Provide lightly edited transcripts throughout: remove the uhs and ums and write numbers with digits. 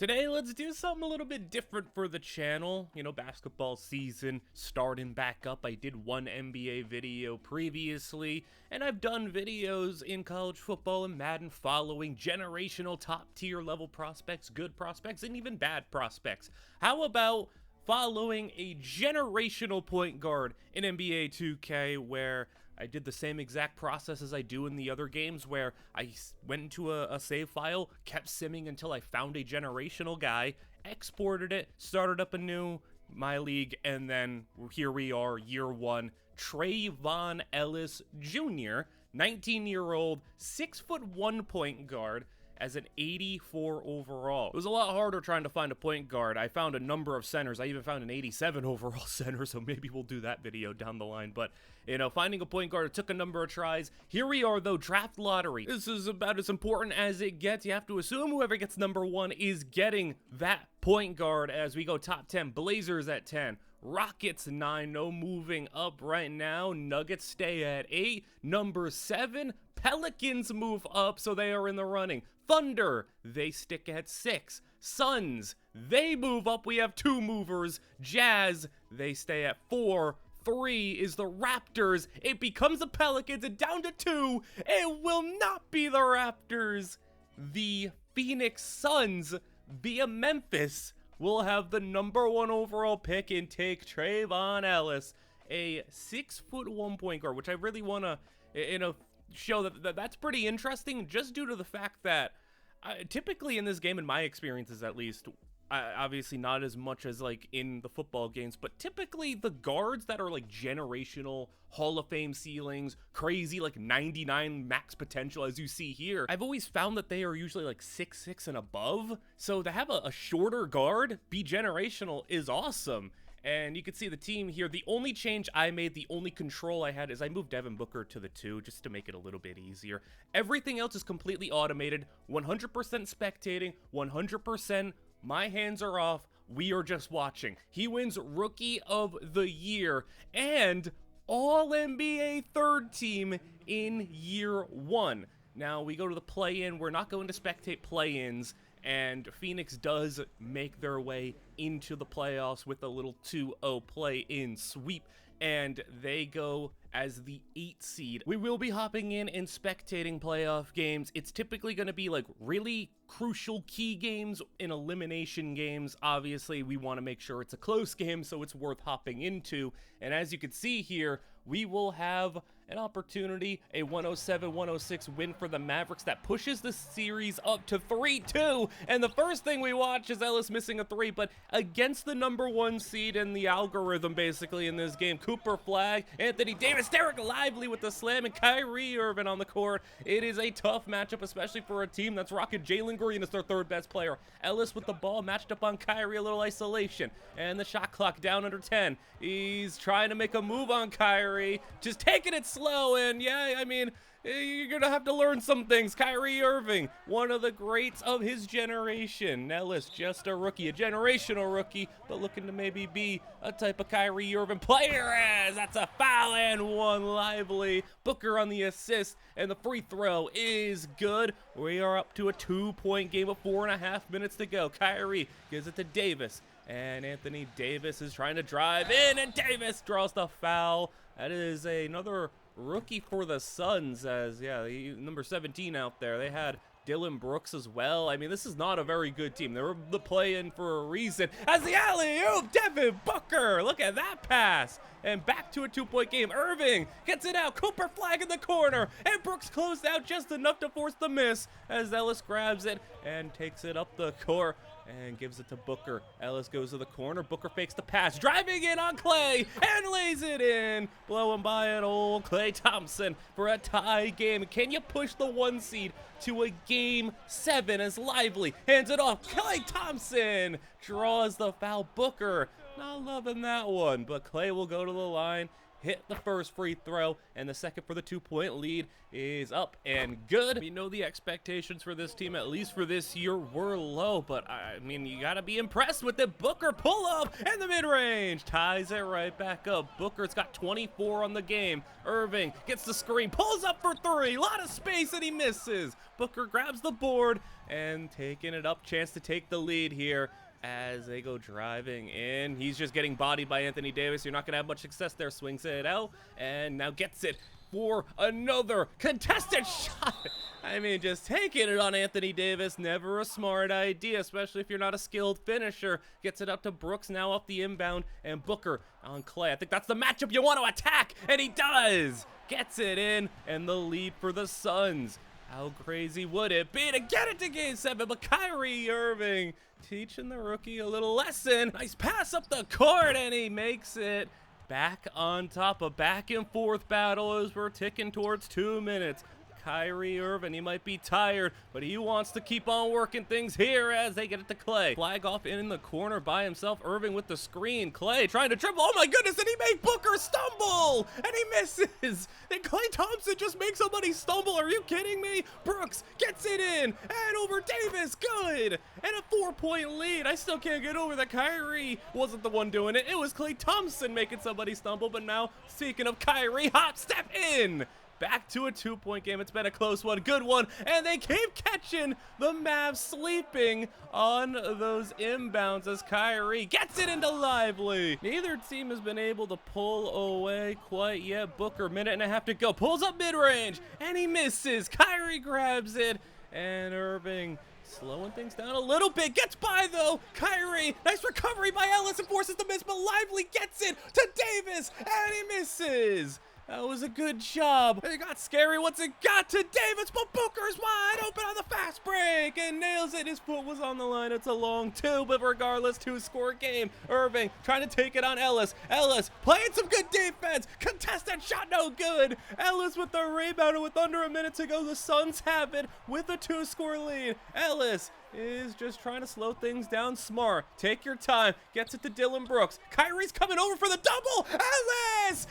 Today, let's do something a little bit different for the channel. You know, basketball season starting back up. I did one NBA video previously, and I've done videos in college football and Madden following generational top-tier level prospects, good prospects, and even bad prospects. How about following a generational point guard in NBA 2K where I did the same exact process as I do in the other games where I went into a save file, kept simming until I found a generational guy, exported it, started up a new My League, and then here we are, year one. Trayvon Ellis Jr., 19-year-old, 6'1" point guard, as an 84 overall. It was a lot harder trying to find a point guard. I found a number of centers. I even found an 87 overall center, so maybe we'll do that video down the line. But, you know, finding a point guard, it took a number of tries. Here we are, though, draft lottery. This is about as important as it gets. You have to assume whoever gets number one is getting that point guard as we go top 10. Blazers at 10. Rockets 9, no moving up right now. Nuggets stay at 8. Number 7, Pelicans move up, so they are in the running. Thunder, they stick at 6. Suns, they move up. We have 2 movers. Jazz, they stay at 4. 3 is the Raptors. It becomes the Pelicans, and down to 2. It will not be the Raptors. The Phoenix Suns via Memphis will have the number 1 overall pick and take Trayvon Ellis, a 6'1" point guard, which I really want to, show that that's pretty interesting, just due to the fact that typically in this game, in my experiences at least, obviously not as much as like in the football games, but typically the guards that are like generational Hall of Fame ceilings, crazy like 99 max potential as you see here, I've always found that they are usually like 6'6" and above. So to have a shorter guard be generational is awesome. And you can see the team here. The only change I made, the only control I had, is I moved Devin Booker to the 2 just to make it a little bit easier. Everything else is completely automated, 100% spectating, 100% my hands are off, we are just watching. He wins Rookie of the Year and All-NBA third team in year 1. Now we go to the play-in. We're not going to spectate play-ins, and Phoenix does make their way into the playoffs with a little 2-0 play-in sweep, and they go as the 8 seed. We will be hopping in and spectating playoff games. It's typically going to be like really crucial key games and elimination games. Obviously, we want to make sure it's a close game, so it's worth hopping into. And as you can see here, we will have an opportunity, a 107-106 win for the Mavericks that pushes the series up to 3-2. And the first thing we watch is Ellis missing a 3, but against the number 1 seed in the algorithm basically in this game, Cooper Flagg, Anthony Davis, Derek Lively with the slam, and Kyrie Irving on the court. It is a tough matchup, especially for a team that's rocking Jalen Green as their 3rd best player. Ellis with the ball matched up on Kyrie, a little isolation, and the shot clock down under 10. He's trying to make a move on Kyrie, just taking it slow, and yeah, I mean, you're gonna have to learn some things. Kyrie Irving, one of the greats of his generation. Ellis, just a rookie, a generational rookie, but looking to maybe be a type of Kyrie Irving player. As that's a foul and one. Lively. Booker on the assist, and the free throw is good. We are up to a 2-point game with 4.5 minutes to go. Kyrie gives it to Davis, and Anthony Davis is trying to drive in, and Davis draws the foul. That is another rookie for the Suns, as yeah, number 17 out there. They had Dylan Brooks as well. I mean, this is not a very good team. They were the play-in for a reason. As the alley-oop, Devin Booker, look at that pass. And back to a 2-point game. Irving gets it out. Cooper Flagg in the corner. And Brooks closed out just enough to force the miss as Ellis grabs it and takes it up the court and gives it to Booker. Ellis goes to the corner. Booker fakes the pass, driving in on Klay and lays it in. Blowing by an old Klay Thompson for a tie game. Can you push the 1 seed to a game 7 as Lively hands it off? Klay Thompson draws the foul. Booker not loving that one, but Klay will go to the line hit the first free throw, and the second for the 2-point lead is up and good. We know the expectations for this team, at least for this year, were low, but I mean, you gotta be impressed with the Booker pull-up and the mid-range. Ties it right back up. Booker's got 24 on the game. Irving gets the screen, pulls up for three. A lot of space, and he misses. Booker grabs the board and taking it up. Chance to take the lead here as they go driving in. He's just getting bodied by Anthony Davis. You're not going to have much success there. Swings it out and now gets it for another contested shot. I mean, just taking it on Anthony Davis, never a smart idea, especially if you're not a skilled finisher. Gets it up to Brooks now off the inbound, and Booker on Clay. I think that's the matchup you want to attack, and he does. Gets it in, and the lead for the Suns. How crazy would it be to get it to Game 7, but Kyrie Irving teaching the rookie a little lesson. Nice pass up the court, and he makes it. Back on top, a back and forth battle as we're ticking towards 2 minutes. Kyrie Irving, he might be tired, but he wants to keep on working things here as they get it to Clay. Flag off in the corner by himself. Irving with the screen. Clay trying to dribble. Oh my goodness, and he made Booker stumble, and he misses. And Clay Thompson just makes somebody stumble. Are you kidding me? Brooks gets it in, and over Davis, good. And a 4-point lead. I still can't get over that Kyrie wasn't the one doing it. It was Clay Thompson making somebody stumble, but now, speaking of Kyrie, hop step in. Back to a 2-point game. It's been a close one, good one, and they keep catching the Mavs sleeping on those inbounds as Kyrie gets it into Lively. Neither team has been able to pull away quite yet. Booker, minute and a half to go, pulls up mid-range, and he misses. Kyrie grabs it, and Irving slowing things down a little bit. Gets by, though. Kyrie, nice recovery by Ellis and forces the miss, but Lively gets it to Davis, and he misses. That was a good job. It got scary once it got to Davis, but Booker's wide open on the fast break and nails it. His foot was on the line. It's a long two, but regardless, 2-score game. Irving trying to take it on Ellis. Ellis playing some good defense. Contested shot, no good. Ellis with the rebound, and with under a minute to go, the Suns have it with a 2-score lead. Ellis is just trying to slow things down. Smart, take your time, gets it to Dylan Brooks. Kyrie's coming over for the double. Ellis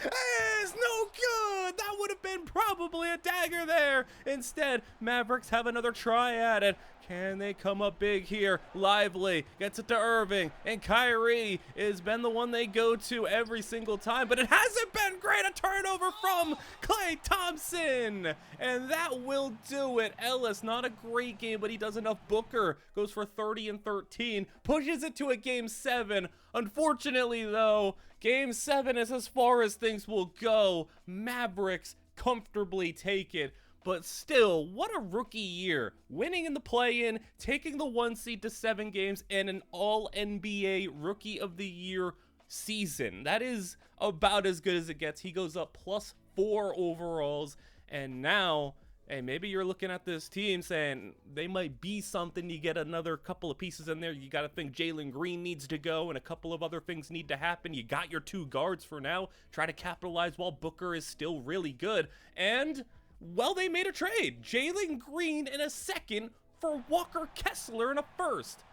is no good. That would have been probably a dagger there. Instead, Mavericks have another try at it. Can they come up big here? Lively gets it to Irving, and Kyrie has been the one they go to every single time, but it hasn't been great. A turnover from Klay Thompson, and that will do it. Ellis, not a great game, but he does enough. Booker goes for 30 and 13, pushes it to a Game 7. Unfortunately, though, Game 7 is as far as things will go. Mavericks comfortably take it. But still, what a rookie year. Winning in the play-in, taking the 1 seed to 7 games, and an All-NBA Rookie of the Year season. That is about as good as it gets. He goes up +4 overalls, and now, hey, maybe you're looking at this team saying they might be something. You get another couple of pieces in there. You got to think Jalen Green needs to go, and a couple of other things need to happen. You got your 2 guards for now. Try to capitalize while Booker is still really good. And well, they made a trade. Jalen Green in a second for Walker Kessler in a first.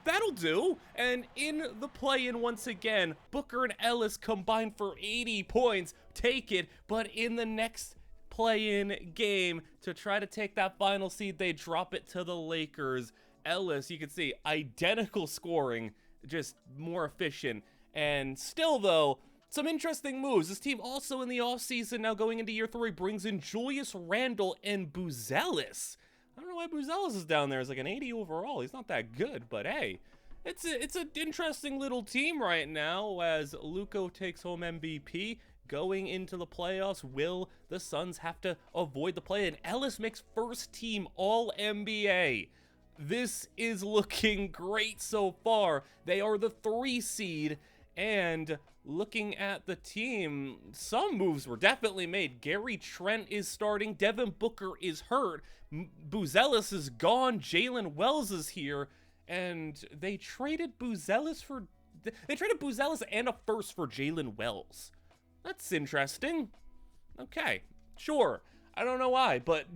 That'll do. And in the play-in once again, Booker and Ellis combined for 80 points. Take it. But in the next play-in game to try to take that final seed, they drop it to the Lakers. Ellis, you can see, identical scoring, just more efficient. And still, though, some interesting moves. This team also in the offseason, now going into year 3, brings in Julius Randle and Buzelis. I don't know why Buzelis is down there. It's like an 80 overall. He's not that good, but hey, it's an interesting little team right now as Luka takes home MVP. Going into the playoffs, will the Suns have to avoid the play-in? Ellis makes first team All-NBA. This is looking great so far. They are the 3 seed, and looking at the team, some moves were definitely made. Gary Trent is starting. Devin Booker is hurt. Buzelis is gone. Jalen Wells is here. And they traded Buzelis and a first for Jalen Wells. That's interesting. Okay, sure. I don't know why, but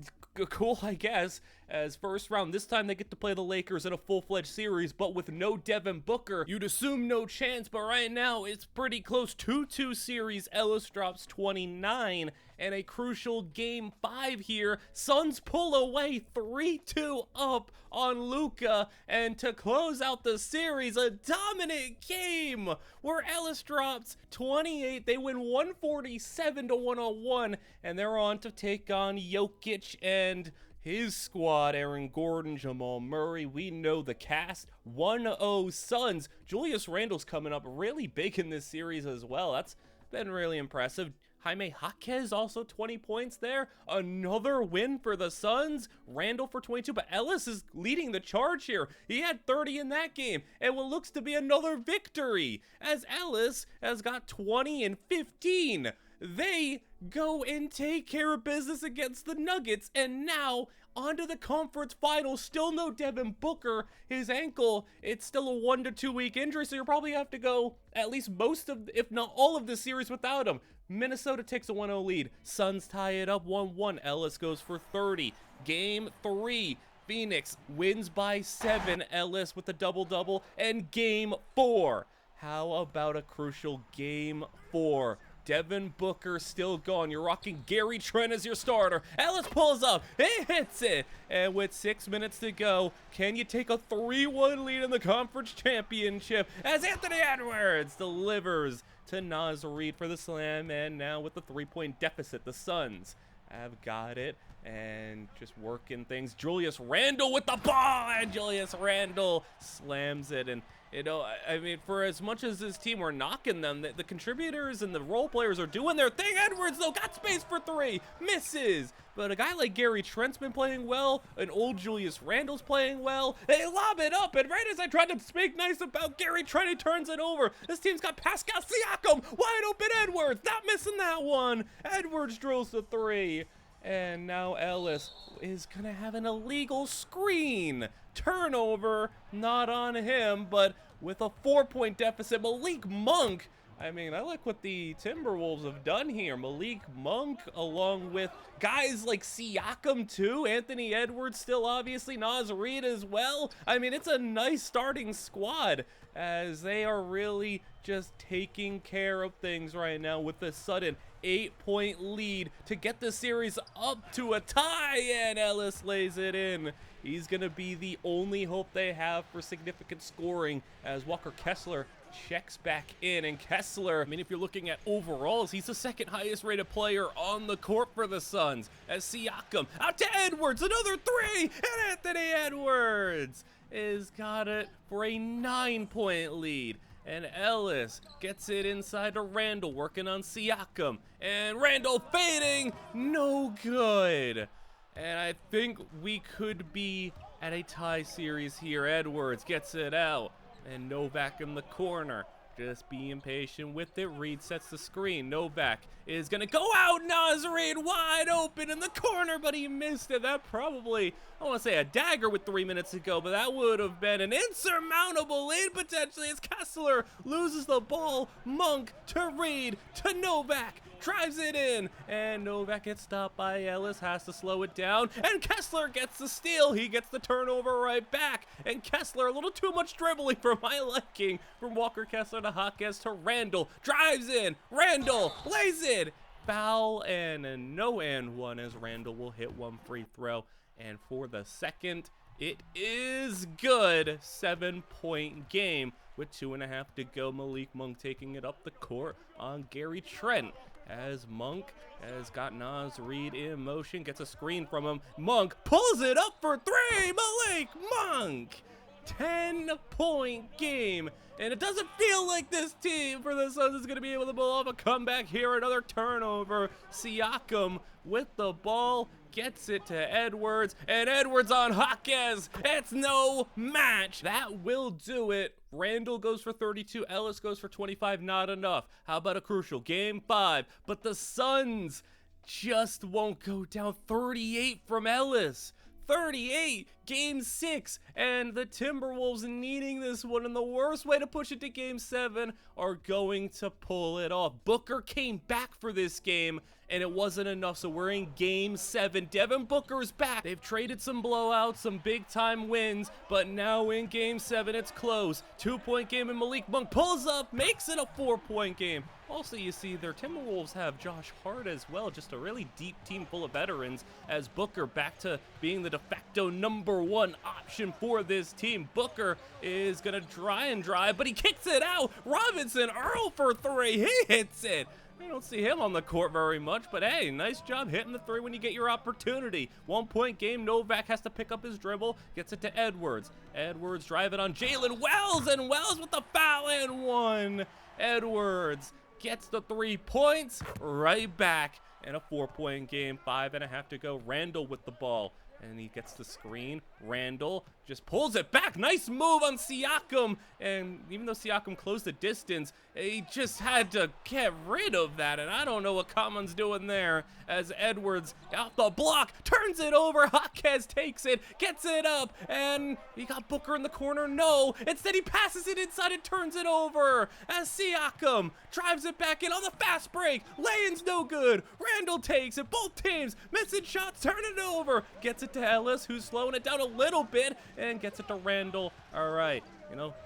cool, I guess. as first round. This time they get to play the Lakers in a full-fledged series, but with no Devin Booker, you'd assume no chance, but right now it's pretty close. 2-2 series. Ellis drops 29, and a crucial game 5 here. Suns pull away 3-2 up on Luka, and to close out the series, a dominant game where Ellis drops 28. They win 147-101, and they're on to take on Jokic and his squad. Aaron Gordon, Jamal Murray. We know the cast. 1-0 Suns. Julius Randle's coming up really big in this series as well. That's been really impressive. Jaime Jaquez also 20 points there. Another win for the Suns. Randle for 22, but Ellis is leading the charge here. He had 30 in that game, and what looks to be another victory, as Ellis has got 20 and 15. They go and take care of business against the Nuggets, and now onto the conference finals. Still no Devin Booker. His ankle, it's still a 1 to 2 week injury, so you'll probably have to go at least most of, if not all of the series without him. Minnesota takes a 1-0 lead. Suns tie it up 1-1. Ellis goes for 30. Game 3. Phoenix wins by 7. Ellis with a double-double. And game 4. How about a crucial game 4? Devin Booker still gone. You're rocking Gary Trent as your starter. Ellis pulls up. He hits it. And with 6 minutes to go, can you take a 3-1 lead in the conference championship as Anthony Edwards delivers to Naz Reid for the slam? And now with the 3-point deficit, the Suns have got it and just working things. Julius Randle with the ball, and Julius Randle slams it. And you know, I mean, for as much as this team were knocking them, the contributors and the role players are doing their thing. Edwards, though, got space for 3, misses. But a guy like Gary Trent's been playing well. An old Julius Randle's playing well. They lob it up, and right as I tried to speak nice about Gary Trent, he turns it over. This team's got Pascal Siakam, wide open Edwards, not missing that one. Edwards drills the 3. And now Ellis is going to have an illegal screen. Turnover, not on him, but with a 4-point deficit, Malik Monk. I mean, I like what the Timberwolves have done here. Malik Monk, along with guys like Siakam too. Anthony Edwards still obviously. Naz Reid as well. I mean, it's a nice starting squad as they are really just taking care of things right now with a sudden 8-point lead to get the series up to a tie, and Ellis lays it in. He's going to be the only hope they have for significant scoring as Walker Kessler checks back in. And Kessler, I mean, if you're looking at overalls, he's the second highest rated player on the court for the Suns, as Siakam out to Edwards, another 3, and Anthony Edwards is got it for a 9-point lead. And Ellis gets it inside to Randle, working on Siakam. And Randle fading, no good. And I think we could be at a tie series here. Edwards gets it out, and Novak in the corner. Just being patient with it. Reid sets the screen. Novak is going to go out. Naz Reid wide open in the corner, but he missed it. That probably, I want to say a dagger with 3 minutes to go, but that would have been an insurmountable lead potentially as Kessler loses the ball. Monk to Reid to Novak. Drives it in, and Novak gets stopped by Ellis, has to slow it down, and Kessler gets the steal. He gets the turnover right back, and Kessler, a little too much dribbling for my liking, from Walker Kessler to Jaquez to Randle, drives in, Randle lays it, foul, and a no and one as Randle will hit one free throw, and for the second, it is good. 7-point game with 2.5 to go. Malik Monk taking it up the court on Gary Trent. As Monk has got Naz Reid in motion, gets a screen from him. Monk pulls it up for 3. Malik Monk, 10-point game. And it doesn't feel like this team for the Suns is going to be able to pull off a comeback here. Another turnover. Siakam with the ball gets it to Edwards, and Edwards on Jaquez. It's no match. That will do it. Randle goes for 32, Ellis goes for 25, not enough. How about a crucial game 5? But the Suns just won't go down. 38 from Ellis. 38. Game 6, and the Timberwolves, needing this one in the worst way to push it to Game 7, are going to pull it off. Booker came back for this game, and it wasn't enough, so we're in Game 7. Devin Booker is back. They've traded some blowouts, some big-time wins, but now in Game 7, it's close. 2-point game, and Malik Monk pulls up, makes it a 4-point game. Also, you see, their Timberwolves have Josh Hart as well, just a really deep team full of veterans, as Booker back to being the de facto #1 option for this team. Booker is going to try and drive, but he kicks it out. Robinson Earl for 3. He hits it. I don't see him on the court very much, but hey, nice job hitting the 3 when you get your opportunity. 1-point game, Novak has to pick up his dribble, gets it to Edwards. Edwards driving on Jalen Wells, and Wells with the foul and 1. Edwards gets the 3 points, right back, and a 4-point game, 5.5 to go. Randall with the ball, and he gets the screen. Randall just pulls it back. Nice move on Siakam, and even though Siakam closed the distance, he just had to get rid of that, and I don't know what Common's doing there, as Edwards out the block, turns it over. Jaquez takes it, gets it up, and he got Booker in the corner. No, instead he passes it inside and turns it over, as Siakam drives it back in on the fast break. Lay-in's no good. Randall takes it. Both teams missing shots, turn it over. Gets it to Ellis, who's slowing it down a little bit, and gets it to Randall. All right,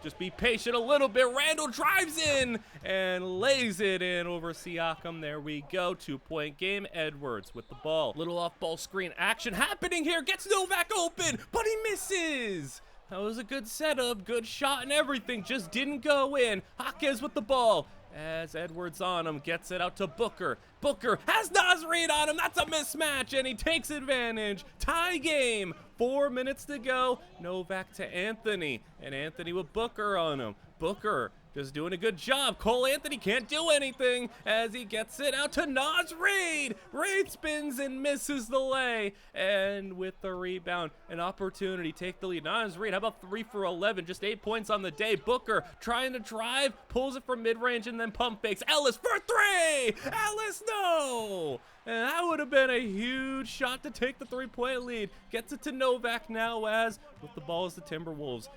just be patient a little bit. Randall drives in and lays it in over Siakam. There we go. 2-point game. Edwards with the ball. Little off-ball screen action happening here. Gets Novak open, but he misses. That was a good setup, good shot and everything. Just didn't go in. Jaquez with the ball. As Edwards on him, gets it out to Booker. Booker has Naz Reid on him. That's a mismatch, and he takes advantage. Tie game. 4 minutes to go. Novak to Anthony, and Anthony with Booker on him. Booker just doing a good job. Cole Anthony can't do anything as he gets it out to Naz Reid. Reid spins and misses the lay, and with the rebound, an opportunity take the lead. Naz Reid, how about 3 for 11, just 8 points on the day. Booker trying to drive, pulls it from mid-range and then pump fakes. Ellis for 3. Ellis, no. And that would have been a huge shot to take the 3-point lead. Gets it to Novak now, as with the ball is the Timberwolves.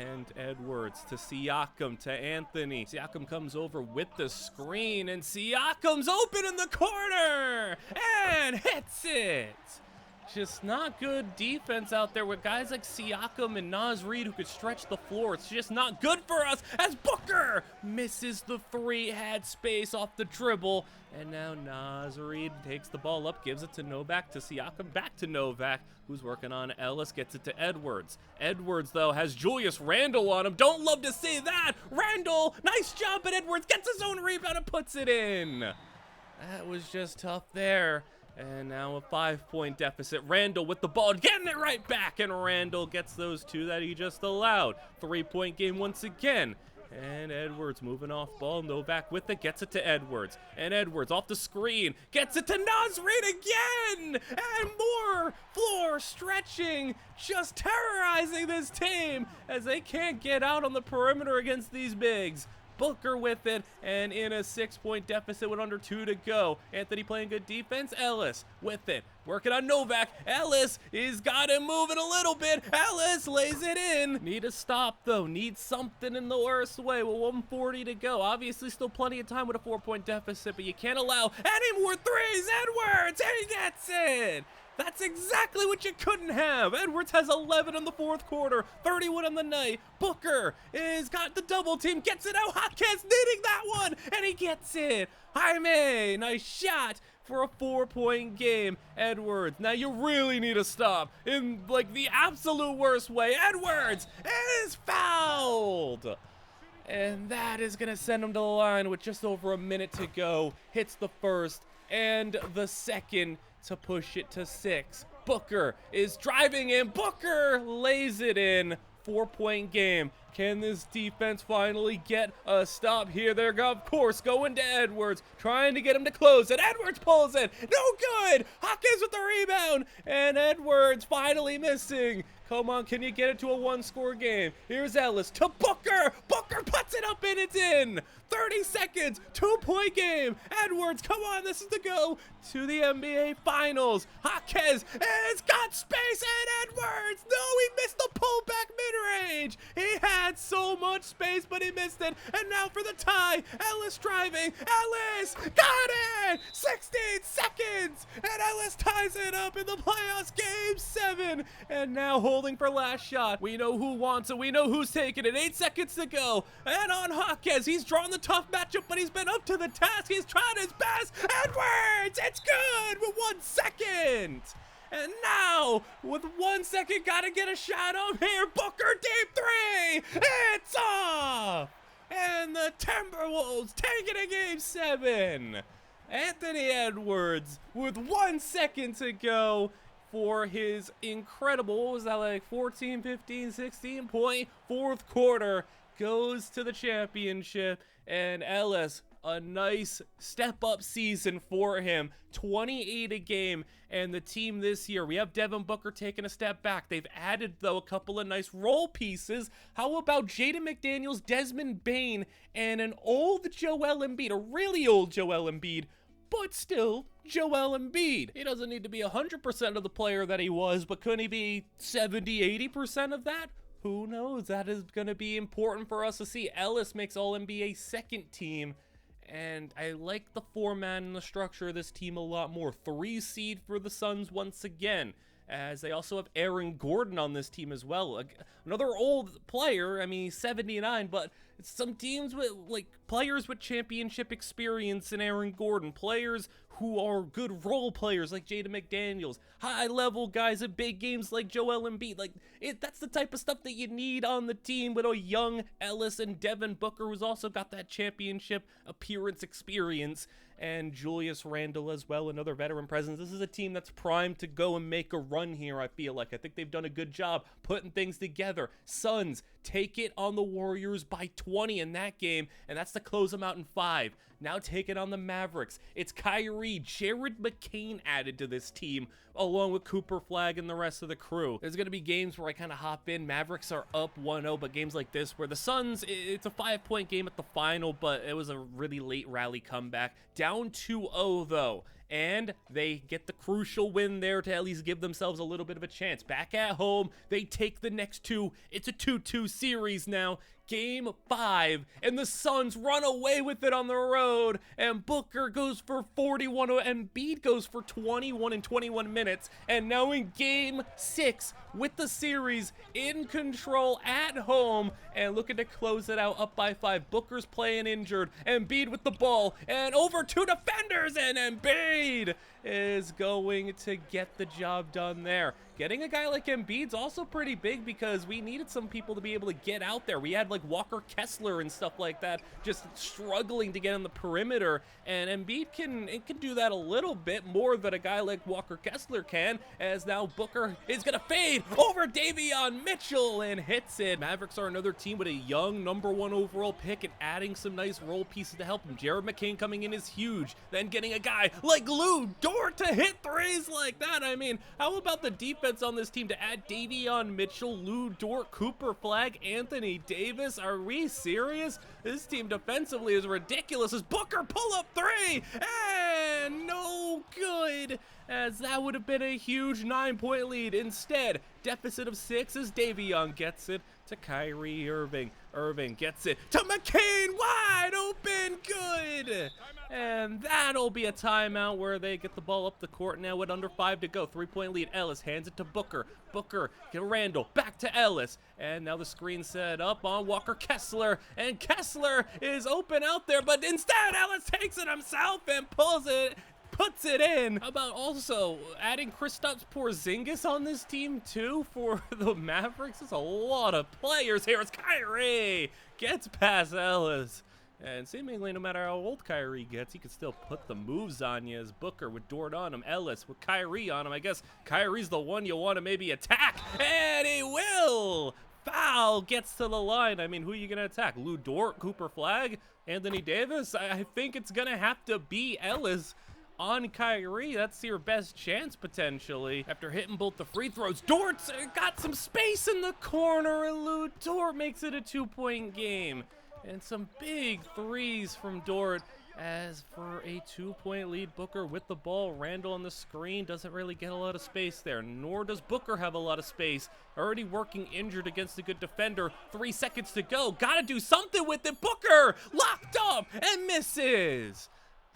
And Edwards to Siakam to Anthony. Siakam comes over with the screen, and Siakam's open in the corner and hits it. Just not good defense out there with guys like Siakam and Naz Reid who could stretch the floor. It's just not good for us as Booker misses the 3, had space off the dribble. And now Naz Reid takes the ball up, gives it to Novak, to Siakam, back to Novak, who's working on Ellis, gets it to Edwards. Edwards, though, has Julius Randle on him. Don't love to see that. Randle, nice job, but Edwards gets his own rebound and puts it in. That was just tough there. And now a 5-point deficit. Randall with the ball, getting it right back, and Randall gets those 2 that he just allowed. 3-point game once again. And Edwards moving off ball. Novak with it, gets it to Edwards. And Edwards off the screen, gets it to Naz Reid again! And more floor stretching, just terrorizing this team as they can't get out on the perimeter against these bigs. Booker with it, and in a 6-point deficit with under 2 to go. Anthony playing good defense. Ellis with it, working on Novak. Ellis, he's got him moving a little bit. Ellis lays it in. Need a stop, though. Need something in the worst way with 1:40 to go. Obviously, still plenty of time with a 4-point deficit, but you can't allow any more threes. Edwards, and he gets it. That's exactly what you couldn't have. Edwards has 11 in the 4th quarter, 31 on the night. Booker is got the double team, gets it out. Jaquez needing that one, and he gets it. Jaime, nice shot for a 4-point game. Edwards, now you really need to stop in like the absolute worst way. Edwards is fouled. And that is going to send him to the line with just over a minute to go. Hits the first and the second to push it to 6. Booker is driving in. Booker lays it in. 4-point game. Can this defense finally get a stop here? They're, of course, going to Edwards, trying to get him to close it. Edwards pulls it. No good. Jaquez with the rebound. And Edwards finally missing. Come on, can you get it to a 1-score game? Here's Ellis to Booker. Booker Booker puts it up and it's in. 30 seconds, 2-point game. Edwards, come on, this is the go to the NBA Finals. Jaquez has got space and Edwards. No, he missed the pullback mid-range. He had so much space, but he missed it. And now for the tie. Ellis driving. Ellis got it. 16 seconds. And Ellis ties it up in the playoffs, game 7. And now holding for last shot. We know who wants it. We know who's taking it. 8 seconds to go. And on Jaquez, he's drawn the tough matchup, but he's been up to the task. He's tried his best. Edwards, it's good with 1 second. And now, with 1 second, gotta get a shot up here. Booker, deep three. It's off. And the Timberwolves take it in game 7. Anthony Edwards with 1 second to go for his incredible, what was that, like 14, 15, 16 point fourth quarter, goes to the championship. And Ellis, a nice step-up season for him. 28 a game, and the team this year, we have Devin Booker taking a step back. They've added, though, a couple of nice role pieces. How about Jaden McDaniels, Desmond Bane, and an old Joel Embiid, a really old Joel Embiid, but still Joel Embiid. He doesn't need to be 100% of the player that he was, but could he be 70, 80% of that? Who knows? That is going to be important for us to see. Ellis makes All-NBA second team, and I like the format and the structure of this team a lot more. 3 seed for the Suns once again, as they also have Aaron Gordon on this team as well. Another old player. I mean, he's 79, but it's some teams with, like, players with championship experience in Aaron Gordon, players who are good role players like Jaden McDaniels, high-level guys at big games like Joel Embiid. Like, that's the type of stuff that you need on the team with a young Ellis and Devin Booker, who's also got that championship appearance experience, and Julius Randle as well, another veteran presence. This is a team that's primed to go and make a run here, I feel like. I think they've done a good job putting things together. Suns take it on the Warriors by 20 in that game, and that's to close them out in 5. Now take it on the Mavericks. It's Kyrie, Jared McCain added to this team, along with Cooper Flag and the rest of the crew. There's going to be games where I kind of hop in. Mavericks are up 1-0, but games like this where the Suns, it's a 5-point game at the final, but it was a really late rally comeback. Down 2-0 though, and they get the crucial win there to at least give themselves a little bit of a chance. Back at home, they take the next 2. It's a 2-2 series now. Game 5, and the Suns run away with it on the road, and Booker goes for 41, and Embiid goes for 21 in 21 minutes, and now in Game 6, with the series in control at home, and looking to close it out up by 5. Booker's playing injured, Embiid with the ball, and over 2 defenders, and Embiid is going to get the job done there. Getting a guy like Embiid's also pretty big because we needed some people to be able to get out there. We had like Walker Kessler and stuff like that just struggling to get on the perimeter, and Embiid can do that a little bit more than a guy like Walker Kessler can, as now Booker is gonna fade over Davion Mitchell and hits it. Mavericks are another team with a young #1 overall pick and adding some nice role pieces to help him. Jared McCain coming in is huge. Then getting a guy like Lou Dort to hit threes like that. I mean, how about the defense on this team to add Davion Mitchell, Lou Dort, Cooper Flag, Anthony Davis? Are we serious? This team defensively is ridiculous as Booker pull up 3 and no good, as that would have been a huge 9-point lead. Instead, deficit of 6 as Davion gets it to Kyrie Irving. Irving gets it to McCain, wide open, good. And that'll be a timeout where they get the ball up the court now with under 5 to go. 3-point lead. Ellis hands it to Booker. Booker to Randle, back to Ellis. And now the screen set up on Walker Kessler. And Kessler is open out there, but instead Ellis takes it himself and puts it in. How about also adding Kristaps Porzingis on this team too for the Mavericks? There's a lot of players here. It's Kyrie gets past Ellis. And seemingly no matter how old Kyrie gets, he can still put the moves on you, as Booker with Dort on him, Ellis with Kyrie on him. I guess Kyrie's the one you want to maybe attack, and he will! Foul gets to the line. I mean, who are you going to attack? Lou Dort, Cooper Flag, Anthony Davis? I think it's going to have to be Ellis on Kyrie. That's your best chance potentially after hitting both the free throws. Dort's got some space in the corner, and Lou Dort makes it a 2-point game. And some big threes from Dort. As for a 2-point lead, Booker with the ball. Randall on the screen doesn't really get a lot of space there, nor does Booker have a lot of space. Already working injured against a good defender. 3 seconds to go. Gotta do something with it. Booker locked up and misses.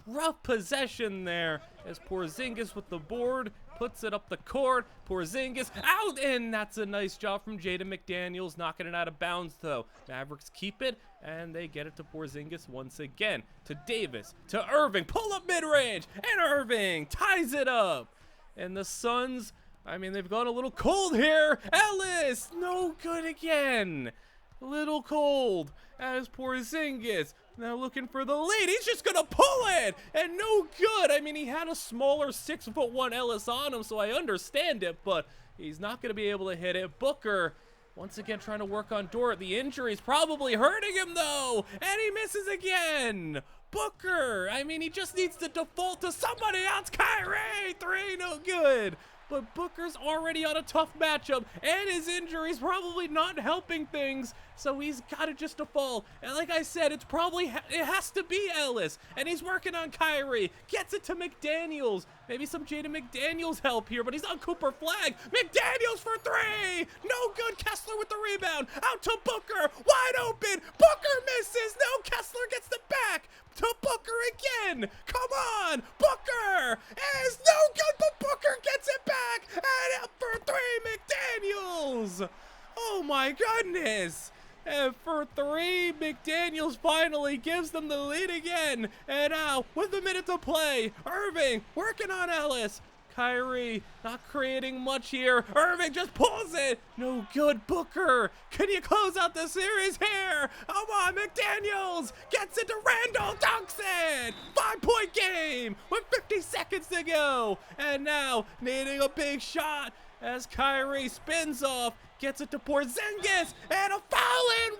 Rough possession there as Porzingis with the board puts it up the court. Porzingis out, and that's a nice job from Jaden McDaniels, knocking it out of bounds though. Mavericks keep it, and they get it to Porzingis once again. To Davis, to Irving, pull up mid-range, and Irving ties it up. And the Suns, I mean, they've gone a little cold here. Ellis, no good again. A little cold as Porzingis now looking for the lead. He's just gonna pull it, and no good. I mean, he had a smaller 6'1" Ellis on him, so I understand it, but he's not gonna be able to hit it. Booker once again trying to work on Dort. The injury's probably hurting him though, and he misses again. Booker, I mean, he just needs to default to somebody else. Kyrie, 3, no good. But Booker's already on a tough matchup, and his injury's probably not helping things, so he's got to just default. And like I said, it's probably, it has to be Ellis, and he's working on Kyrie. Gets it to McDaniels. Maybe some Jaden McDaniels help here, but he's on Cooper Flag. McDaniels for 3. No good. Kessler with the rebound. Out to Booker. Wide open. Booker misses. No, Kessler gets the back to Booker again. Come on. Booker is no good, but Booker gets it back. And up for 3, McDaniels. Oh my goodness. And for 3, McDaniels finally gives them the lead again. And now, with a minute to play, Irving working on Ellis. Kyrie not creating much here. Irving just pulls it. No good. Booker, can you close out the series here? Come on, McDaniels gets it to Randall, dunks it. 5-point game with 50 seconds to go. And now, needing a big shot as Kyrie spins off. Gets it to Porzingis, and a foul and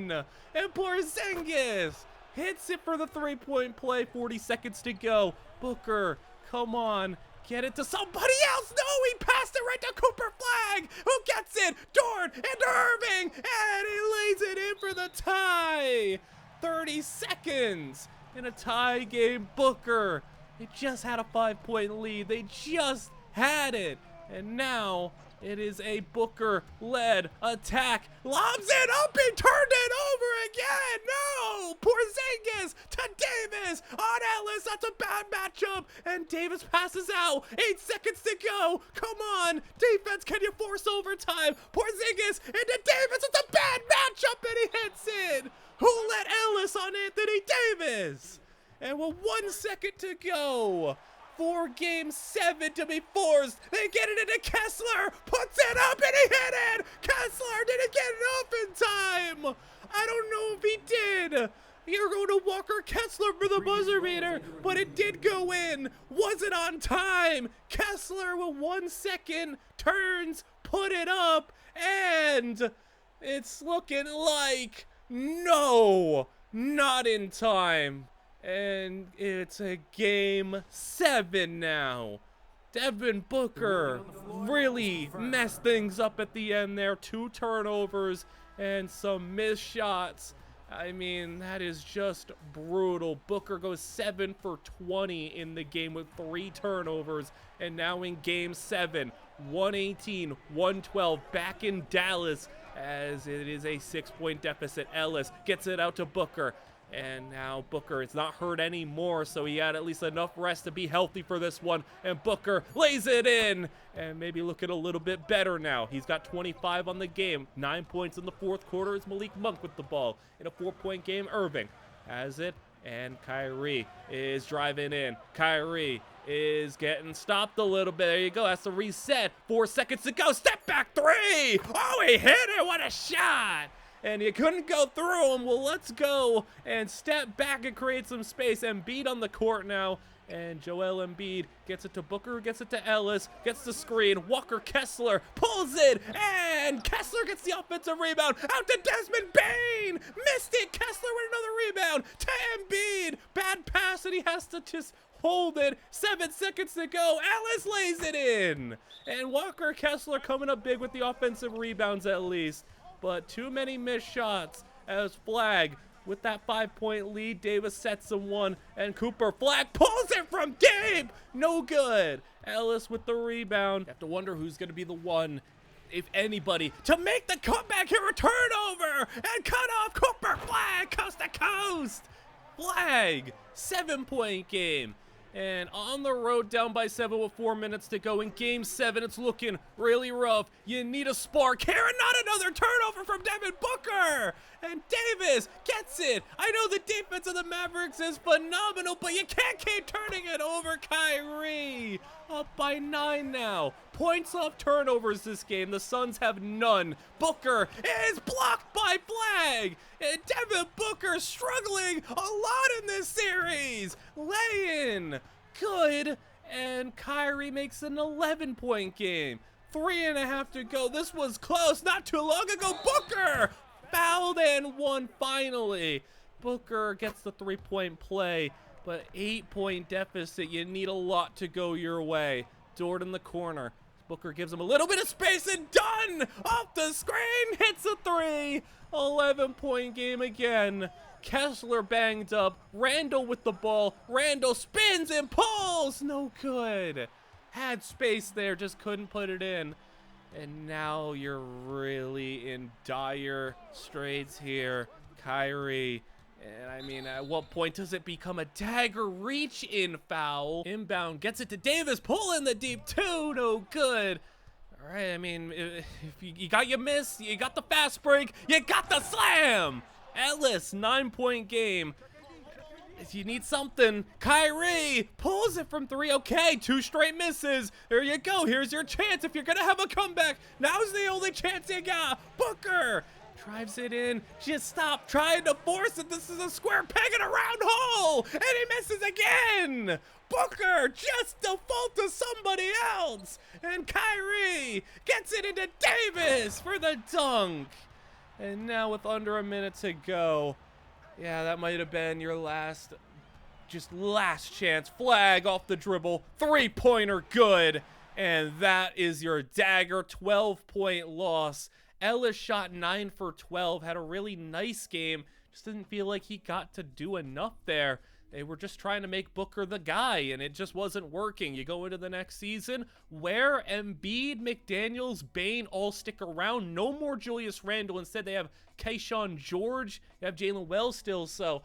1! And Porzingis hits it for the 3-point play, 40 seconds to go. Booker, come on, get it to somebody else. No, he passed it right to Cooper Flag, who gets it, Dort and Irving, and he lays it in for the tie. 30 seconds in a tie game. Booker, they just had a 5-point lead. They just had it, and now it is a Booker-led attack. Lobs it up. He turned it over again. No. Porzingis to Davis on Ellis. That's a bad matchup. And Davis passes out. 8 seconds to go. Come on. Defense, can you force overtime? Porzingis into Davis. It's a bad matchup, and he hits it. Who let Ellis on Anthony Davis? And with 1 second to go, for game 7 to be forced, they get it into Kessler, puts it up, and he hit it. Kessler didn't get it up in time. I don't know if he did. You're going to Walker Kessler for the buzzer beater, but it did go in. Was it on time? Kessler with 1 second turns, put it up, and it's looking like no, not in time. And it's a game 7 now. Devin Booker really messed things up at the end there. 2 turnovers and some missed shots. I mean, that is just brutal. Booker goes 7 for 20 in the game with 3 turnovers. And now in game 7, 118-112 back in Dallas as it is a 6-point deficit. Ellis gets it out to Booker. And now Booker is not hurt anymore, so he had at least enough rest to be healthy for this one. And Booker lays it in, and maybe looking a little bit better now. He's got 25 on the game. 9 points in the 4th quarter is Malik Monk with the ball. In a 4-point game, Irving has it, and Kyrie is driving in. Kyrie is getting stopped a little bit. There you go. That's the reset. 4 seconds to go. Step back 3. Oh, he hit it. What a shot. And you couldn't go through him. Well, let's go and step back and create some space. Embiid on the court now. And Joel Embiid gets it to Booker, gets it to Ellis, gets the screen. Walker Kessler pulls it, and Kessler gets the offensive rebound. Out to Desmond Bane. Missed it. Kessler with another rebound to Embiid. Bad pass, and he has to just hold it. 7 seconds to go. Ellis lays it in. And Walker Kessler coming up big with the offensive rebounds at least. But too many missed shots as Flag with that 5-point lead. Davis sets him one, and Cooper Flag pulls it from Gabe. No good. Ellis with the rebound. You have to wonder who's going to be the one, if anybody, to make the comeback here. A turnover and cut off. Cooper Flag, coast to coast. Flag, 7-point game. And on the road, down by 7 with 4 minutes to go in Game 7. It's looking really rough. You need a spark here, and not another turnover from Devin Booker. And Davis gets it. I know the defense of the Mavericks is phenomenal, but you can't keep turning it over. Kyrie up by 9 now. Points off turnovers this game. The Suns have none. Booker is blocked by Flag. And Devin Booker struggling a lot in this series. Lay-in. Good. And Kyrie makes an 11-point game. 3.5 to go. This was close not too long ago. Booker fouled and won finally. Booker gets the 3-point play, but 8-point deficit. You need a lot to go your way. Dort in the corner. Booker gives him a little bit of space and done! Off the screen, hits a 3. 11-point game again. Kessler banged up. Randall with the ball. Randall spins and pulls. No good. Had space there, just couldn't put it in. And now you're really in dire straits here, Kyrie. And I mean, at what point does it become a dagger reach in foul? Inbound gets it to Davis, pull in the deep 2, no good. All right, I mean, if you got your miss, you got the fast break, you got the slam. Ellis, 9-point game. If you need something, Kyrie pulls it from 3. Okay, 2 straight misses. There you go. Here's your chance. If you're going to have a comeback, now's the only chance you got. Booker drives it in. Just stop trying to force it. This is a square peg in a round hole. And he misses again. Booker just default to somebody else. And Kyrie gets it into Davis for the dunk. And now with under a minute to go, yeah, that might have been your last chance. Flag off the dribble. 3-pointer good. And that is your dagger. 12-point loss. Ellis shot 9 for 12. Had a really nice game. Just didn't feel like he got to do enough there. They were just trying to make Booker the guy, and it just wasn't working. You go into the next season where Embiid, McDaniels, Bane all stick around. No more Julius Randle. Instead, they have Keyshawn George. You have Jalen Wells still. So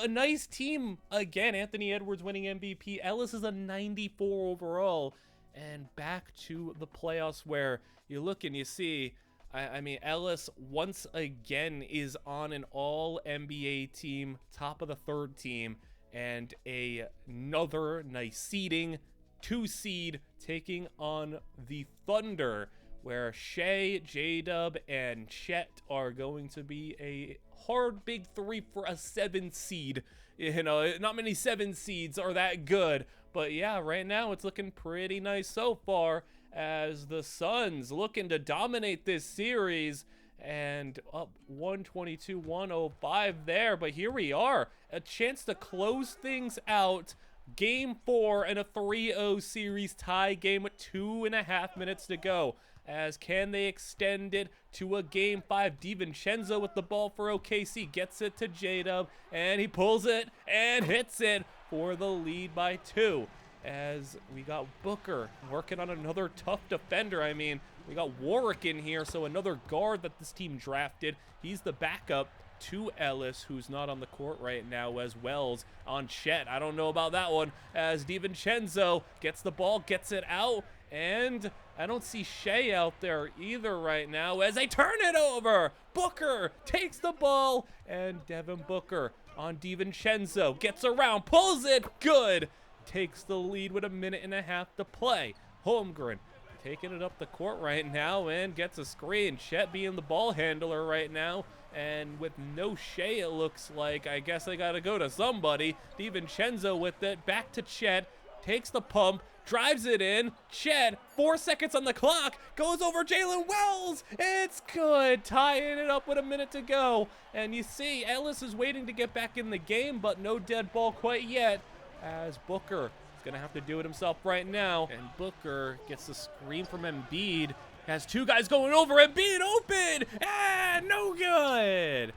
a nice team. Again, Anthony Edwards winning MVP. Ellis is a 94 overall. And back to the playoffs where you look and you see, I mean, Ellis once again is on an all-NBA team, top of the 3rd team. And another nice seeding, 2 seed taking on the Thunder, where Shea, J-Dub, and Chet are going to be a hard big 3 for a 7 seed. You know, not many 7 seeds are that good, but yeah, right now it's looking pretty nice so far as the Suns looking to dominate this series. And up 122-105 there, but here we are, a chance to close things out. Game 4 in a 3-0 series tie game with 2.5 minutes to go. As can they extend it to a Game 5? DiVincenzo with the ball for OKC gets it to J-Dub, and he pulls it and hits it for the lead by 2. As we got Booker working on another tough defender. I mean, we got Warwick in here, so another guard that this team drafted. He's the backup to Ellis, who's not on the court right now, as Wells on Chet. I don't know about that one, as DiVincenzo gets the ball, gets it out, and I don't see Shea out there either right now as they turn it over. Booker takes the ball, and Devin Booker on DiVincenzo gets around, pulls it, good. Takes the lead with 1.5 minutes to play. Holmgren taking it up the court right now and gets a screen. Chet being the ball handler right now. And with no Shea, it looks like, I guess they got to go to somebody. DiVincenzo with it. Back to Chet. Takes the pump. Drives it in. Chet, 4 seconds on the clock. Goes over Jalen Wells. It's good. Tying it up with 1 minute to go. And you see, Ellis is waiting to get back in the game, but no dead ball quite yet. As Booker is going to have to do it himself right now. And Booker gets the screen from Embiid. Has 2 guys going over. Embiid open. And no good.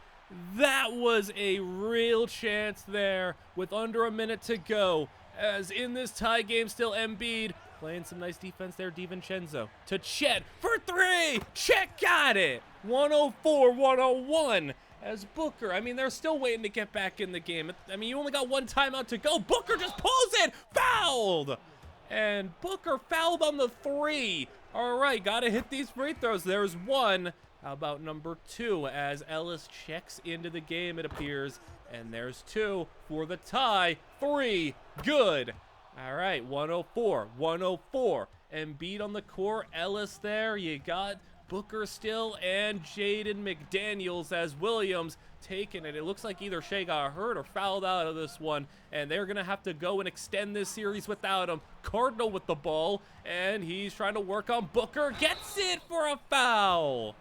That was a real chance there with under a minute to go. As in this tie game, still Embiid playing some nice defense there. DiVincenzo to Chet for three. Chet got it. 104-101 as Booker. I mean, they're still waiting to get back in the game. I mean, you only got one timeout to go. Booker just pulls it. Fouled. And Booker fouled on the three. All right, got to hit these free throws. There's one. How about number two as Ellis checks into the game, it appears. And there's two for the tie. Three. Good. All right, 104. Embiid on the court. Ellis there. You got Booker still and Jaden McDaniels as Williams taking it. It looks like either Shea got hurt or fouled out of this one, and they're going to have to go and extend this series without him. Cardinal with the ball, and he's trying to work on Booker. Gets it for a foul.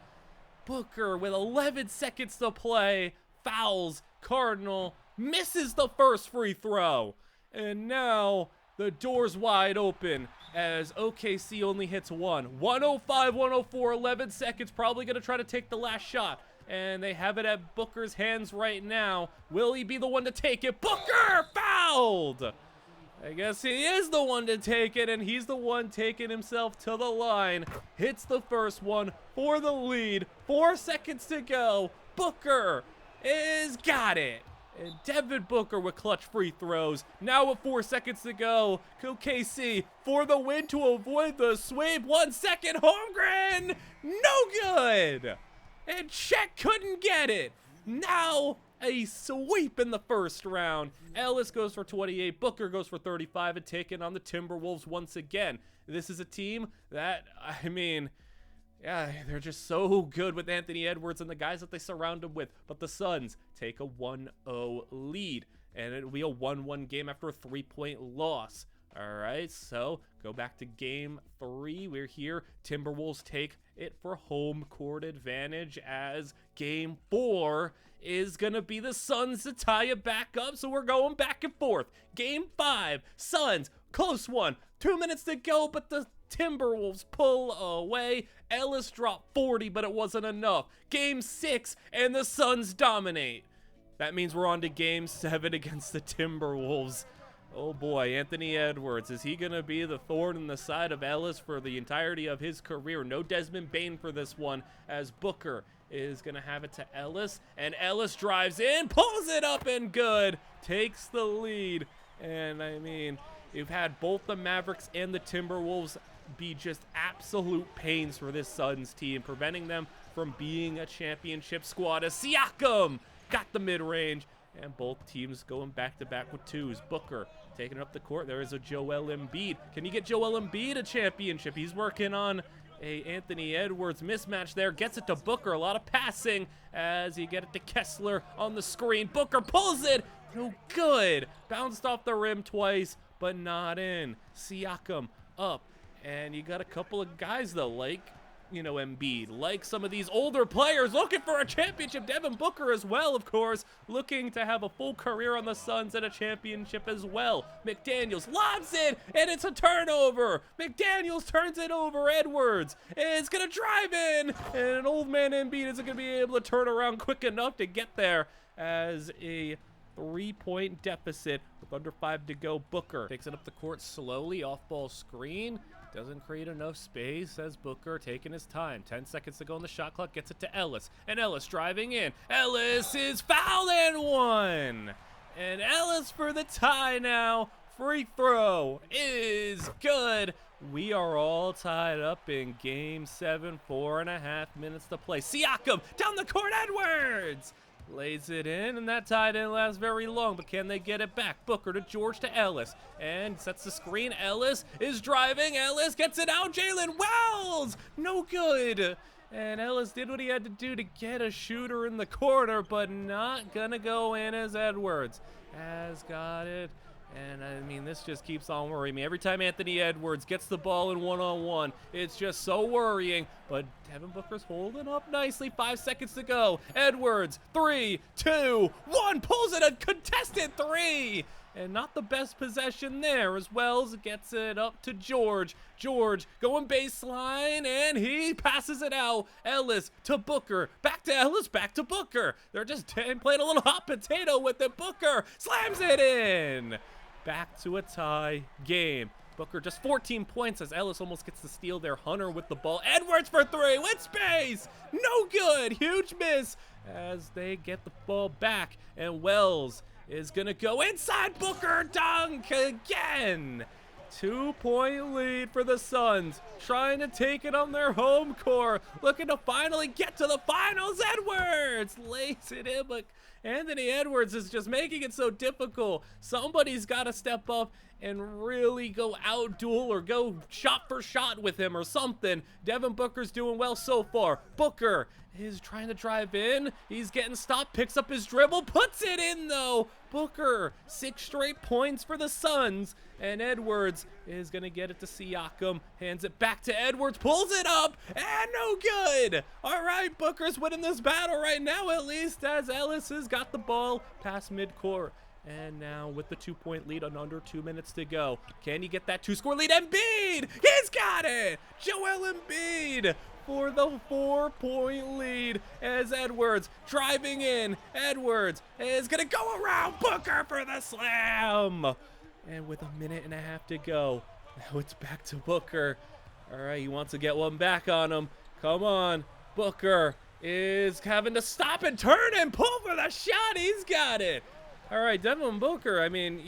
Booker with 11 seconds to play. Fouls Cardinal. Misses the first free throw. And now the door's wide open as OKC only hits one. 105-104, 11 seconds. Probably going to try to take the last shot. And they have it at Booker's hands right now. Will he be the one to take it? Booker fouled! I guess he is the one to take it, and he's the one taking himself to the line. Hits the first one for the lead. 4 seconds to go. Booker is got it. And Devin Booker with clutch free throws. Now with 4 seconds to go, OKC for the win to avoid the sweep. 1 second, Holmgren, no good. And Chet couldn't get it. Now a sweep in the first round. Ellis goes for 28, Booker goes for 35, and taking on the Timberwolves once again. This is a team that, I mean, yeah, they're just so good with Anthony Edwards and the guys that they surround him with. But the Suns take a 1-0 lead, and it'll be a 1-1 game after a 3-point loss. All right, so go back to game 3. We're here. Timberwolves take it for home court advantage as game 4 is going to be the Suns to tie it back up. So we're going back and forth. Game 5, Suns, close one. 2 minutes to go, but the Timberwolves pull away. Ellis dropped 40, but it wasn't enough. Game 6, and the Suns dominate. That means we're on to game 7 against the Timberwolves. Oh boy, Anthony Edwards, is he going to be the thorn in the side of Ellis for the entirety of his career? No Desmond Bane for this one, as Booker is going to have it to Ellis, and Ellis drives in, pulls it up, and good. Takes the lead, and I mean, you've had both the Mavericks and the Timberwolves be just absolute pains for this Suns team, preventing them from being a championship squad. As Siakam got the mid-range, and both teams going back-to-back with twos. Booker taking it up the court. There is a Joel Embiid. Can you get Joel Embiid a championship? He's working on a Anthony Edwards mismatch there. Gets it to Booker. A lot of passing as you get it to Kessler on the screen. Booker pulls it. No good. Bounced off the rim twice, but not in. Siakam up. And you got a couple of guys, though, like, you know, Embiid, like some of these older players looking for a championship. Devin Booker as well, of course, looking to have a full career on the Suns and a championship as well. McDaniels lobs it, and it's a turnover. McDaniels turns it over. Edwards is going to drive in, and an old man Embiid isn't going to be able to turn around quick enough to get there as a 3-point deficit with under 5 to go. Booker takes it up the court slowly, off-ball screen. Doesn't create enough space as Booker taking his time. 10 seconds to go on the shot clock. Gets it to Ellis. And Ellis driving in. Ellis is fouled and one. And Ellis for the tie now. Free throw is good. We are all tied up in game 7. 4.5 minutes to play. Siakam down the court. Edwards lays it in, and that tie didn't last very long, but can they get it back? Booker to George to Ellis, and sets the screen. Ellis is driving. Ellis gets it out. Jalen Wells, no good. And Ellis did what he had to do to get a shooter in the corner, but not gonna go in as Edwards has got it. And I mean, this just keeps on worrying me. Every time Anthony Edwards gets the ball in one-on-one, it's just so worrying. But Devin Booker's holding up nicely. 5 seconds to go. Edwards, 3, 2, 1, pulls it, a contested 3. and not the best possession there as Wells gets it up to George. George going baseline, and he passes it out. Ellis to Booker, back to Ellis, back to Booker. They're just playing a little hot potato with it. Booker slams it in. Back to a tie game. Booker just 14 points as Ellis almost gets the steal there. Hunter with the ball. Edwards for three with space. No good. Huge miss as they get the ball back. And Wells is going to go inside. Booker dunk again. 2-point lead for the Suns. Trying to take it on their home court. Looking to finally get to the finals. Edwards lays it in, but Anthony Edwards is just making it so difficult. Somebody's got to step up and really go out duel or go shot for shot with him or something. Devin Booker's doing well so far. Booker is trying to drive in. He's getting stopped, picks up his dribble, puts it in though. Booker, 6 straight points for the Suns. And Edwards is going to get it to Siakam. Hands it back to Edwards, pulls it up, and no good. All right, Booker's winning this battle right now, at least, as Ellis has got the ball past midcourt. And now with the 2-point lead on under 2 minutes to go. Can he get that 2-score lead? Embiid! He's got it! Joel Embiid for the 4-point lead as Edwards driving in. Edwards is going to go around Booker for the slam. And with 1.5 minutes to go, now it's back to Booker. All right, he wants to get one back on him. Come on. Booker is having to stop and turn and pull for the shot. He's got it. All right, Devin Booker, I mean,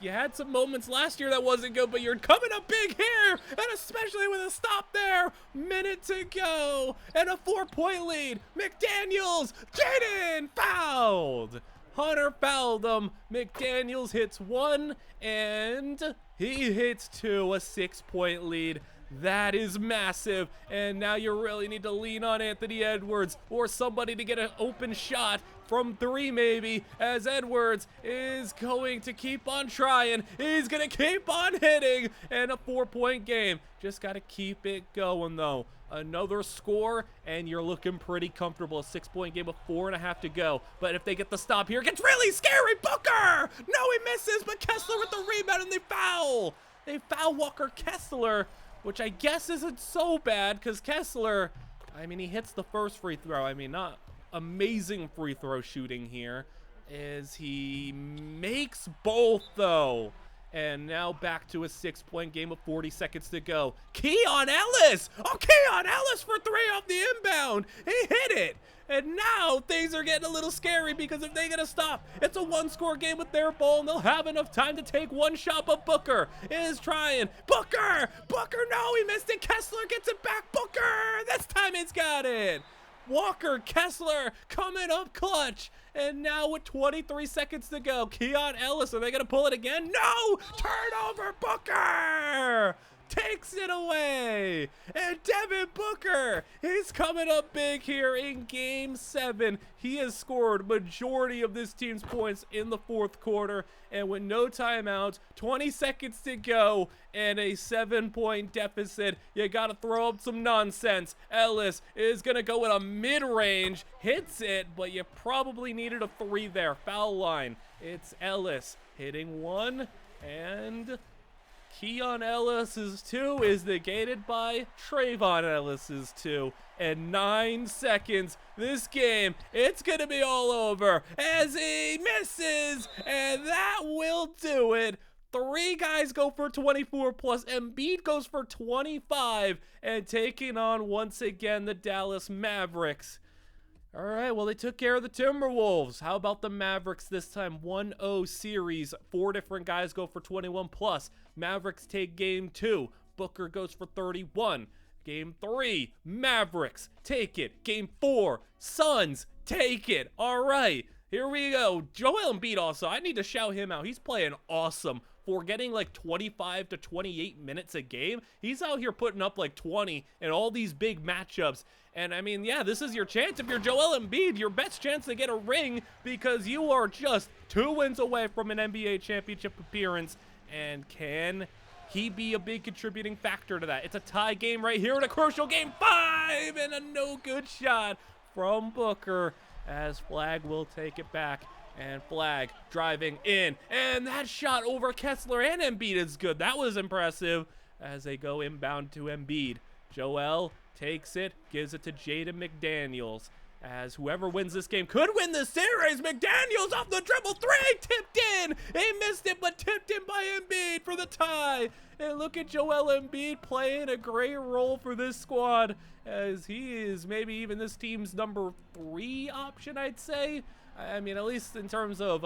you had some moments last year that wasn't good, but you're coming up big here, and especially with a stop there. Minute to go, and a 4-point lead. McDaniels, Jaden fouled. Hunter fouled him. McDaniels hits 1, and he hits 2, a 6-point lead. That is massive, and now you really need to lean on Anthony Edwards or somebody to get an open shot from 3 maybe, as Edwards is going to keep on trying. He's going to keep on hitting, and a 4-point game. Just got to keep it going, though. Another score, and you're looking pretty comfortable. A 6-point game with 4.5 to go. But if they get the stop here, it gets really scary. Booker! No, he misses, but Kessler with the rebound, and they foul. They foul Walker Kessler, which I guess isn't so bad because Kessler, I mean, he hits the first free throw. I mean, not amazing free throw shooting here, as he makes both, though. And now back to a 6-point game with 40 seconds to go. Keon Ellis! Oh, Keon Ellis for 3 off the inbound. He hit it. And now things are getting a little scary because if they get a stop, it's a 1-score game with their ball, and they'll have enough time to take one shot. But Booker is trying. Booker! Booker, no, he missed it. Kessler gets it back. Booker! This time he's got it. Walker Kessler coming up clutch. And now with 23 seconds to go, Keon Ellis, are they going to pull it again? No! Turnover, Booker! Takes it away. And Devin Booker, he's coming up big here in Game 7. He has scored majority of this team's points in the 4th quarter. And with no timeouts, 20 seconds to go, and a 7-point deficit, you got to throw up some nonsense. Ellis is going to go with a mid-range, hits it, but you probably needed a 3 there. Foul line. It's Ellis hitting 1, and Keon Ellis's 2 is negated by Trayvon Ellis's 2. And 9 seconds. This game, it's going to be all over as he misses. And that will do it. 3 guys go for 24 plus Embiid goes for 25. And taking on once again the Dallas Mavericks. All right, well, they took care of the Timberwolves. How about the Mavericks this time? 1-0 series. 4 different guys go for 21 plus. Mavericks take game 2. Booker goes for 31. Game 3, Mavericks take it. Game 4, Suns take it. All right, here we go. Joel Embiid also, I need to shout him out. He's playing awesome. For getting like 25 to 28 minutes a game, he's out here putting up like 20 in all these big matchups. And I mean, yeah, this is your chance. If you're Joel Embiid, your best chance to get a ring, because you are just 2 wins away from an NBA championship appearance. And can he be a big contributing factor to that? It's a tie game right here in a crucial game 5, and a no good shot from Booker, as Flag will take it back. And Flag driving in, and that shot over Kessler and Embiid is good. That was impressive as they go inbound to Embiid. Joel takes it, gives it to Jaden McDaniels. As whoever wins this game could win the series. McDaniels off the dribble, three, tipped in. He missed it, but tipped in by Embiid for the tie. And look at Joel Embiid playing a great role for this squad, as he is maybe even this team's number 3 option, I'd say. I mean, at least in terms of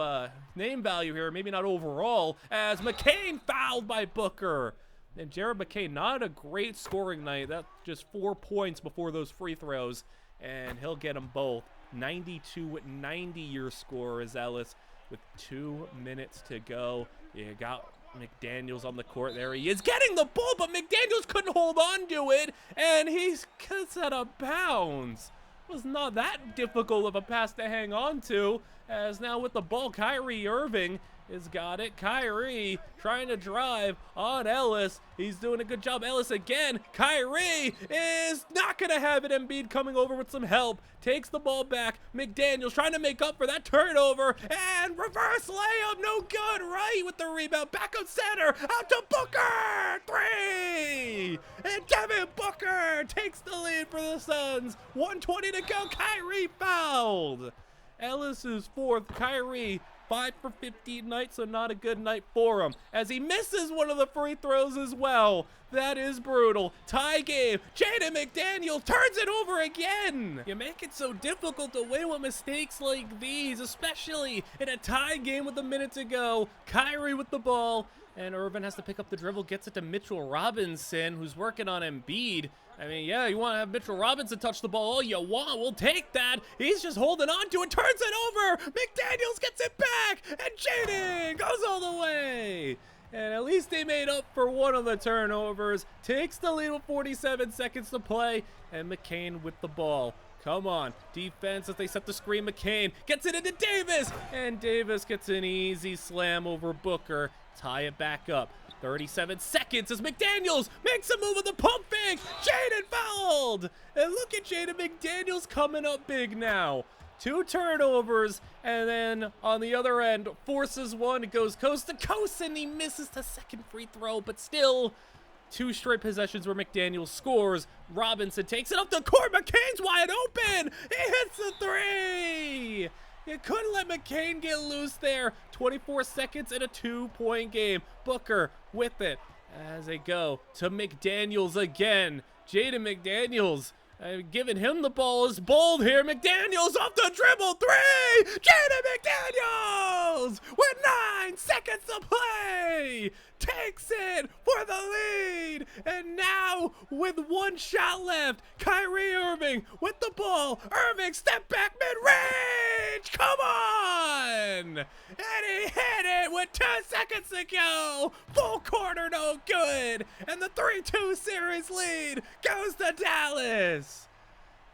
name value here, maybe not overall, as McCain fouled by Booker. And Jared McCain, not a great scoring night. That's just 4 points before those free throws, and he'll get them both. 92-90 your score is Ellis with 2 minutes to go. You got McDaniels on the court. There he is getting the ball, but McDaniels couldn't hold on to it, and he gets out of bounds. Was not that difficult of a pass to hang on to, as now with the ball, Kyrie Irving has got it. Kyrie trying to drive on Ellis. He's doing a good job. Ellis again. Kyrie is not going to have it. Embiid coming over with some help. Takes the ball back. McDaniels trying to make up for that turnover. And reverse layup. No good. Right with the rebound. Back up center. Out to Booker. 3. And Devin Booker takes the lead for the Suns. 1:20 to go. Kyrie fouled. Ellis's 4th. Kyrie 5 for 15 night, so not a good night for him, as he misses one of the free throws as well. That is brutal. Tie game. Jaden McDaniels turns it over again. You make it so difficult to win with mistakes like these, especially in a tie game with a minute to go. Kyrie with the ball, and Irvin has to pick up the dribble, gets it to Mitchell Robinson, who's working on Embiid. I mean, yeah, you want to have Mitchell Robinson touch the ball all you want. We'll take that. He's just holding on to it, turns it over. McDaniels gets it back, and Jaden goes all the way. And at least they made up for one of the turnovers. Takes the lead with 47 seconds to play, and McCain with the ball. Come on, defense as they set the screen. McCain gets it into Davis, and Davis gets an easy slam over Booker. Tie it back up. 37 seconds as McDaniels makes a move with the pump fake. Jaden fouled. And look at Jaden McDaniels coming up big now. 2 turnovers, and then on the other end, forces one. It goes coast to coast, and he misses the second free throw, but still 2 straight possessions where McDaniels scores. Robinson takes it up the court. McCain's wide open. He hits the 3. You couldn't let McCain get loose there. 24 seconds in a 2-point game. Booker with it as they go to McDaniels again. Jaden McDaniels giving him the ball is bold here. McDaniels off the dribble. 3. Jaden McDaniels with 9 seconds to play takes it for the lead. And now with 1 shot left, Kyrie Irving with the ball. Irving step back mid-range. Come on. And he hit it with 2 seconds to go. Full quarter, no good. And the 3-2 series lead goes to Dallas.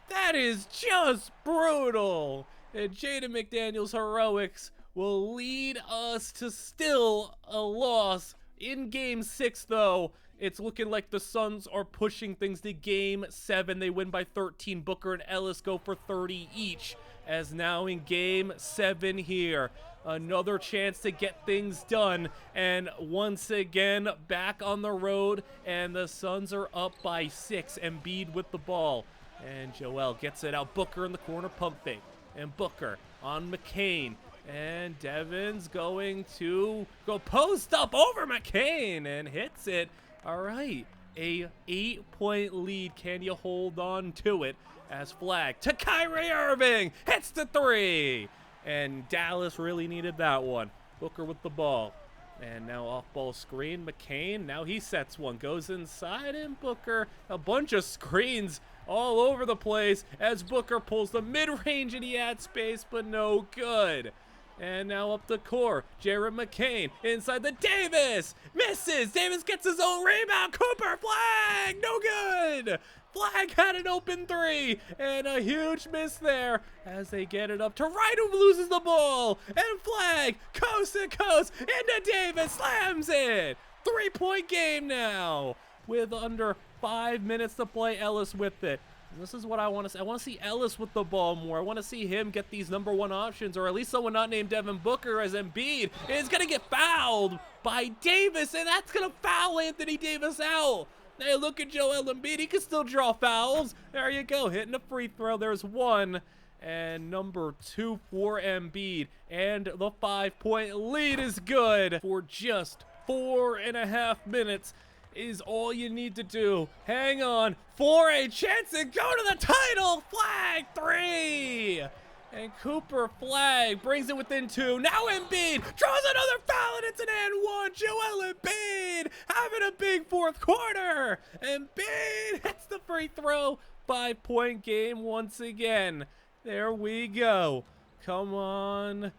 That is just brutal. And Jaden McDaniels' heroics will lead us to still a loss. In Game 6, though, it's looking like the Suns are pushing things to Game 7. They win by 13. Booker and Ellis go for 30 each. As now in Game 7 here, another chance to get things done. And once again, back on the road, and the Suns are up by 6. Embiid with the ball. And Joel gets it out. Booker in the corner, pump fake. And Booker on McCain. And Devin's going to go post up over McCain and hits it. All right, a 8-point lead. Can you hold on to it? As Flag to Kyrie Irving hits the 3. And Dallas really needed that one. Booker with the ball. And now off-ball screen. McCain, now he sets one. Goes inside, and Booker, a bunch of screens all over the place as Booker pulls the mid-range, and he had space, but no good. And now up the core, Jared McCain inside the Davis. Misses. Davis gets his own rebound. Cooper, Flag, no good. Flag had an open 3, and a huge miss there as they get it up to Wright, who loses the ball. And Flag, coast to coast, into Davis, slams it. 3-point game now with under 5 minutes to play. Ellis with it. This is what I want to see. I want to see Ellis with the ball more. I want to see him get these #1 options, or at least someone not named Devin Booker, as Embiid is going to get fouled by Davis, and that's going to foul Anthony Davis out. Hey, look at Joel Embiid. He can still draw fouls. There you go, hitting a free throw. There's one. And #2 for Embiid. And the 5-point lead is good for just 4.5 minutes. Is all you need to do. Hang on for a chance to go to the title. Flag 3. And Cooper Flag brings it within 2. Now Embiid draws another foul, and it's an and 1. Joel Embiid having a big fourth quarter. Embiid hits the free throw. 5-point game once again. There we go. Come on,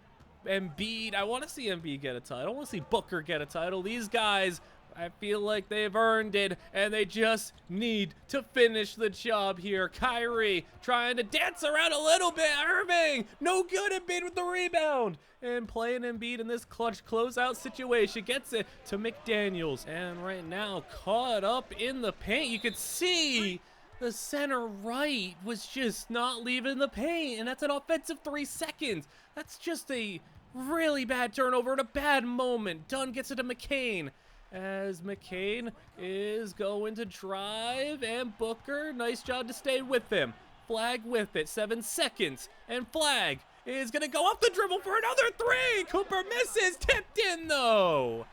Embiid. I want to see Embiid get a title. I want to see Booker get a title. These guys, I feel like they've earned it, and they just need to finish the job here. Kyrie trying to dance around a little bit. Irving, no good. Embiid with the rebound. And playing Embiid in this clutch closeout situation. Gets it to McDaniels. And right now, caught up in the paint. You could see the center right was just not leaving the paint, and that's an offensive 3 seconds. That's just a really bad turnover at a bad moment. Dunn gets it to McCain, as McCain is going to drive, and Booker, nice job to stay with him. Flag with it, 7 seconds, and Flag is gonna go off the dribble for another 3. Cooper misses, tipped in though.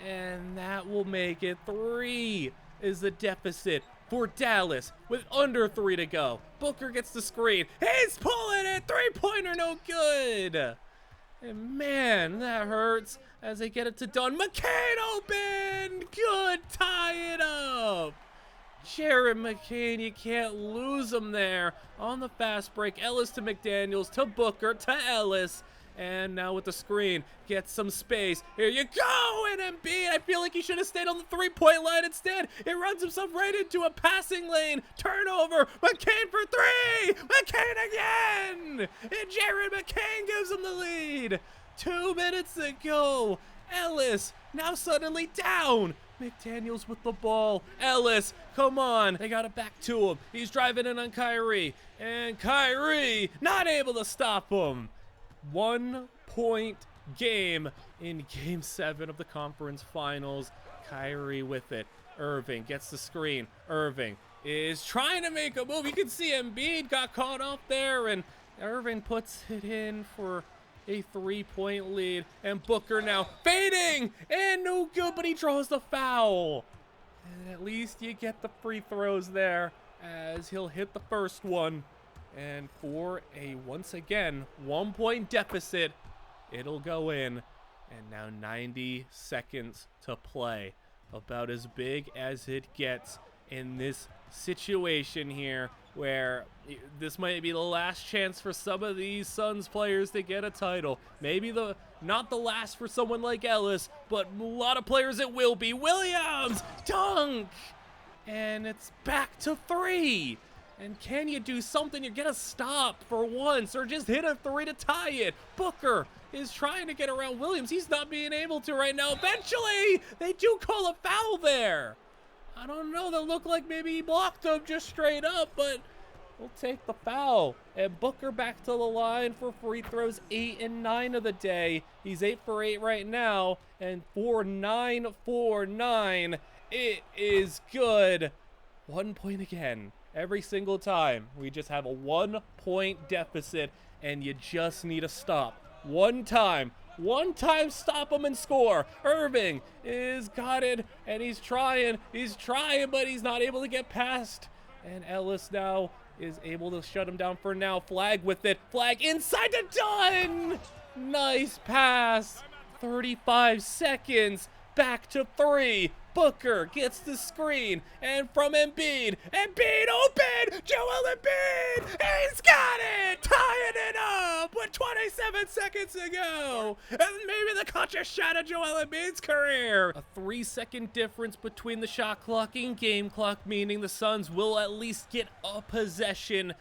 And that will make it 3 is the deficit for Dallas with under 3 to go. Booker gets the screen. He's pulling it. 3-pointer, no good. And man, that hurts as they get it to Dunn. McCain open. Good. Tie it up. Jared McCain, you can't lose him there on the fast break. Ellis to McDaniels to Booker to Ellis. And now with the screen, gets some space. Here you go, and Embiid, I feel like he should have stayed on the 3-point line instead. It runs himself right into a passing lane. Turnover, McCain for 3. McCain again, and Jared McCain gives him the lead. 2 minutes to go. Ellis now suddenly down. McDaniels with the ball. Ellis, come on. They got it back to him. He's driving in on Kyrie, and Kyrie not able to stop him. 1-point game in Game 7 of the conference finals. Kyrie with it. Irving gets the screen. Irving is trying to make a move. You can see Embiid got caught up there, and Irving puts it in for a 3-point lead. And Booker now fading, and no good, but he draws the foul. And at least you get the free throws there, as he'll hit the first one. And for a, once again, 1-point deficit, it'll go in. And now 90 seconds to play. About as big as it gets in this situation here, where this might be the last chance for some of these Suns players to get a title. Maybe not the last for someone like Ellis, but a lot of players it will be. Williams, dunk! And it's back to 3. And can you do something? You're gonna stop for once, or just hit a 3 to tie it. Booker is trying to get around Williams. He's not being able to right now. Eventually, they do call a foul there. I don't know. That looked like maybe he blocked him just straight up, but we'll take the foul. And Booker back to the line for free throws, 8 and 9 of the day. He's 8 for 8 right now, and 9 for 9. It is good. 1 point again. Every single time, we just have a 1-point deficit, and you just need to stop. One time, stop him and score. Irving is got it, and he's trying, but he's not able to get past. And Ellis now is able to shut him down for now. Flag with it. Flag inside to Dunn. Nice pass. 35 seconds. Back to 3. Booker gets the screen, and from Embiid. Embiid open! Joel Embiid! He's got it! Tying it up with 27 seconds to go! And maybe the clutchest shot of Joel Embiid's career! A 3-second difference between the shot clock and game clock, meaning the Suns will at least get a possession.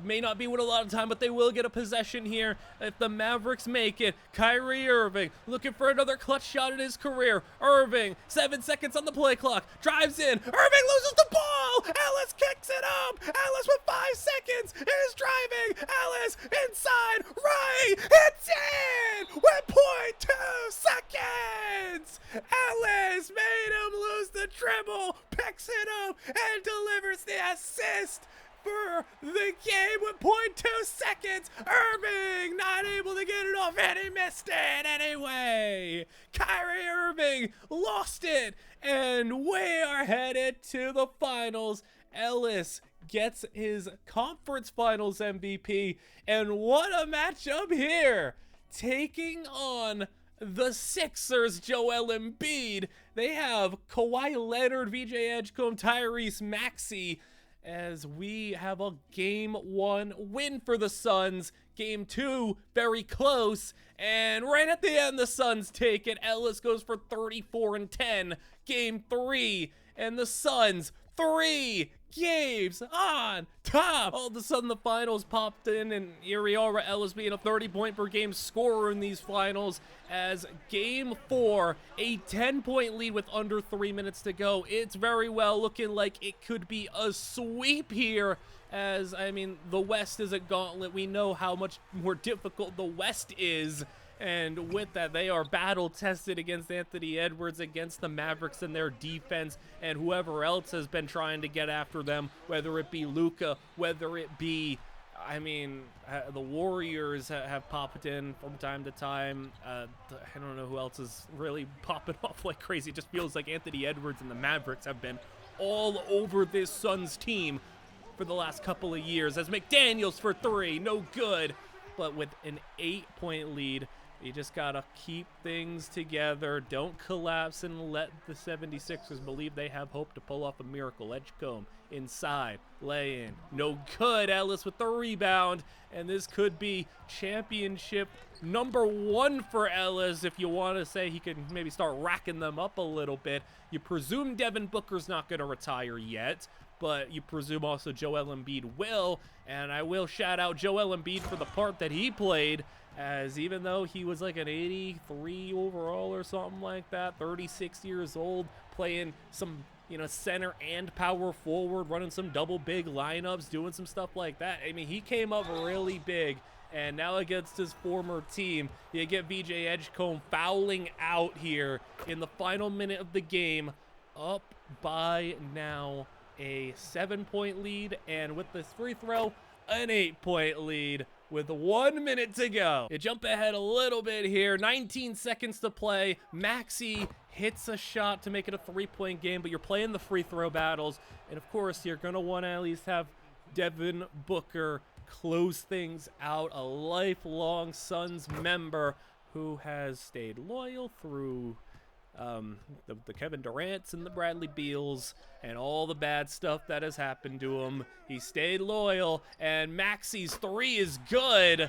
May not be with a lot of time, but they will get a possession here if the Mavericks make it. Kyrie Irving looking for another clutch shot in his career. Irving, 7 seconds on the play clock, drives in. Irving loses the ball, Ellis kicks it up. Ellis with 5 seconds is driving. Ellis inside right. It's in with 0.2 seconds. Ellis made him lose the dribble, picks it up, and delivers the assist for the game with 0.2 seconds. Irving not able to get it off, and he missed it anyway. Kyrie Irving lost it, and we are headed to the finals. Ellis gets his conference finals MVP, and what a matchup here. Taking on the Sixers, Joel Embiid. They have Kawhi Leonard, VJ Edgecombe, Tyrese Maxey, as we have a Game 1 win for the Suns. Game 2, very close, and right at the end, the Suns take it. Ellis goes for 34 and 10. Game 3, and the Suns 3 games on top. All of a sudden, the finals popped in, and here we are, Ellis being a 30-point per game scorer in these finals. As Game 4, a 10-point lead with under 3 minutes to go. It's very well looking like it could be a sweep here. As, I mean, the West is a gauntlet. We know how much more difficult the West is. And with that, they are battle-tested against Anthony Edwards, against the Mavericks and their defense, and whoever else has been trying to get after them, whether it be Luka, whether it be, I mean, the Warriors have popped in from time to time. I don't know who else is really popping off like crazy. It just feels like Anthony Edwards and the Mavericks have been all over this Suns team for the last couple of years. As McDaniels for 3, no good. But with an 8-point lead, you just gotta keep things together. Don't collapse and let the 76ers believe they have hope to pull off a miracle. Edgecombe inside, lay in, no good. Ellis with the rebound, and this could be championship number 1 for Ellis. If you want to say he can maybe start racking them up a little bit. You presume Devin Booker's not going to retire yet, but you presume also Joel Embiid will, and I will shout out Joel Embiid for the part that he played, as even though he was like an 83 overall or something like that, 36 years old, playing some, you know, center and power forward, running some double big lineups, doing some stuff like that. I mean, he came up really big, and now against his former team, you get VJ Edgecombe fouling out here in the final minute of the game, up by now a 7-point lead, and with this free throw, an 8-point lead with 1 minute to go. You jump ahead a little bit here, 19 seconds to play. Maxey hits a shot to make it a 3-point game, but you're playing the free throw battles, and of course, you're gonna want to at least have Devin Booker close things out, a lifelong Suns member who has stayed loyal through the Kevin Durant's and the Bradley Beals and all the bad stuff that has happened to him. He stayed loyal, and Maxey's 3 is good.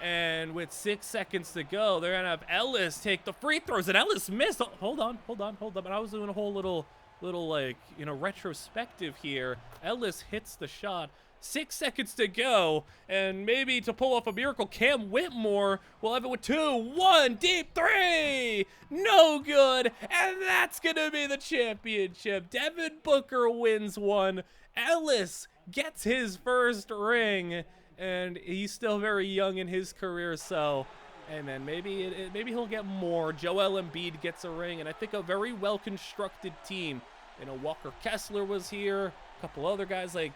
And with 6 seconds to go, they're gonna have Ellis take the free throws, and Ellis missed. Oh, hold on. And I was doing a whole little like, you know, retrospective here. Ellis hits the shot. 6 seconds to go, and maybe to pull off a miracle, Cam Whitmore will have it with 2-1, deep 3, no good, and that's gonna be the championship. Devin Booker wins 1. Ellis gets his first ring, and he's still very young in his career, so, hey man, maybe he'll get more. Joel Embiid gets a ring, and I think a very well-constructed team. You know, Walker Kessler was here, a couple other guys like,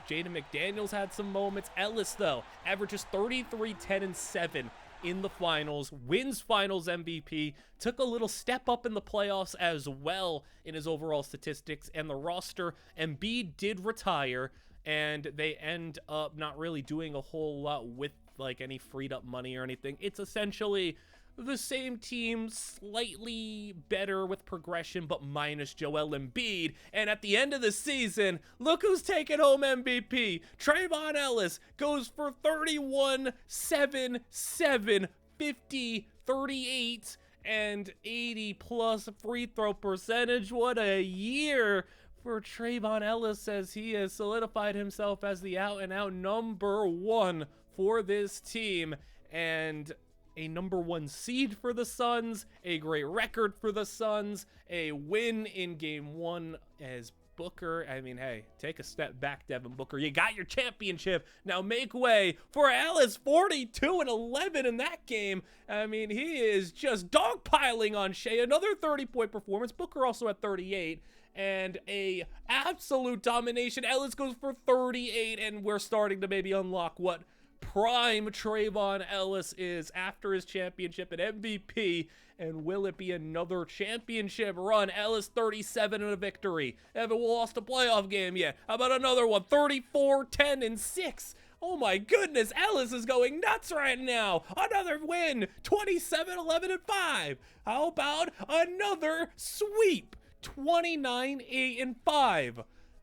Jaden McDaniels had some moments. Ellis, though, averages 33, 10, and 7 in the finals, wins finals MVP, took a little step up in the playoffs as well in his overall statistics, and the roster, Embiid did retire, and they end up not really doing a whole lot with, like, any freed up money or anything. It's essentially the same team, slightly better with progression, but minus Joel Embiid. And at the end of the season, look who's taking home MVP. Trayvon Ellis goes for 31, 7, 7, 50, 38, and 80+ free throw percentage. What a year for Trayvon Ellis, as he has solidified himself as the out-and-out number 1 for this team. And a number 1 seed for the Suns, a great record for the Suns, a win in Game 1 as Booker, I mean, hey, take a step back, Devin Booker. You got your championship. Now make way for Ellis, 42-11 in that game. I mean, he is just dogpiling on Shea. Another 30-point performance. Booker also at 38. And a absolute domination. Ellis goes for 38, and we're starting to maybe unlock what prime Trayvon Ellis is after his championship at MVP. And will it be another championship run? Ellis 37 and a victory. Haven't lost a playoff game yet. How about another one? 34, 10, and 6. Oh my goodness, Ellis is going nuts right now. Another win, 27, 11, and 5. How about another sweep? 29, 8, and 5.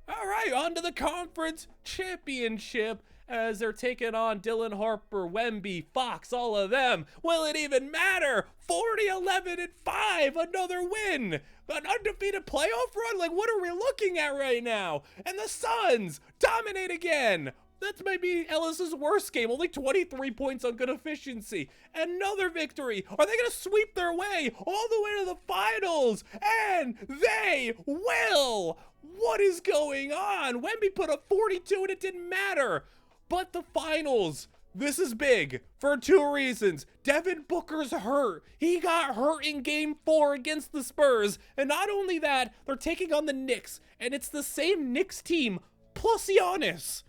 All right, on to the conference championship as they're taking on Dylan Harper, Wemby, Fox, all of them. Will it even matter? 40, 11, and 5, another win. An undefeated playoff run? Like, what are we looking at right now? And the Suns dominate again. That's maybe Ellis's worst game. Only 23 points on good efficiency. Another victory. Are they going to sweep their way all the way to the finals? And they will. What is going on? Wemby put up 42 and it didn't matter. But the finals. This is big for 2 reasons. Devin Booker's hurt. He got hurt in game 4 against the Spurs. And not only that, they're taking on the Knicks. And it's the same Knicks team plus Giannis.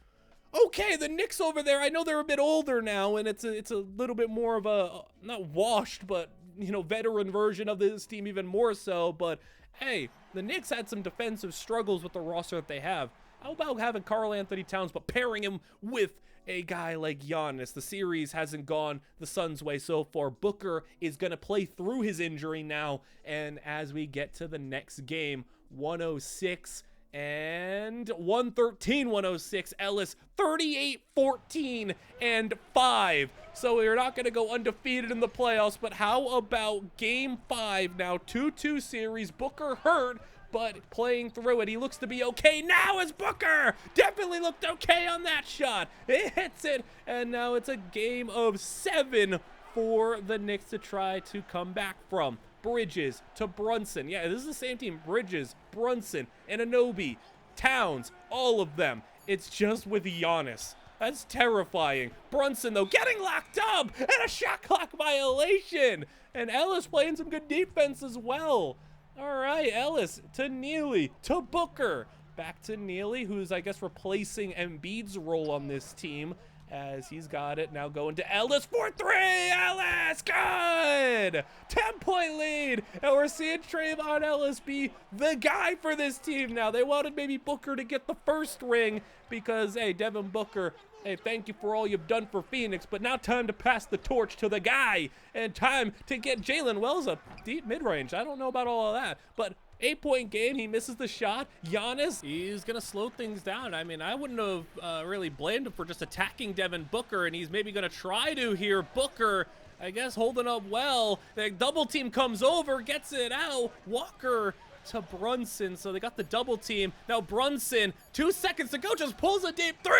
Okay, the Knicks over there, I know they're a bit older now, and it's a little bit more of a, not washed, but, you know, veteran version of this team even more so. But, hey, the Knicks had some defensive struggles with the roster that they have. How about having Karl Anthony Towns, but pairing him with a guy like Giannis? The series hasn't gone the Suns' way so far. Booker is going to play through his injury now, and as we get to the next game, 106 and 113-106, Ellis 38-14 and 5. So we're not going to go undefeated in the playoffs, but how about game 5 now? 2-2 series. Booker hurt, but playing through it. He looks to be okay now as Booker. Definitely looked okay on that shot. It hits it, and now it's a game of 7 for the Knicks to try to come back from. Bridges to Brunson. Yeah, this is the same team. Bridges, Brunson, Anunoby, Towns, all of them. It's just with Giannis. That's terrifying. Brunson, though, getting locked up and a shot clock violation. And Ellis playing some good defense as well. All right, Ellis to Neely to Booker. Back to Neely, who's, I guess, replacing Embiid's role on this team, as he's got it now going to Ellis for 3. Ellis, good! 10-point lead, and we're seeing Trayvon Ellis be the guy for this team now. They wanted maybe Booker to get the first ring because, hey, Devin Booker, hey, thank you for all you've done for Phoenix, but now time to pass the torch to the guy, and time to get Jalen Wells a deep mid-range. I don't know about all of that, but 8-point game, he misses the shot. Giannis, he's going to slow things down. I mean, I wouldn't have really blamed him for just attacking Devin Booker, and he's maybe going to try to here. Booker, I guess, holding up well. The double team comes over, gets it out. Walker to Brunson, so they got the double team. Now Brunson, 2 seconds to go, just pulls a deep 3,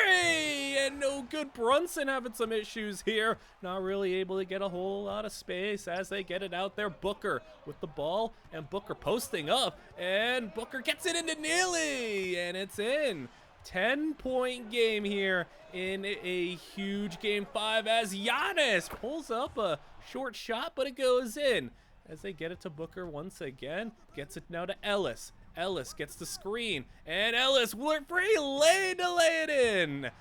and no good. Brunson having some issues here, not really able to get a whole lot of space as they get it out there. Booker with the ball, and Booker posting up, and Booker gets it into Neely, and it's in. 10-point game here in a huge game 5 as Giannis pulls up a short shot, but it goes in. As they get it to Booker once again, gets it now to Ellis. Ellis gets the screen, and Ellis, free lane to lay it in.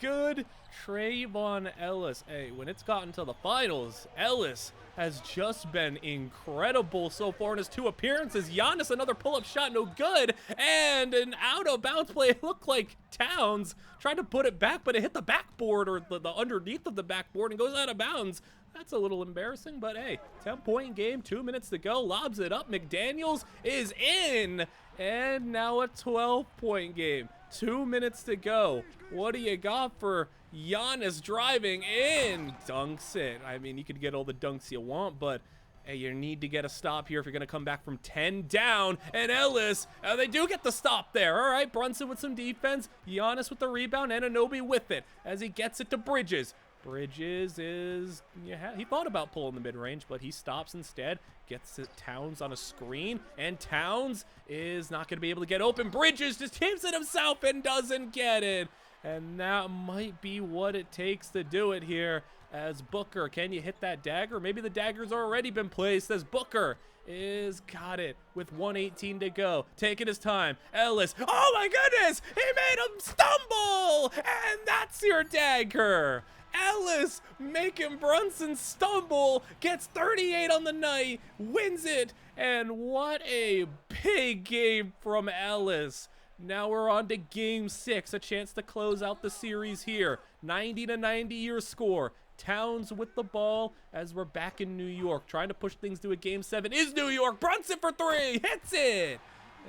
Good Trayvon Ellis. Hey, when it's gotten to the finals, Ellis has just been incredible so far in his 2 appearances. Giannis, another pull-up shot, no good, and an out-of-bounds play. It looked like Towns tried to put it back, but it hit the backboard or the underneath of the backboard and goes out of bounds. That's a little embarrassing, but hey, 10-point game, 2 minutes to go, lobs it up. McDaniels is in, and now a 12-point game, 2 minutes to go. What do you got for Giannis driving in? Dunks it. I mean, you could get all the dunks you want, but hey, you need to get a stop here if you're going to come back from 10 down. And Ellis, they do get the stop there. All right, Brunson with some defense. Giannis with the rebound. Anunoby with it as he gets it to Bridges. Bridges is, yeah, he thought about pulling the mid-range, but he stops instead, gets to Towns on a screen, and Towns is not going to be able to get open. Bridges just tips it himself and doesn't get it. And that might be what it takes to do it here as Booker. Can you hit that dagger? Maybe the dagger's already been placed as Booker is got it with 1:18 to go. Taking his time. Ellis. Oh my goodness! He made him stumble! And that's your dagger. Ellis making Brunson stumble, gets 38 on the night, wins it, and what a big game from Ellis. Now we're on to game 6, a chance to close out the series here. 90-90 your score. Towns with the ball as we're back in New York, trying to push things to a game 7 is New York. Brunson for 3, hits it!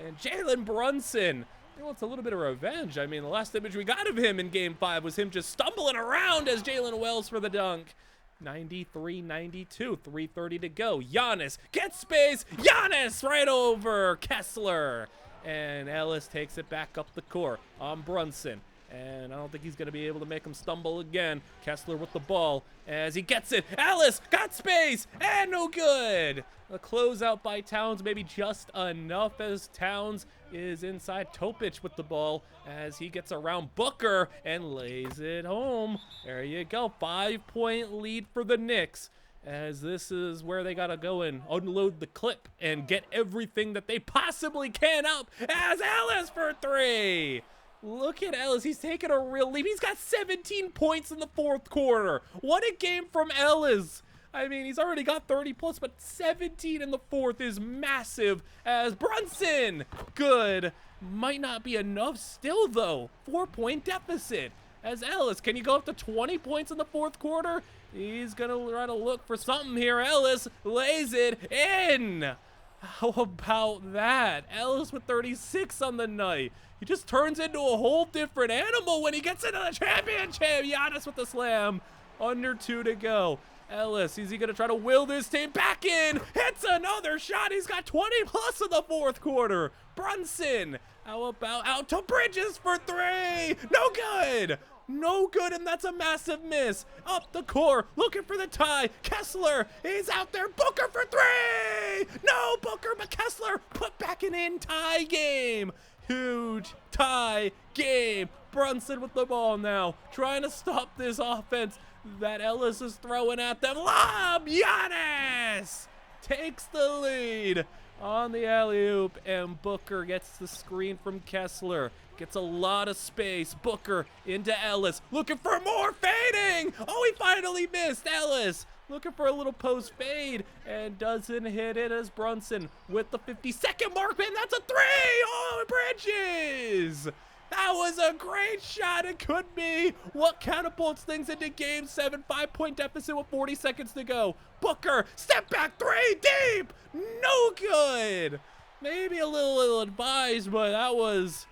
And Jalen Brunson, he wants a little bit of revenge. I mean, the last image we got of him in game 5 was him just stumbling around as Jalen Wells for the dunk. 93-92, 3:30 to go. Giannis gets space. Giannis right over Kessler. And Ellis takes it back up the court on Brunson. And I don't think he's going to be able to make him stumble again. Kessler with the ball as he gets it. Ellis got space and no good. A closeout by Towns, maybe just enough as Towns is inside. Topic with the ball as he gets around Booker and lays it home. There you go. 5-point lead for the Knicks, as this is where they got to go and unload the clip and get everything that they possibly can up as Ellis for 3. Look at Ellis. He's taking a real lead. He's got 17 points in the 4th quarter. What a game from Ellis. I mean, he's already got 30 plus, but 17 in the 4th is massive as Brunson. Good. Might not be enough still, though. 4-point deficit. As Ellis, can you go up to 20 points in the 4th quarter? He's going to try to look for something here. Ellis lays it in. How about that? Ellis with 36 on the night. He just turns into a whole different animal when he gets into the championship. Giannis with the slam. Under 2 to go. Ellis, is he going to try to will this team back in? Hits another shot. He's got 20 plus in the 4th quarter. Brunson, how about out to Bridges for 3? No good. No good, and that's a massive miss. Up the court, looking for the tie. Kessler, he's out there. Booker for 3. No, Booker, but Kessler put back in tie game. Huge tie game. Brunson with the ball now, trying to stop this offense that Ellis is throwing at them. Lob! Giannis takes the lead on the alley-oop, and Booker gets the screen from Kessler. Gets a lot of space. Booker into Ellis, looking for more fading. Oh, he finally missed. Ellis looking for a little post fade and doesn't hit it as Brunson with the 52nd mark. Man, that's a 3. Oh, Bridges. That was a great shot. It could be what catapults things into game 7. 5-point deficit with 40 seconds to go. Booker, step back 3 deep. No good. Maybe a little advised, but that was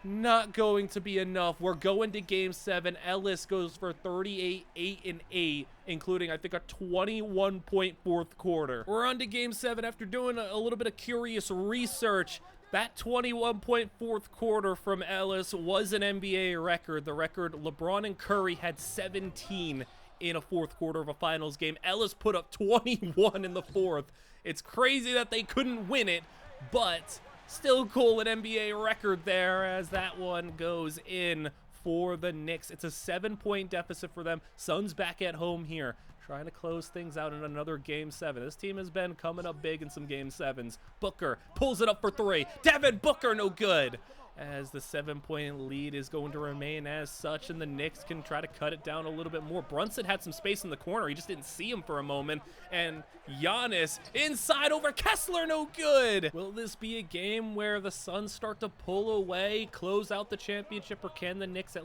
not going to be enough. We're going to game 7. Ellis goes for 38, 8, and 8, including, I think, a 21-point 4th quarter. We're on to game 7 after doing a little bit of curious research. That 21-point 4th quarter from Ellis was an NBA record. The record, LeBron and Curry had 17 in a 4th quarter of a finals game. Ellis put up 21 in the 4th. It's crazy that they couldn't win it, but still cool, an NBA record there as that one goes in for the Knicks. It's a 7-point deficit for them. Suns back at home here, trying to close things out in another game 7. This team has been coming up big in some game 7s. Booker pulls it up for 3. Devin Booker, no good. As the 7-point lead is going to remain as such, and the Knicks can try to cut it down a little bit more. Brunson had some space in the corner. He just didn't see him for a moment. And Giannis inside over Kessler, no good. Will this be a game where the Suns start to pull away, close out the championship, or can the Knicks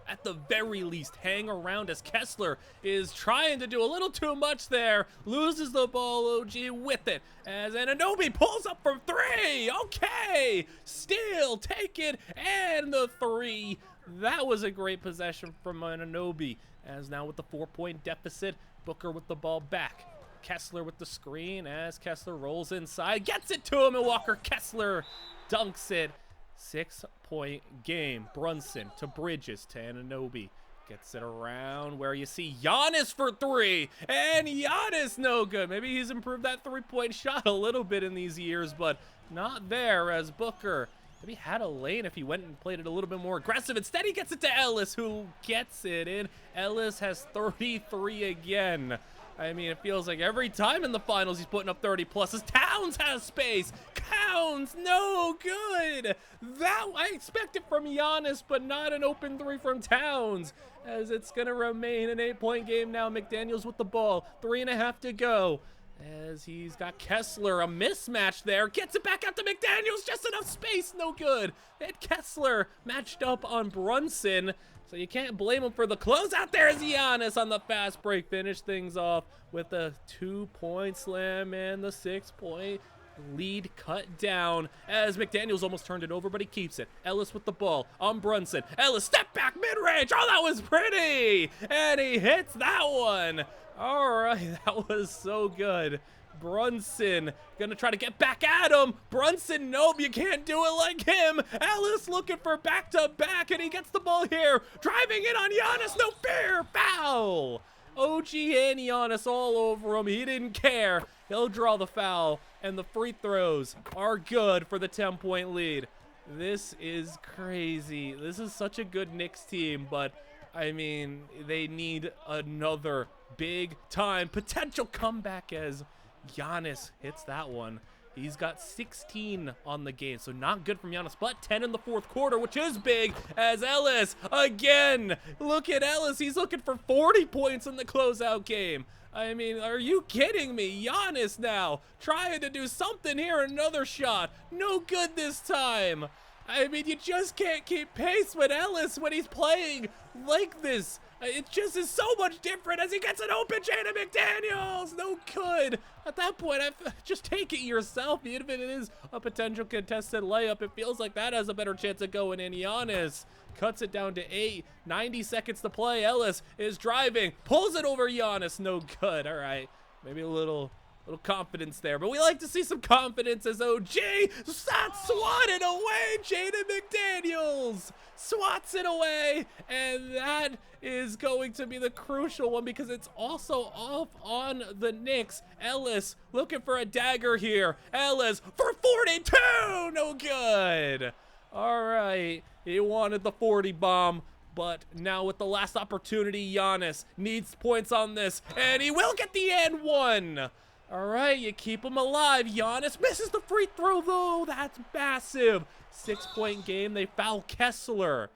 at the very least hang around as Kessler is trying to do a little too much there, loses the ball, OG with it, as Anunoby pulls up from 3, okay, steal, take it, and the 3, that was a great possession from Anunoby, as now with the 4-point deficit, Booker with the ball back, Kessler with the screen, as Kessler rolls inside, gets it to him, and Walker Kessler dunks it. 6-point game. Brunson to Bridges to Anunoby. Gets it around where you see Giannis for three, and Giannis no good. Maybe he's improved that three-point shot a little bit in these years, but not there as Booker maybe had a lane if he went and played it a little bit more aggressive. Instead, he gets it to Ellis, who gets it in. Ellis has 33 again. I mean, it feels like every time in the finals he's putting up 30 plus. As Towns has space. Towns, no good. That I expected from Giannis, but not an open three from Towns. As it's going to remain an 8-point game now. McDaniels with the ball. 3.5 to go. As he's got Kessler, a mismatch there. Gets it back out to McDaniels. Just enough space, no good. And Kessler matched up on Brunson. So you can't blame him for the closeout. There's Giannis on the fast break. Finish things off with a 2-point slam and the 6-point lead cut down as McDaniels almost turned it over, but he keeps it. Ellis with the ball on Brunson. Ellis, step back, mid-range. Oh, that was pretty. And he hits that one. All right, that was so good. Brunson gonna try to get back at him. Brunson, nope, you can't do it like him. Ellis looking for back-to-back, and he gets the ball here. Driving it on Giannis, no fair foul. OG and Giannis all over him. He didn't care. He'll draw the foul, and the free throws are good for the 10-point lead. This is crazy. This is such a good Knicks team, but I mean, they need another big-time potential comeback as Giannis hits that one. He's got 16 on the game, so not good from Giannis, but 10 in the fourth quarter, which is big, as Ellis, again, look at Ellis. He's looking for 40 points in the closeout game. I mean, are you kidding me? Giannis now trying to do something here, another shot. No good this time. I mean, you just can't keep pace with Ellis when he's playing like this. It just is so much different as he gets an open Jaden McDaniels. No good. At that point, just take it yourself. Even if it is a potential contested layup, it feels like that has a better chance of going in. Giannis cuts it down to 8. 90 seconds to play. Ellis is driving. Pulls it over Giannis. No good. All right. Maybe a little confidence there, but we like to see some confidence as OG swatted away. Jaden McDaniels swats it away, and that is going to be the crucial one because it's also off on the Knicks. Ellis looking for a dagger here. Ellis for 42, no good. All right, he wanted the 40 bomb. But now with the last opportunity, Giannis needs points on this, and he will get the and one. All right, you keep him alive. Giannis misses the free throw, though. That's massive. 6-point game. They foul Kessler.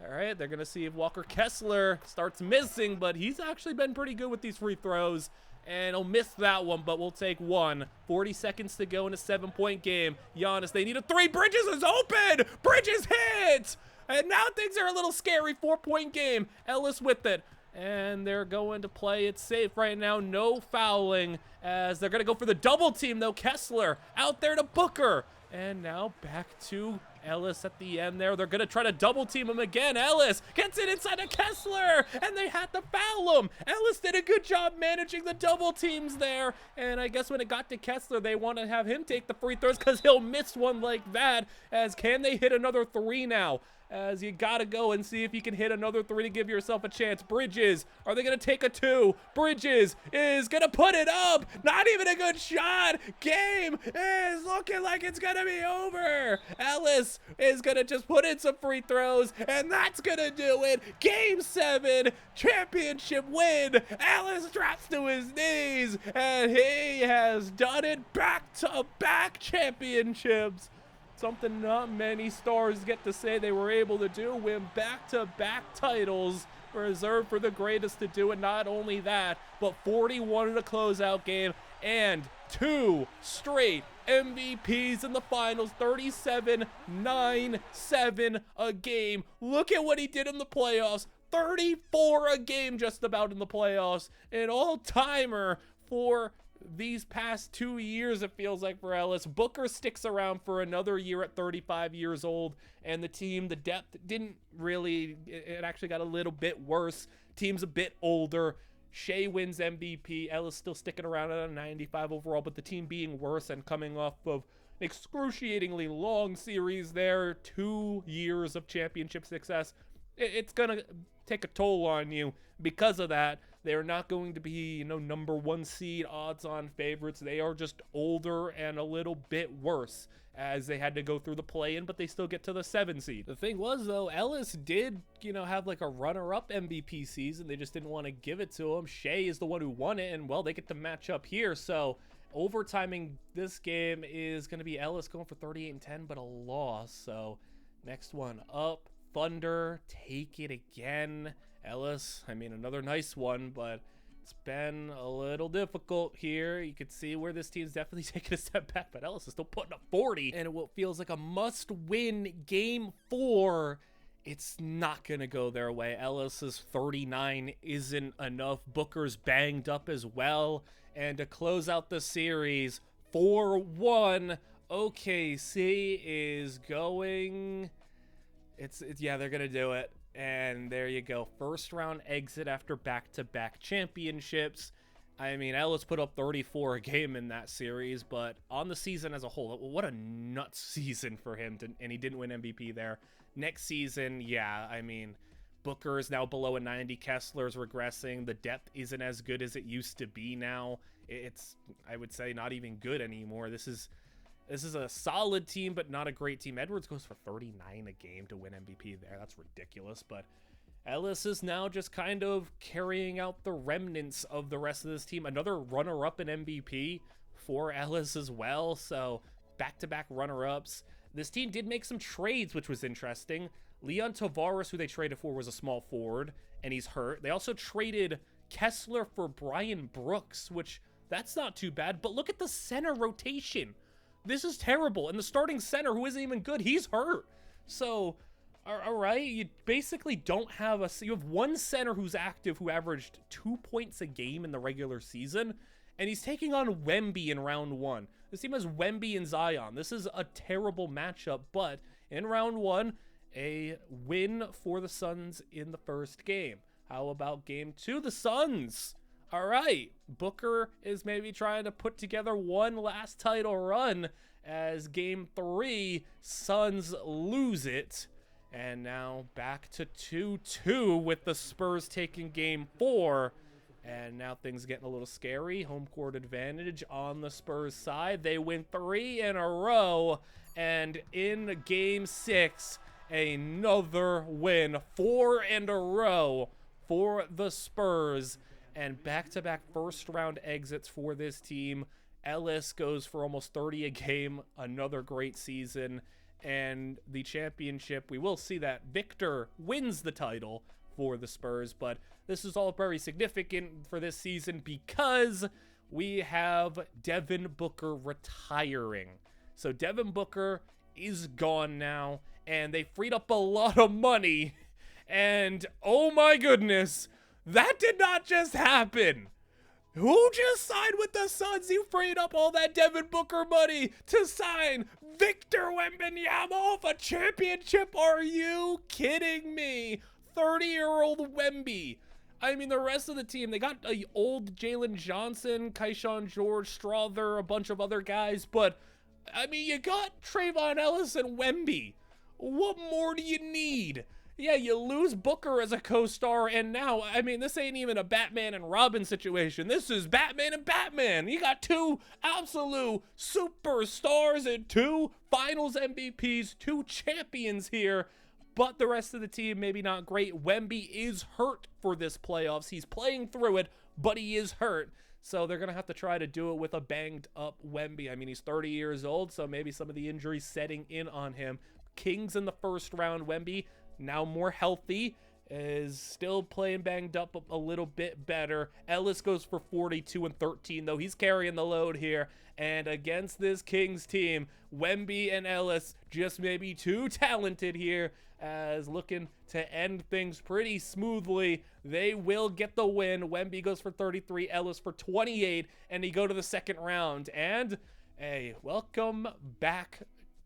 All right, they're going to see if Walker Kessler starts missing, but he's actually been pretty good with these free throws. And he'll miss that one, but we'll take one. 40 seconds to go in a 7-point game. Giannis, they need a three. Bridges is open. Bridges hits. And now things are a little scary. 4-point game. Ellis with it. And they're going to play it safe right now. No fouling as they're going to go for the double team, though. Kessler out there to Booker. And now back to Ellis at the end there. They're going to try to double team him again. Ellis gets it inside of Kessler, and they had to foul him. Ellis did a good job managing the double teams there. And I guess when it got to Kessler, they want to have him take the free throws because he'll miss one like that. As can they hit another three now? As you gotta go and see if you can hit another three to give yourself a chance. Bridges, are they gonna take a two? Bridges is gonna put it up. Not even a good shot. Game is looking like it's gonna be over. Ellis is gonna just put in some free throws, and that's gonna do it. Game 7, championship win. Ellis drops to his knees, and he has done it. Back-to-back championships. Something not many stars get to say they were able to do. Win back-to-back titles reserved for the greatest to do it. Not only that, but 41 in a closeout game and 2 straight MVPs in the finals. 37-9-7 a game. Look at what he did in the playoffs. 34 a game just about in the playoffs. An all-timer for these past 2 years, it feels like, for Ellis. Booker sticks around for another year at 35 years old, and the team, the depth didn't really, it actually got a little bit worse. Team's a bit older. Shea wins MVP. Ellis still sticking around at a 95 overall, but the team being worse and coming off of an excruciatingly long series there. 2 years of championship success. it's gonna take a toll on you. Because of that, they're not going to be, number one seed odds-on favorites. They are just older and a little bit worse, as they had to go through the play-in, but they still get to the 7 seed. The thing was, though, Ellis did, have like a runner-up MVP season. They just didn't want to give it to him. Shea is the one who won it, and, well, they get to match up here. So overtiming this game is going to be Ellis going for 38-10, but a loss. So next one up, Thunder, take it again. Ellis, I mean, another nice one, but it's been a little difficult here. You can see where this team's definitely taking a step back, but Ellis is still putting up 40, and what feels like a must-win game 4, it's not going to go their way. Ellis's 39 isn't enough. Booker's banged up as well, and to close out the series, 4-1, OKC is going... yeah, they're going to do it. And there you go. First round exit after back-to-back championships. I mean, Ellis put up 34 a game in that series, but on the season as a whole, what a nuts season for him, and he didn't win MVP there. Next season, yeah, I mean, Booker is now below a 90. Kessler's regressing. The depth isn't as good as it used to be now. It's, I would say, not even good anymore. This is a solid team, but not a great team. Edwards goes for 39 a game to win MVP there. That's ridiculous. But Ellis is now just kind of carrying out the remnants of the rest of this team. Another runner-up in MVP for Ellis as well. So back-to-back runner-ups. This team did make some trades, which was interesting. Leon Tavares, who they traded for, was a small forward, and he's hurt. They also traded Kessler for Brian Brooks, which that's not too bad. But look at the center rotation. This is terrible. And the starting center, who isn't even good, he's hurt. So, all right, you basically don't have you have one center who's active who averaged 2 points a game in the regular season, and he's taking on Wemby in round 1. This team has Wemby and Zion. This is a terrible matchup, but in round 1, a win for the Suns in the first game. How about game 2? The Suns. All right, Booker is maybe trying to put together one last title run, as game 3, Suns lose it. And now back to 2-2 with the Spurs taking game 4. And now things getting a little scary. Home court advantage on the Spurs side. They win 3 in a row. And in game 6, another win. 4 in a row for the Spurs. And back-to-back first-round exits for this team. Ellis goes for almost 30 a game. Another great season. And the championship, we will see that Victor wins the title for the Spurs. But this is all very significant for this season because we have Devin Booker retiring. So Devin Booker is gone now. And they freed up a lot of money. And, oh my goodness, that did not just happen. Who just signed with the Suns? You freed up all that Devin Booker money to sign Victor Wembanyama off a championship? Are you kidding me? 30-year-old Wemby. I mean, the rest of the team, they got old Jalen Johnson, Keyshawn George, Strother, a bunch of other guys, but, I mean, you got Trayvon Ellis and Wemby. What more do you need? Yeah, you lose Booker as a co-star, and now, I mean, this ain't even a Batman and Robin situation. This is Batman and Batman. You got 2 absolute superstars and 2 finals MVPs, 2 champions here, but the rest of the team maybe not great. Wemby is hurt for this playoffs. He's playing through it, but he is hurt. So they're going to have to try to do it with a banged up Wemby. I mean, he's 30 years old, so maybe some of the injuries setting in on him. Kings in the first round. Wemby, now more healthy, is still playing banged up a little bit better. Ellis goes for 42 and 13, though. He's carrying the load here. And against this Kings team, Wemby and Ellis just maybe too talented here, as looking to end things pretty smoothly. They will get the win. Wemby goes for 33, Ellis for 28, and he go to the second round. And hey, welcome back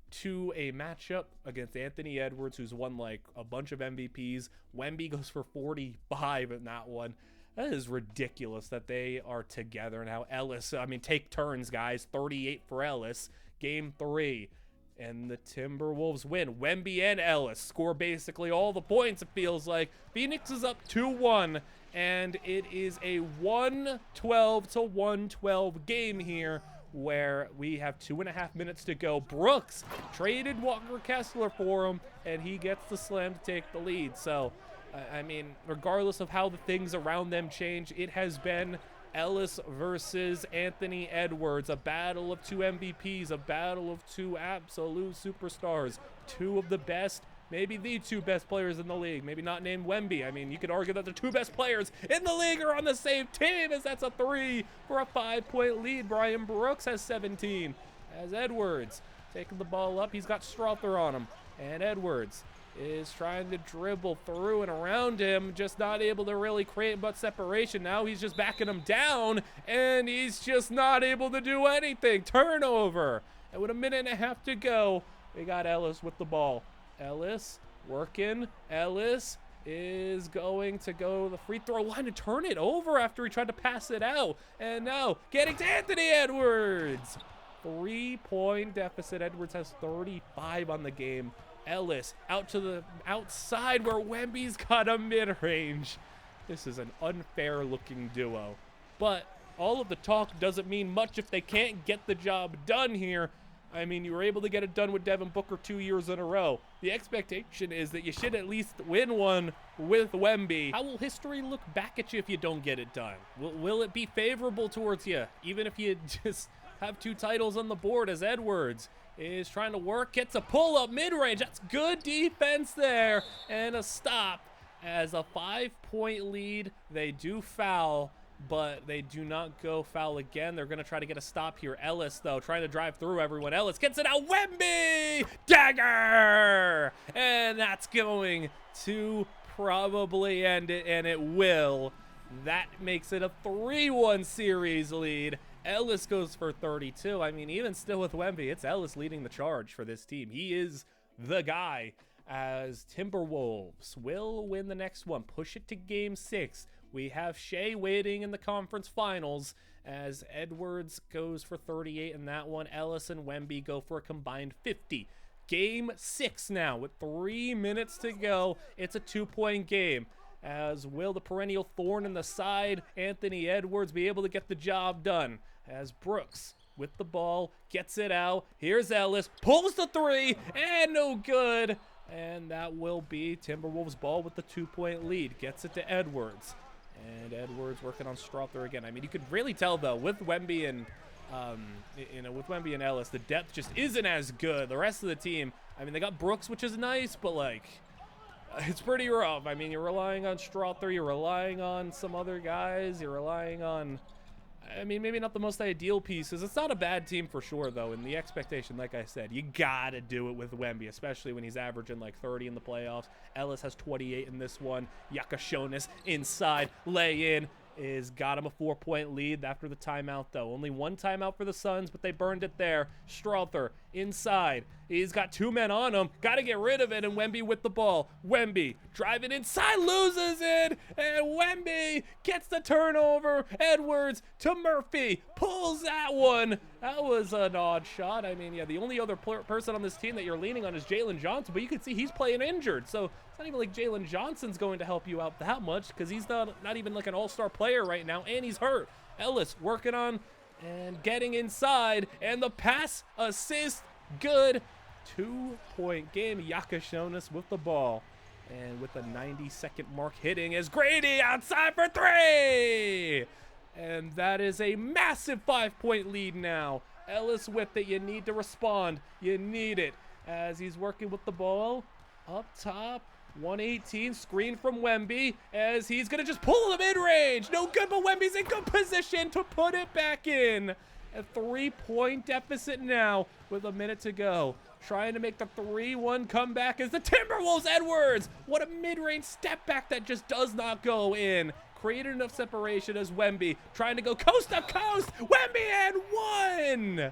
to a matchup against Anthony Edwards, who's won like a bunch of MVPs. Wemby goes for 45 in that one. That is ridiculous that they are together now. Ellis, I mean, take turns, guys. 38 for Ellis. Game 3. And the Timberwolves win. Wemby and Ellis score basically all the points, it feels like. Phoenix is up 2-1, and it is a 112 to 112 game here, where we have 2.5 minutes to go. Brooks traded Walker Kessler for him, and he gets the slam to take the lead. So, I mean, regardless of how the things around them change, it has been Ellis versus Anthony Edwards, a battle of two MVPs, a battle of two absolute superstars, two of the best, maybe the two best players in the league, maybe not named Wemby. I mean, you could argue that the two best players in the league are on the same team, as that's a 3 for a 5-point lead. Brian Brooks has 17, as Edwards taking the ball up. He's got Strother on him, and Edwards is trying to dribble through and around him, just not able to really create much separation. Now he's just backing him down, and he's just not able to do anything. Turnover. And with 1.5 minutes to go, we got Ellis with the ball. Ellis working. Ellis is going to go to the free throw line and turn it over after he tried to pass it out. And now getting to Anthony Edwards. 3-point deficit. Edwards has 35 on the game. Ellis out to the outside where Wemby's got a mid-range. This is an unfair looking duo, but all of the talk doesn't mean much if they can't get the job done here. I mean, you were able to get it done with Devin Booker 2 years in a row. The expectation is that you should at least win one with Wemby. How will history look back at you if you don't get it done? Will it be favorable towards you, even if you just have 2 titles on the board, as Edwards is trying to work, gets a pull-up mid-range. That's good defense there, and a stop. As a 5-point lead, they do foul, but they do not go foul again. They're going to try to get a stop here. Ellis, though, trying to drive through everyone. Ellis gets it out. Wemby! Dagger! And that's going to probably end it, and it will. That makes it a 3-1 series lead. Ellis goes for 32. I mean, even still with Wemby, it's Ellis leading the charge for this team. He is the guy, as Timberwolves will win the next one. Push it to game 6. We have Shea waiting in the conference finals, as Edwards goes for 38 in that one. Ellis and Wemby go for a combined 50. Game 6 now with 3 minutes to go. It's a 2-point game. As will the perennial thorn in the side, Anthony Edwards, be able to get the job done? As Brooks with the ball gets it out. Here's Ellis, pulls the 3, and no good. And that will be Timberwolves ball with the 2-point lead. Gets it to Edwards. And Edwards working on Strother again. I mean, you could really tell, though, with Wemby and with Wemby and Ellis, the depth just isn't as good. The rest of the team, I mean, they got Brooks, which is nice, but like, it's pretty rough. I mean, you're relying on Strother, you're relying on some other guys, you're relying on, I mean, maybe not the most ideal pieces. It's not a bad team for sure, though, and the expectation, like I said, you gotta do it with Wemby, especially when he's averaging like 30 in the playoffs. Ellis has 28 in this one. Yakashonis inside, lay in, is got him a 4-point lead after the timeout, though. Only one timeout for the Suns, but they burned it there. Strother inside. He's got 2 men on him. Got to get rid of it, and Wemby with the ball. Wemby driving inside, loses it, and Wemby gets the turnover. Edwards to Murphy, pulls that one. That was an odd shot. I mean, yeah, the only other person on this team that you're leaning on is Jalen Johnson, but you can see he's playing injured, so it's not even like Jalen Johnson's going to help you out that much, because he's not even like an all-star player right now, and he's hurt. Ellis working on and getting inside, and the pass assist, good. 2-point game. Yakashonis with the ball, and with the 90-second mark hitting is Grady outside for 3, and that is a massive 5-point lead now. Ellis with it. You need to respond. You need it, as he's working with the ball up top. 118, screen from Wemby, as he's going to just pull the mid-range. No good, but Wemby's in good position to put it back in. A 3-point deficit now with a minute to go. Trying to make the 3-1 comeback is the Timberwolves. Edwards, what a mid-range step back that just does not go in. Created enough separation as Wemby trying to go coast to coast. Wemby and 1!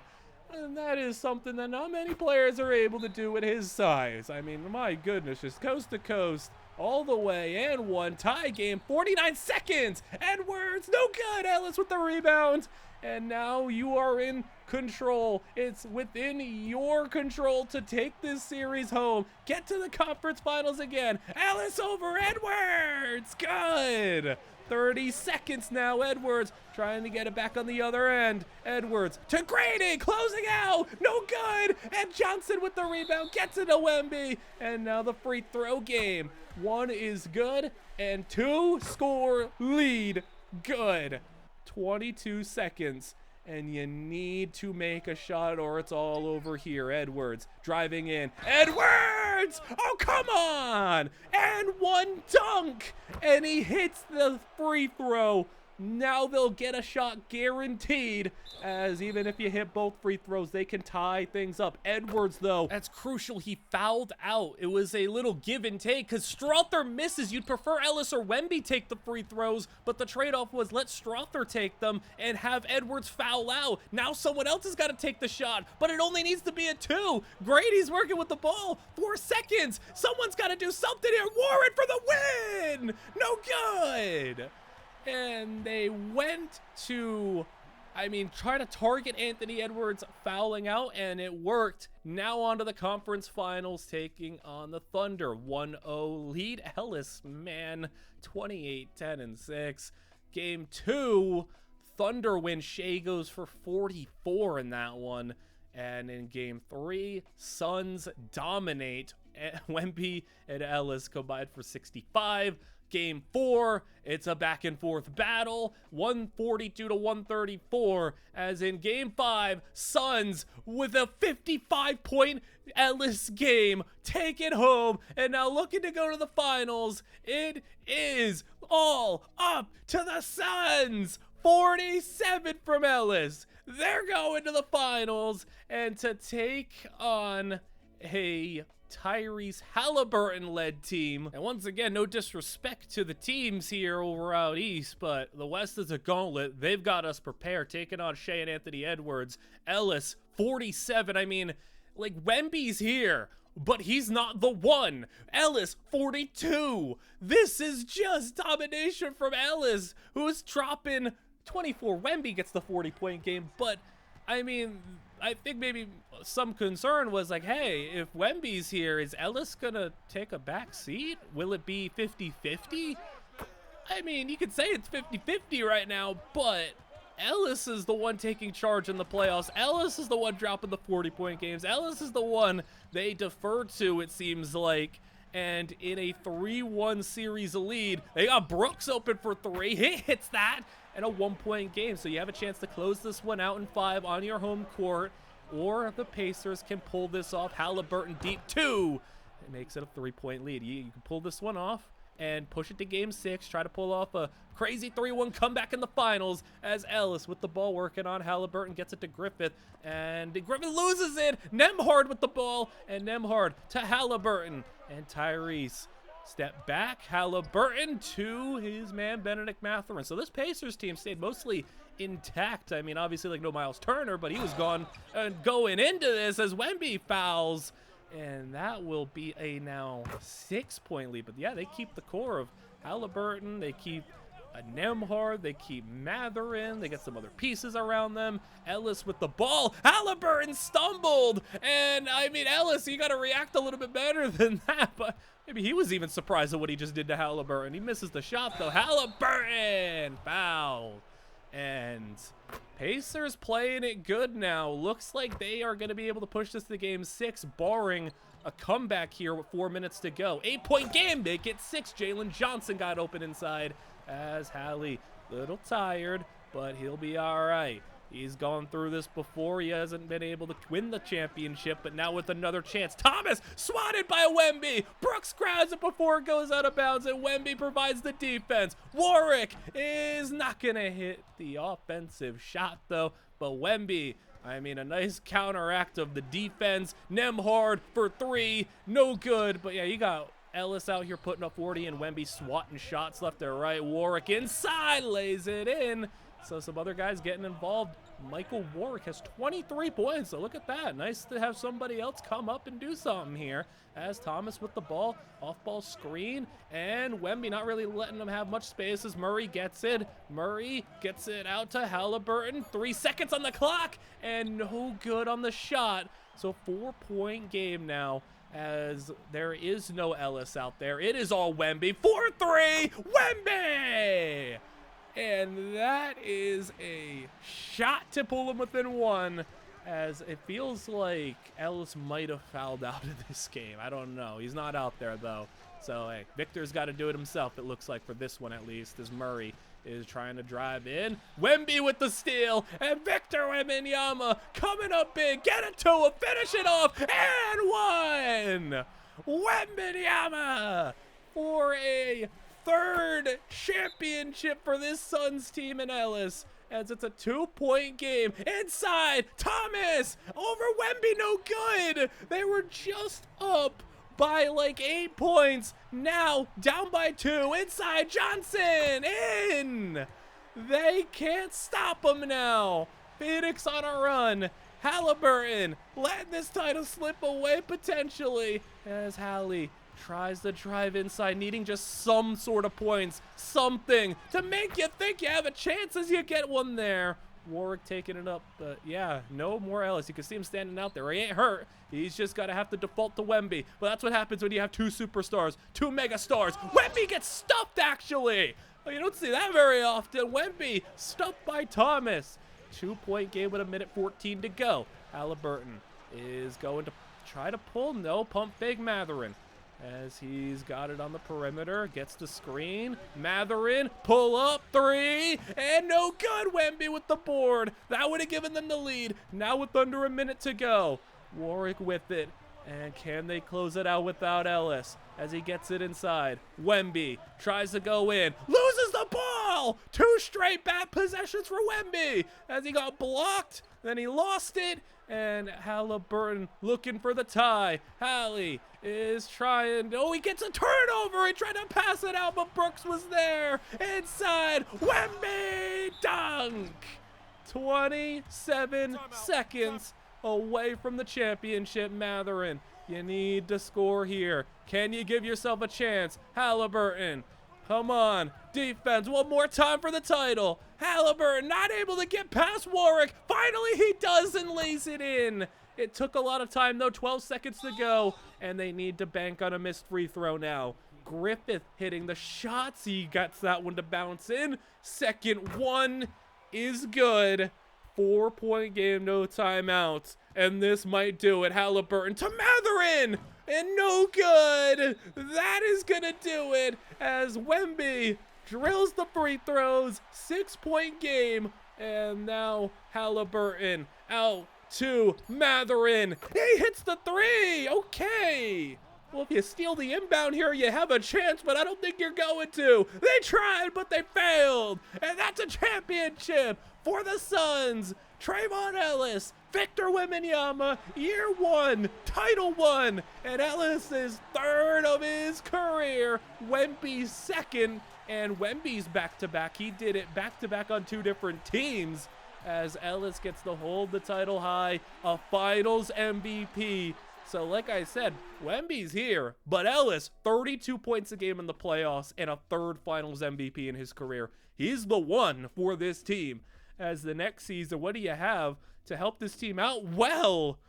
And that is something that not many players are able to do at his size. I mean, my goodness, just coast to coast all the way, and one. Tie game, 49 seconds. Edwards, no good. Ellis with the rebound. And now you are in control. It's within your control to take this series home. Get to the conference finals again. Ellis over Edwards. Good. 30 seconds now. Edwards trying to get it back on the other end. Edwards to Grady, closing out. No good. And Johnson with the rebound gets it to Wemby. And now the free throw game. 1 is good, and 2 score lead. Good. 22 seconds, and you need to make a shot or it's all over here. Edwards driving in. Edwards! Oh, come on! And 1 dunk! And he hits the free throw. Now they'll get a shot guaranteed, as even if you hit both free throws, they can tie things up. Edwards, though, that's crucial. He fouled out. It was a little give and take because Strother misses. You'd prefer Ellis or Wemby take the free throws, but the trade-off was let Strother take them and have Edwards foul out. Now someone else has got to take the shot, but it only needs to be a 2. Grady's working with the ball. 4 seconds. Someone's got to do something here. Warren for the win! No good! And they went to, try to target Anthony Edwards fouling out, and it worked. Now on to the conference finals, taking on the Thunder. 1-0 lead. Ellis, man, 28-10-6. Game 2, Thunder win. Shea goes for 44 in that one. And in game 3, Suns dominate. Wemby and Ellis combined for 65. Game 4, it's a back and forth battle, 142 to 134, as in game 5, Suns with a 55-point Ellis game, take it home, and now looking to go to the finals. It is all up to the Suns. 47 from Ellis. They're going to the finals, and to take on a Tyrese Halliburton-led team. And once again, no disrespect to the teams here over out east, but the West is a gauntlet. They've got us prepared, taking on Shea and Anthony Edwards. Ellis, 47. Wemby's here, but he's not the one. Ellis, 42. This is just domination from Ellis, who's dropping 24. Wemby gets the 40-point game, but I think maybe some concern was hey, if Wemby's here, is Ellis gonna take a back seat? Will it be 50-50? You could say it's 50-50 right now, but Ellis is the one taking charge in the playoffs. Ellis is the one dropping the 40-point games. Ellis is the one they defer to, it seems like. And in a 3-1 series lead, they got Brooks open for 3. He hits that, and a 1-point game. So you have a chance to close this one out in 5 on your home court, or the Pacers can pull this off. Halliburton deep 2. It makes it a 3-point lead. You can pull this one off and push it to game 6. Try to pull off a crazy 3-1 comeback in the finals, as Ellis with the ball working on Halliburton gets it to Griffith, and Griffith loses it. Nembhard with the ball, and Nembhard to Halliburton, and Tyrese step back. Halliburton to his man Benedict Mathurin. So this Pacers team stayed mostly intact. Obviously no Miles Turner, but he was gone going into this as Wemby fouls. And that will be a now 6-point lead. But yeah, they keep the core of Halliburton. They keep Nembhard. They keep Mathurin. They get some other pieces around them. Ellis with the ball. Halliburton stumbled. And Ellis, you got to react a little bit better than that. But maybe he was even surprised at what he just did to Halliburton. He misses the shot though. Halliburton foul. And Pacers playing it good now. Looks like they are going to be able to push this to game 6, barring a comeback here with 4 minutes to go. 8-point game, make it 6. Jalen Johnson got open inside as Hallie, little tired, but he'll be all right. He's gone through this before. He hasn't been able to win the championship, but now with another chance. Thomas swatted by Wemby. Brooks grabs it before it goes out of bounds, and Wemby provides the defense. Warwick is not going to hit the offensive shot, though, but Wemby, a nice counteract of the defense. Nembhard for 3, no good, but yeah, you got Ellis out here putting up 40, and Wemby swatting shots left or right. Warwick inside, lays it in. So some other guys getting involved. Michael Warwick has 23 points, so look at that. Nice to have somebody else come up and do something here. As Thomas with the ball, off-ball screen, and Wemby not really letting him have much space as Murray gets it. Murray gets it out to Halliburton. 3 seconds on the clock, and no good on the shot. So 4-point game now, as there is no Ellis out there. It is all Wemby. 4-3, Wemby! And that is a shot to pull him within one, as it feels like Ellis might have fouled out of this game. I don't know. He's not out there, though. So, hey, Victor's got to do it himself, it looks like, for this one at least, as Murray is trying to drive in. Wemby with the steal, and Victor Wembanyama coming up big. Get it to him, finish it off, and one! Wembanyama for a third championship for this Suns team in Ellis, as it's a 2-point game. Inside, Thomas over Wemby, no good. They were just up by like 8 points. Now down by 2. Inside, Johnson in. They can't stop them now. Phoenix on a run. Halliburton letting this title slip away potentially, as Hallie tries to drive inside, needing just some sort of points, something to make you think you have a chance as you get one there. Warwick taking it up, but yeah, no more Ellis. You can see him standing out there. He ain't hurt. He's just got to have to default to Wemby. But that's what happens when you have 2 superstars, 2 mega stars. Wemby gets stuffed, actually. You don't see that very often. Wemby stuffed by Thomas. 2-point game with 1:14 to go. Halliburton is going to try to pull. No, pump fake Mathurin, as he's got it on the perimeter, gets the screen. Mathurin, pull up 3, and no good. Wemby with the board. That would have given them the lead. Now with under a minute to go, Warwick with it. And can they close it out without Ellis as he gets it inside? Wemby tries to go in, loses the ball. 2 straight bad possessions for Wemby as he got blocked, then he lost it. And Halliburton looking for the tie. Hallie is trying. Oh, he gets a turnover. He tried to pass it out, but Brooks was there. Inside, Wemby dunk. 27 seconds away from the championship, Mathurin. You need to score here. Can you give yourself a chance? Halliburton, come on. Defense, one more time for the title. Halliburton not able to get past Warwick. Finally, he does and lays it in. It took a lot of time, though. 12 seconds to go, and they need to bank on a missed free throw now. Griffith hitting the shots. He gets that one to bounce in. Second one is good. 4-point game, no timeouts. And this might do it. Halliburton to Mathurin. And no good. That is going to do it as Wemby drills the free throws. 6-point game. And now Halliburton out to Mathurin. He hits the 3. Okay. Well, if you steal the inbound here, you have a chance, but I don't think you're going to. They tried, but they failed. And that's a championship for the Suns. Trayvon Ellis, Victor Wembanyama, year 1, title 1. And Ellis is 3rd of his career. Wemby's 2nd, and Wemby's back-to-back. He did it back-to-back on 2 different teams, as Ellis gets to hold the title high, a finals MVP. So like I said, Wemby's here, but Ellis, 32 points a game in the playoffs and a 3rd finals MVP in his career. He's the one for this team. As the next season, what do you have to help this team out? Well,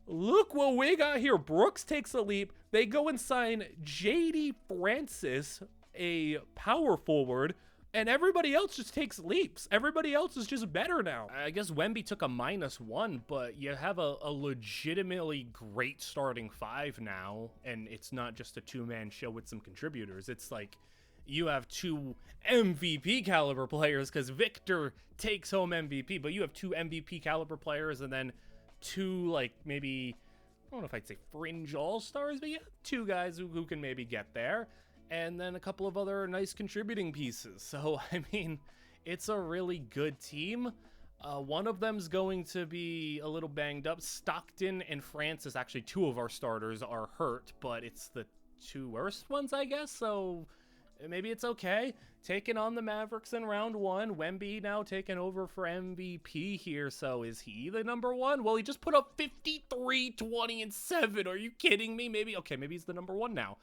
look what we got here. Brooks takes a leap. They go and sign J.D. Francis, a power forward, and everybody else just takes leaps. Everybody else is just better now. I guess Wemby took a -1, but you have a legitimately great starting 5 now, and it's not just a 2-man show with some contributors. It's like you have 2 MVP caliber players, because Victor takes home MVP, but you have 2 MVP caliber players and then 2, like, maybe, I don't know if I'd say fringe all-stars, but yeah, 2 guys who can maybe get there. And then a couple of other nice contributing pieces. So, I mean, it's a really good team. One of them's going to be a little banged up. Stockton and Francis, actually 2 of our starters, are hurt, but it's the 2 worst ones, I guess. So, maybe it's okay. Taking on the Mavericks in round one. Wemby now taking over for MVP here. So is he the number one? Well, he just put up 53, 20, and 7. Are you kidding me? Maybe he's the number one now.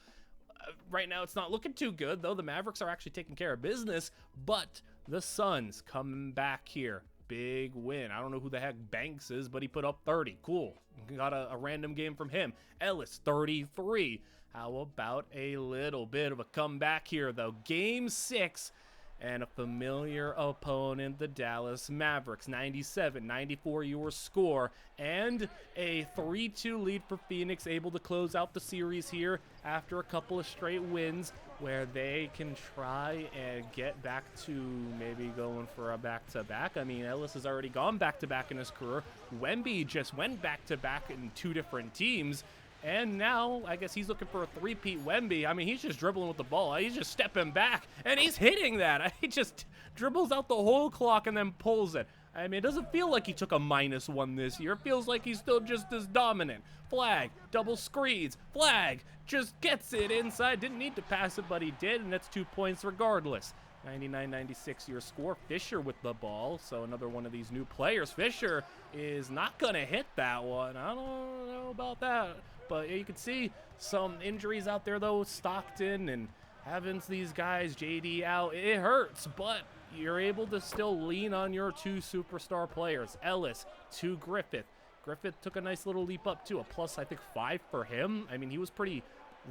Right now, it's not looking too good, though. The Mavericks are actually taking care of business, but the Suns coming back here. Big win. I don't know who the heck Banks is, but he put up 30. Cool. Got a random game from him. Ellis, 33. How about a little bit of a comeback here, though? Game 6. And a familiar opponent, the Dallas Mavericks. 97-94 your score. And a 3-2 lead for Phoenix, able to close out the series here after a couple of straight wins, where they can try and get back to maybe going for a back-to-back. I mean, Ellis has already gone back-to-back in his career. Wemby just went back-to-back in 2 different teams. And now, I guess he's looking for a three-peat Wemby. I mean, he's just dribbling with the ball. He's just stepping back, and he's hitting that. He just dribbles out the whole clock and then pulls it. I mean, it doesn't feel like he took a -1 this year. It feels like he's still just as dominant. Flag, double screens, flag, just gets it inside. Didn't need to pass it, but he did, and that's 2 points regardless. 99-96 your score. Fisher with the ball, so another one of these new players. Fisher is not going to hit that one. I don't know about that. But you can see some injuries out there, though. Stockton and Evans, these guys, JD out. It hurts, but you're able to still lean on your 2 superstar players. Ellis to Griffith. Griffith took a nice little leap up, too. A plus, I think, 5 for him. I mean, he was pretty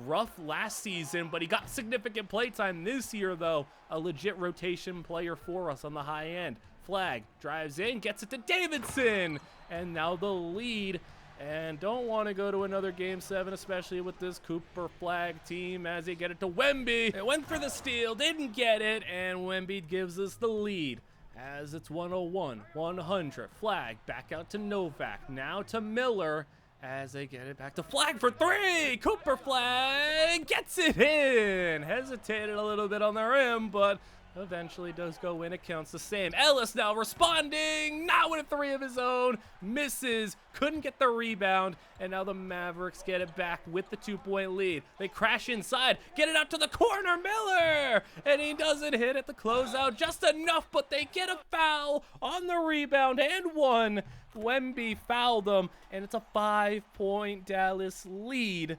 rough last season, but he got significant play time this year, though. A legit rotation player for us on the high end. Flag drives in, gets it to Davidson. And now the lead. And don't want to go to another Game 7, especially with this Cooper Flag team, as they get it to Wemby. It went for the steal, didn't get it, and Wemby gives us the lead as it's 101-100. Flag back out to Novak, now to Miller, as they get it back to Flag for 3. Cooper Flag gets it in. Hesitated a little bit on the rim, but eventually does go in. It counts the same. Ellis now responding, not with a 3 of his own, misses, couldn't get the rebound, and now the Mavericks get it back with the 2-point lead. They crash inside, get it out to the corner, Miller, and he doesn't hit at the closeout just enough, but they get a foul on the rebound and one. Wemby fouled them, and it's a 5-point Dallas lead,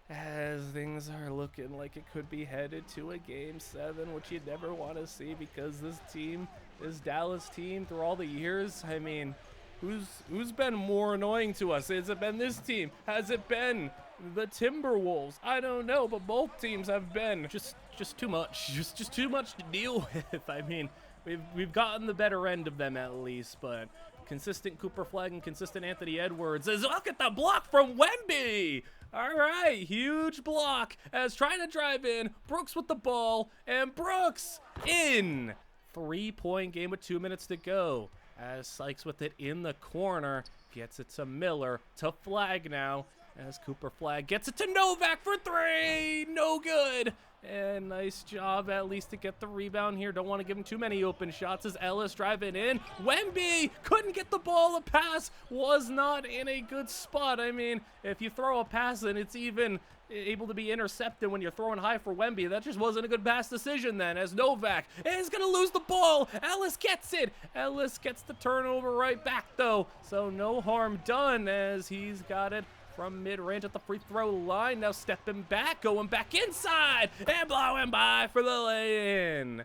as things are looking like it could be headed to a Game 7, which you'd never want to see, because this team, this Dallas team, through all the years, I mean, who's been more annoying to us? Has it been this team? Has it been the Timberwolves? I don't know, but both teams have been just too much. Just too much to deal with. I mean, we've gotten the better end of them at least, but consistent Cooper Flag and consistent Anthony Edwards. Look at the block from Wemby! All right, huge block as trying to drive in. Brooks with the ball, and Brooks in. 3-point game with 2 minutes to go. As Sykes with it in the corner, gets it to Miller, to Flag now. As Cooper Flag gets it to Novak for 3, no good. And nice job at least to get the rebound here. Don't want to give him too many open shots as Ellis driving in. Wemby couldn't get the ball. The pass was not in a good spot. I mean, if you throw a pass and it's even able to be intercepted when you're throwing high for Wemby, that just wasn't a good pass decision then, as Novak is going to lose the ball. Ellis gets it. Ellis gets the turnover right back, though. So no harm done as he's got it from mid-range at the free throw line. Now stepping back, going back inside, and blowing by for the lay-in.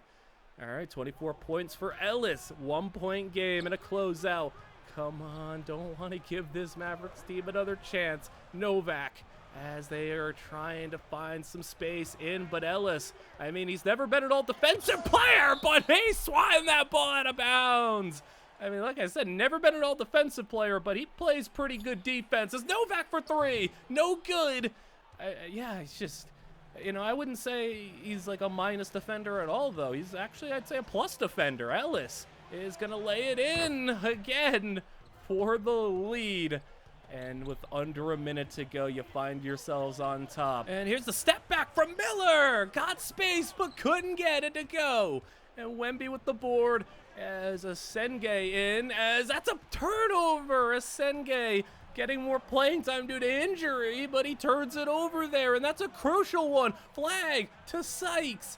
All right, 24 points for Ellis. 1-point game and a closeout. Come on, don't want to give this Mavericks team another chance. Novak, as they are trying to find some space in, but Ellis, I mean, he's never been an all-defensive player, but he swung that ball out of bounds. I mean, like I said, never been an all-defensive player, but he plays pretty good defense. It's Novak for 3. No good. Yeah, he's just, you know, I wouldn't say he's like a minus defender at all, though. He's actually, I'd say, a plus defender. Ellis is going to lay it in again for the lead. And with under a minute to go, you find yourselves on top. And here's the step back from Miller. Got space, but couldn't get it to go. And Wemby with the board. As Senge in, as that's a turnover. Senge getting more playing time due to injury, but he turns it over there, and that's a crucial one. Flag to Sykes.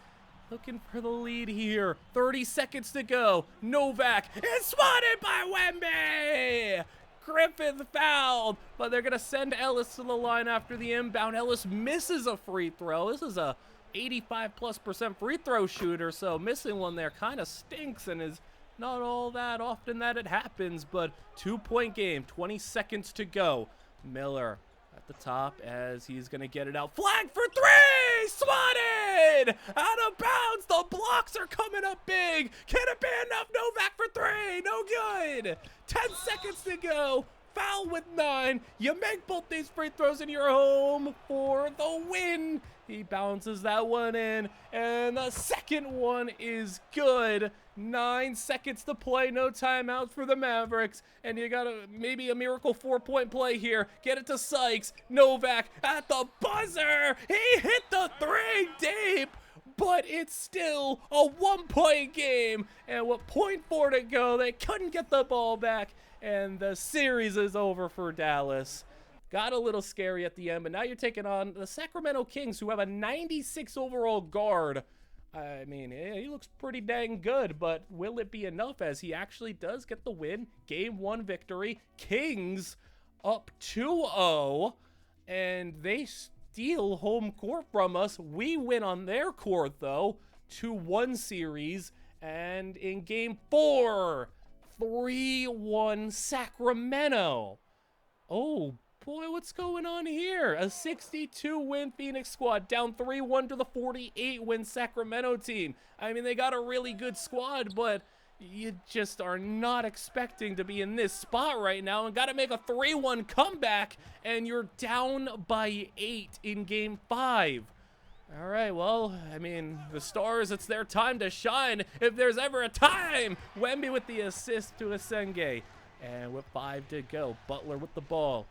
looking for the lead here. 30 seconds to go. Novak is swatted by Wemby. Griffith fouled, but they're going to send Ellis to the line after the inbound. Ellis misses a free throw. This is a 85+% free throw shooter, so missing one there kind of stinks and is not all that often that it happens, but 2-point game, 20 seconds to go. Miller at the top as he's going to get it out. Flag for three! Swatted! Out of bounds! The blocks are coming up big! Can it be enough? Novak for three! No good! 10 seconds to go. Foul with 9. You make both these free throws and you're home for the win. He bounces that one in, and the second one is good. 9 seconds to play, no timeouts for the Mavericks, and you got maybe a miracle 4-point play here. Get it to Sykes. Novak at the buzzer. He hit the three deep, but it's still a 1-point game, and with .4 to go, they couldn't get the ball back, and the series is over for Dallas. Got a little scary at the end, but now you're taking on the Sacramento Kings, who have a 96 overall guard. I mean, he looks pretty dang good, but will it be enough as he actually does get the win? Game 1 victory. Kings up 2-0, and they steal home court from us. We win on their court, though. 2-1 series, and in Game 4, 3-1 Sacramento. Oh, boy, what's going on here? A 62-win Phoenix squad down 3-1 to the 48-win Sacramento team. I mean, they got a really good squad, but you just are not expecting to be in this spot right now and got to make a 3-1 comeback, and you're down by 8 in Game 5. All right, well, I mean, the Stars, it's their time to shine if there's ever a time. Wemby with the assist to Asenge, and with 5 to go, Butler with the ball,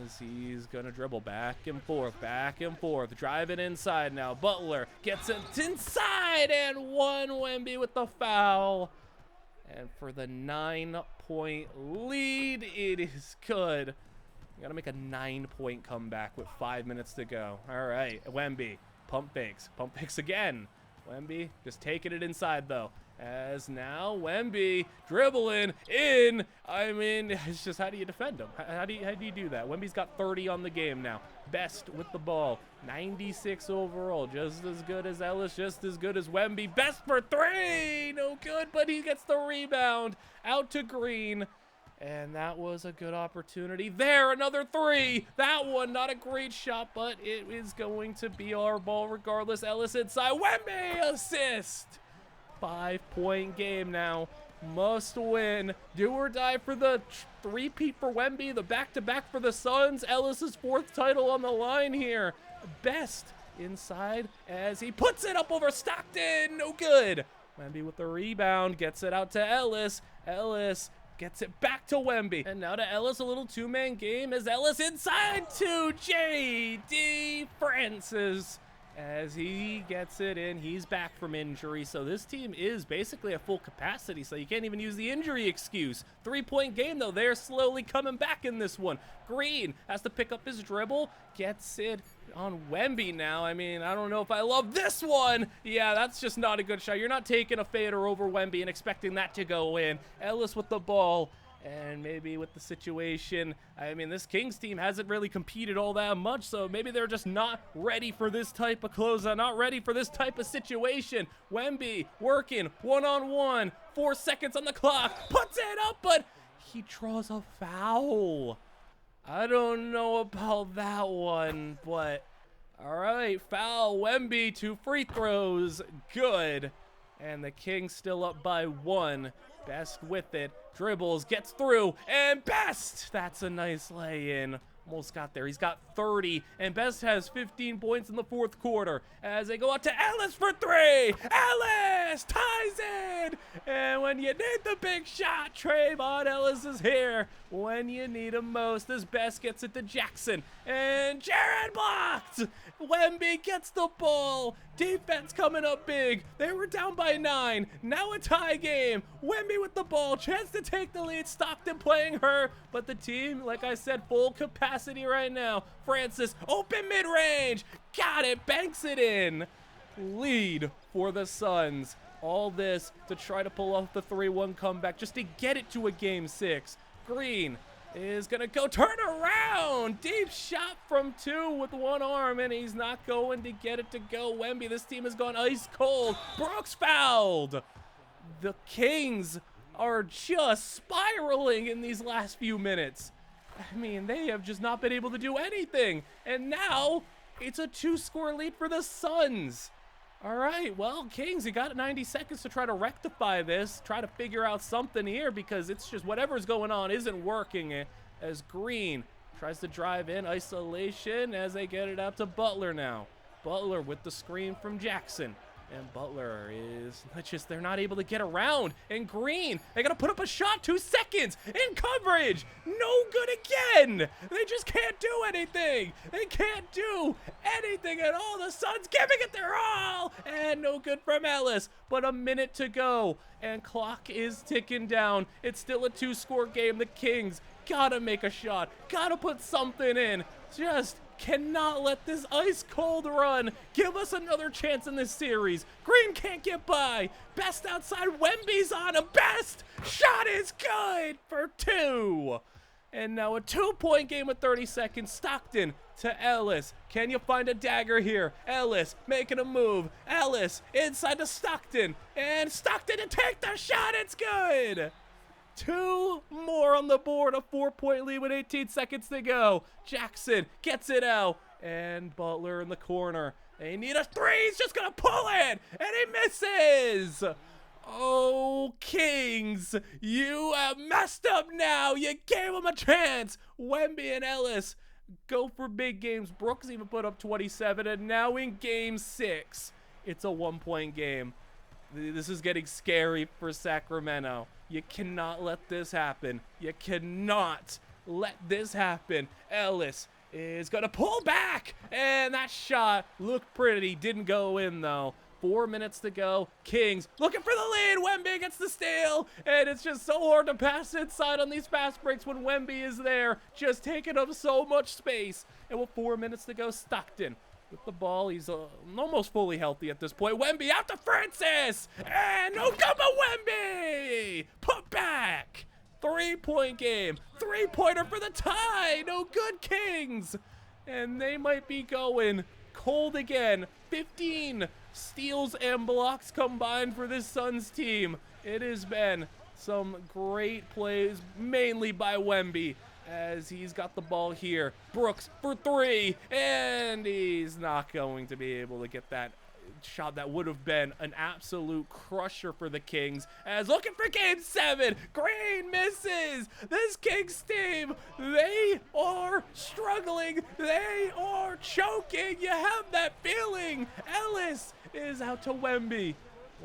as he's gonna dribble back and forth, driving inside now. Butler gets it inside, and one. Wemby with the foul. And for the 9-point lead, it is good. You gotta make a 9-point comeback with 5 minutes to go. All right, Wemby, pump fakes again. Wemby just taking it inside though. As now Wemby dribbling in. I mean, it's just, how do you defend him? How do you do that? Wemby's got 30 on the game now. Best with the ball. 96 overall. Just as good as Ellis, just as good as Wemby. Best for 3. No good, but he gets the rebound. Out to Green. And that was a good opportunity. There, another 3. That one, not a great shot, but it is going to be our ball regardless. Ellis inside. Wemby assist. 5-point game now. Must win. Do or die for the three-peat for Wemby. The back-to-back for the Suns. Ellis's 4th title on the line here. Best inside as he puts it up over Stockton. No good. Wemby with the rebound. Gets it out to Ellis. Ellis gets it back to Wemby. And now to Ellis, a little 2-man game as Ellis inside to J.D. Francis. As he gets it in, he's back from injury, so this team is basically at full capacity, so you can't even use the injury excuse. 3-point game, though. They're slowly coming back in this one. Green has to pick up his dribble, gets it on Wemby now. I mean, I don't know if I love this one. Yeah, that's just not a good shot. You're not taking a fader over Wemby and expecting that to go in. Ellis with the ball. And maybe with the situation, I mean, this Kings team hasn't really competed all that much, so maybe they're just not ready for this type of closeout, not ready for this type of situation. Wemby working one-on-one, 4 seconds on the clock, puts it up, but he draws a foul. I don't know about that one, but all right, foul. Wemby, 2 free throws, good. And the Kings still up by 1. Best with it, dribbles, gets through, and Best! That's a nice lay-in. Almost got there. He's got 30, and Best has 15 points in the 4th quarter as they go out to Ellis for 3. Ellis ties it! And when you need the big shot, Trayvon Ellis is here when you need him most as Best gets it to Jackson. And Jared blocked! Wemby gets the ball. Defense coming up big. They were down by 9. Now a tie game. Wemby with the ball. Chance to take the lead. Stockton playing her. But the team, like I said, full capacity right now. Francis, open mid-range. Got it. Banks it in. lead for the Suns. All this to try to pull off the 3-1 comeback just to get it to a game 6. Green is going to go turn around. Deep shot from 2 with one arm, and he's not going to get it to go. Wemby, this team has gone ice cold. Brooks fouled. The Kings are just spiraling in these last few minutes. I mean, they have just not been able to do anything. And now it's a 2-score lead for the Suns. All right, well, Kings, you got 90 seconds to try to rectify this, try to figure out something here, because it's just whatever's going on isn't working. As Green tries to drive in isolation as they get it out to Butler now. Butler with the screen from Jackson. And Butler is they're not able to get around. And Green, they got to put up a shot, 2 seconds in coverage. No good again. They just can't do anything. They can't do anything at all. The Suns giving it their all. And no good from Ellis. But a minute to go. And clock is ticking down. It's still a 2-score game. The Kings gotta make a shot. Gotta put something in. Just cannot let this ice cold run give us another chance in this series. Green can't get by. Best outside. Wemby's on him. Best shot is good for 2. And now a 2-point game with 30 seconds. Stockton to Ellis. Can you find a dagger here? Ellis making a move. Ellis inside to Stockton. And Stockton to take the shot. It's good. 2 more on the board, a 4-point lead with 18 seconds to go. Jackson gets it out, and Butler in the corner. They need a 3, he's just gonna pull it, and he misses. Oh, Kings, you have messed up now. You gave him a chance. Wemby and Ellis go for big games. Brooks even put up 27, and now in game 6, it's a 1-point game. This is getting scary for Sacramento. You cannot let this happen. You cannot let this happen. Ellis is going to pull back. And that shot looked pretty. Didn't go in, though. 4 minutes to go. Kings looking for the lead. Wemby gets the steal. And it's just so hard to pass inside on these fast breaks when Wemby is there. Just taking up so much space. And with 4 minutes to go, Stockton with the ball. He's almost fully healthy at this point. Wemby out to Francis. And no good, but Wemby put back. 3-point game. 3-pointer for the tie. No good, Kings. And they might be going cold again. 15 steals and blocks combined for this Suns team. It has been some great plays, mainly by Wemby, as he's got the ball here. Brooks for 3, and he's not going to be able to get that shot that would have been an absolute crusher for the Kings. As looking for game 7, Green misses. This Kings team, they are struggling. They are choking. You have that feeling. Ellis is out to Wemby.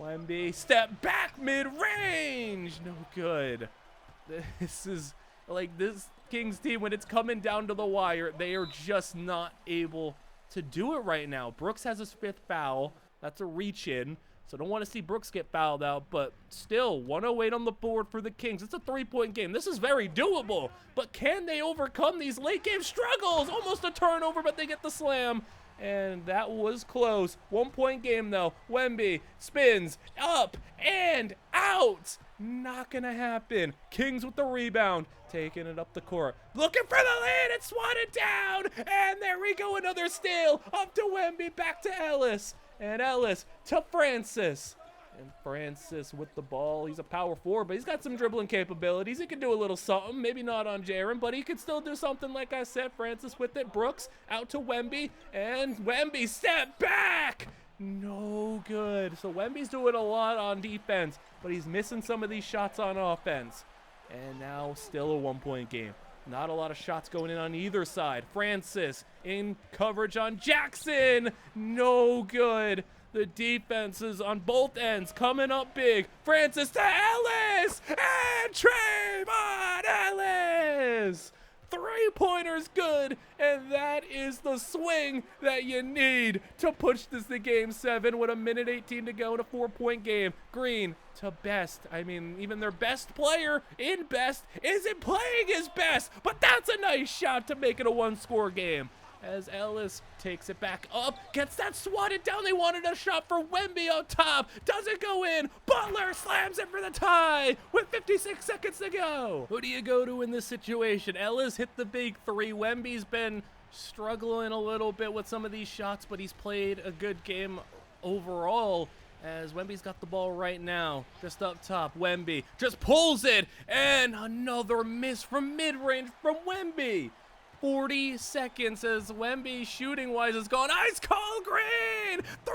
Wemby step back mid-range. No good. This is like this Kings team, when it's coming down to the wire, they are just not able to do it right now. Brooks has his 5th foul. That's a reach in. So don't want to see Brooks get fouled out, but still 108 on the board for the Kings. It's a 3-point game. This is very doable, but can they overcome these late game struggles? Almost a turnover, but they get the slam. And that was close. 1-point game though. Wemby spins up and out. Not gonna happen. Kings with the rebound, taking it up the court, looking for the lead, and swatted down. And there we go, another steal. Up to Wemby, back to Ellis, and Ellis to Francis. And Francis with the ball. He's a power forward, but he's got some dribbling capabilities. He can do a little something. Maybe not on Jaren, but he can still do something. Like I said, Francis with it. Brooks out to Wemby, and Wemby step back. No good. So Wemby's doing a lot on defense, but he's missing some of these shots on offense. And now still a 1-point game. Not a lot of shots going in on either side. Francis in coverage on Jackson. No good. The defenses on both ends coming up big. Francis to Ellis, and Trayvon Ellis. 3-pointers good, and that is the swing that you need to push this to game 7 with a minute 18 to go in a 4-point game. Green to Best. I mean, even their best player in Best isn't playing his best, but that's a nice shot to make it a 1-score game. as Ellis takes it back up, gets that swatted down. They wanted a shot for Wemby on top. Doesn't go in. Butler slams it for the tie with 56 seconds to go. Who do you go to in this situation? Ellis hit the big three. Wemby's been struggling a little bit with some of these shots, but he's played a good game overall, as Wemby's got the ball right now, just up top. Wemby just pulls it, and another miss from mid-range from Wemby. 40 seconds as Wemby shooting-wise is gone. Ice cold green! 3,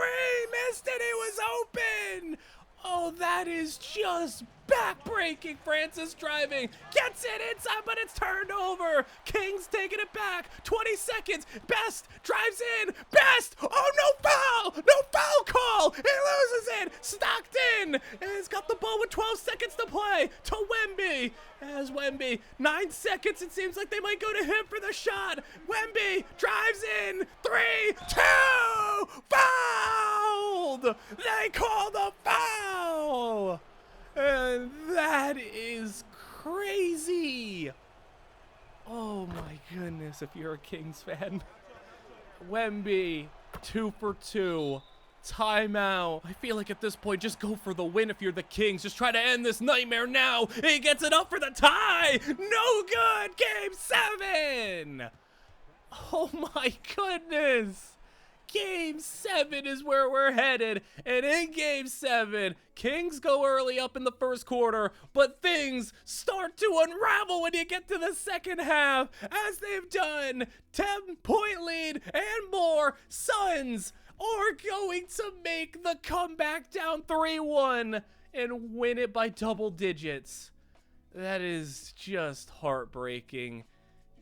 missed it, it was open! Oh, that is just back-breaking. Francis driving, gets it inside, but it's turned over. Kings taking it back. 20 seconds. Best drives in. Best. Oh, no foul. No foul call. He loses it. Stockton has got the ball with 12 seconds to play to Wemby. As Wemby, 9 seconds. It seems like they might go to him for the shot. Wemby drives in. 3, 2, fouled. They call the foul. And that is crazy. Oh my goodness, if you're a Kings fan. Wemby, 2 for 2. Timeout. I feel like at this point, just go for the win if you're the Kings. Just try to end this nightmare now. He gets it up for the tie. No good. Game 7. Oh my goodness. Game 7 is where we're headed, and in Game 7, Kings go early up in the first quarter, but things start to unravel when you get to the second half, as they've done. 10-point lead and more. Suns are going to make the comeback down 3-1 and win it by double digits. That is just heartbreaking.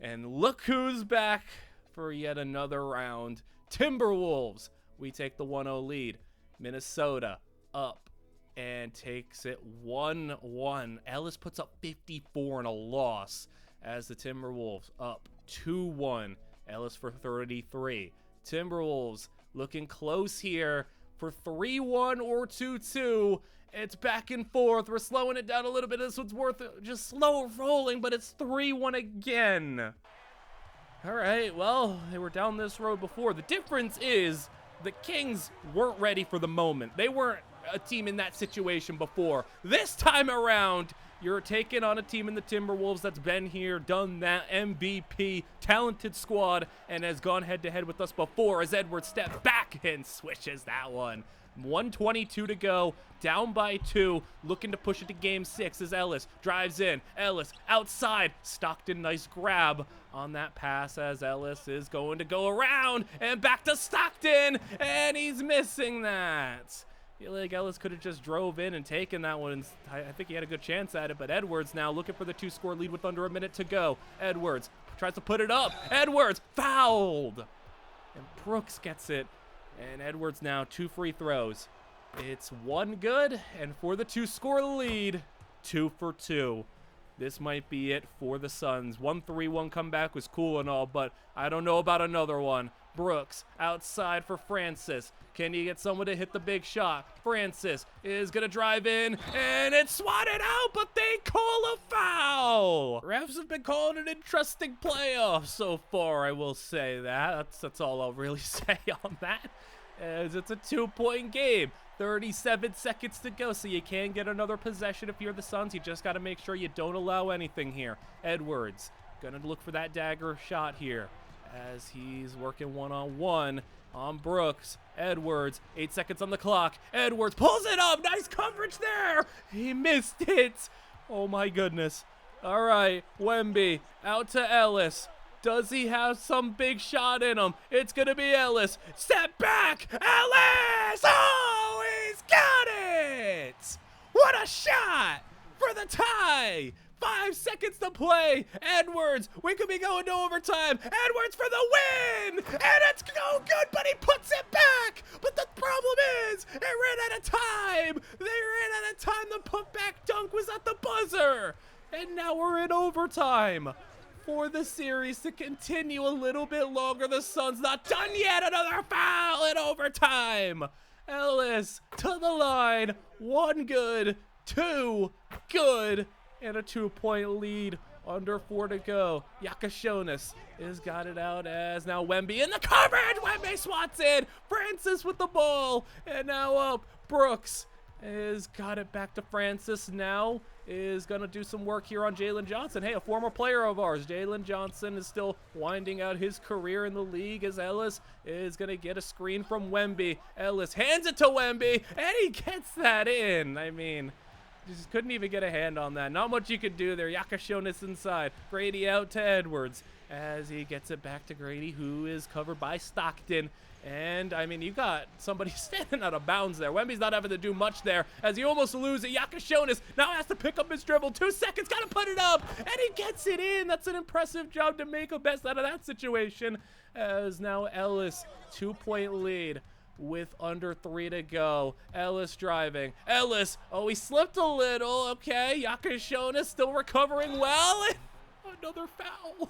And look who's back for yet another round. Timberwolves, we take the 1-0 lead. Minnesota up and takes it 1-1. Ellis puts up 54 in a loss as the Timberwolves up 2-1. Ellis for 33. Timberwolves looking close here for 3-1 or 2-2. It's back and forth. We're slowing it down a little bit. This one's worth just slow rolling, but it's 3-1 again. All right, well, they were down this road before. The difference is the Kings weren't ready for the moment. They weren't a team in that situation before. This time around, you're taking on a team in the Timberwolves that's been here, done that, MVP, talented squad, and has gone head-to-head with us before as Edwards steps back and switches that one. 1:22 to go, down by 2, looking to push it to game 6 as Ellis drives in. Ellis outside. Stockton, nice grab on that pass as Ellis is going to go around and back to Stockton, and he's missing that. I feel like Ellis could have just drove in and taken that one. I think he had a good chance at it, but Edwards now looking for the 2-score lead with under a minute to go. Edwards tries to put it up. Edwards fouled. And Brooks gets it. And Edwards now 2 free throws. It's 1 good, and for the 2-score lead, 2 for 2. This might be it for the Suns. 1-3-1 comeback was cool and all, but I don't know about another one. Brooks outside for Francis. Can you get someone to hit the big shot? Francis is going to drive in, and it's swatted out, but they call a foul. Refs have been calling an interesting playoff so far, I will say that. That's all I'll really say on that, as it's a 2-point game. 37 seconds to go, so you can get another possession if you're the Suns. You just got to make sure you don't allow anything here. Edwards going to look for that dagger shot here as he's working one-on-one on Brooks. Edwards, 8 seconds on the clock. Edwards pulls it up. Nice coverage there. He missed it. Oh, my goodness. All right, Wemby out to Ellis. Does he have some big shot in him? It's going to be Ellis. Step back. Ellis! Oh, he's got it! What a shot for the tie. 5 seconds to play. Edwards, we could be going to overtime. Edwards for the win! And it's no good, but he puts it back. But the problem is, it ran out of time. They ran out of time. The putback dunk was at the buzzer. And now we're in overtime for the series to continue a little bit longer. The Suns not done yet. Another foul in overtime. Ellis to the line. 1 good, 2 good, and a 2-point lead Under 4 to go. Yakashonis has got it out as now Wemby in the coverage. Wemby swats in. Francis with the ball. And now up. Brooks has got it back to Francis. Now is going to do some work here on Jalen Johnson. Hey, a former player of ours. Jalen Johnson is still winding out his career in the league as Ellis is going to get a screen from Wemby. Ellis hands it to Wemby, and he gets that in. I mean, just couldn't even get a hand on that. Not much you could do there. Yakashonis inside. Grady out to Edwards as he gets it back to Grady, who is covered by Stockton. And, I mean, you got somebody standing out of bounds there. Wemby's not having to do much there as he almost loses it. Yakashonis now has to pick up his dribble. 2 seconds, got to put it up, and he gets it in. That's an impressive job to make a best out of that situation as now Ellis, 2-point lead with under 3 to go. Ellis driving. Ellis, oh, he slipped a little. Okay, Yakashonis still recovering well. And another foul.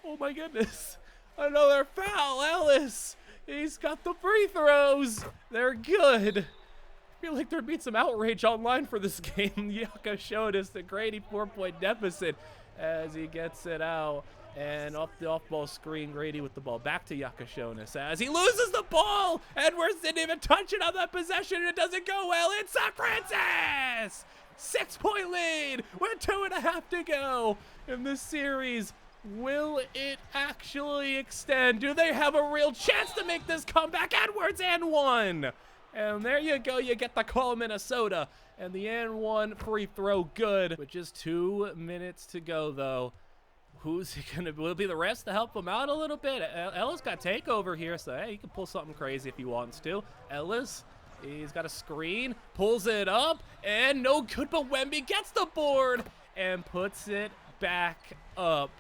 Oh, my goodness. Another foul. Ellis. He's got the free throws. They're good. I feel like there'd be some outrage online for this game. Yakashonis, the Grady 4-point deficit as he gets it out. And off the off-ball screen, Grady with the ball back to Yakashonis as he loses the ball. Edwards didn't even touch it on that possession, and it doesn't go well. Inside Francis! 6-point lead with 2.5 to go in this series. Will it actually extend? Do they have a real chance to make this comeback? Edwards and 1. And there you go. You get the call, Minnesota. And the and 1 free throw good. With just 2 minutes to go, though. Who's he going to be? Will it be the rest to help him out a little bit? Ellis got takeover here, so hey, he can pull something crazy if he wants to. Ellis, he's got a screen, pulls it up, and no good, but Wemby gets the board and puts it back up.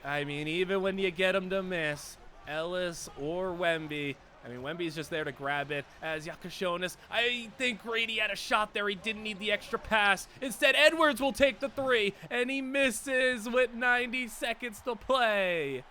I mean, even when you get him to miss, Ellis or Wemby, I mean, Wemby's just there to grab it as Yakashonis. I think Grady had a shot there. He didn't need the extra pass. Instead, Edwards will take the 3, and he misses with 90 seconds to play.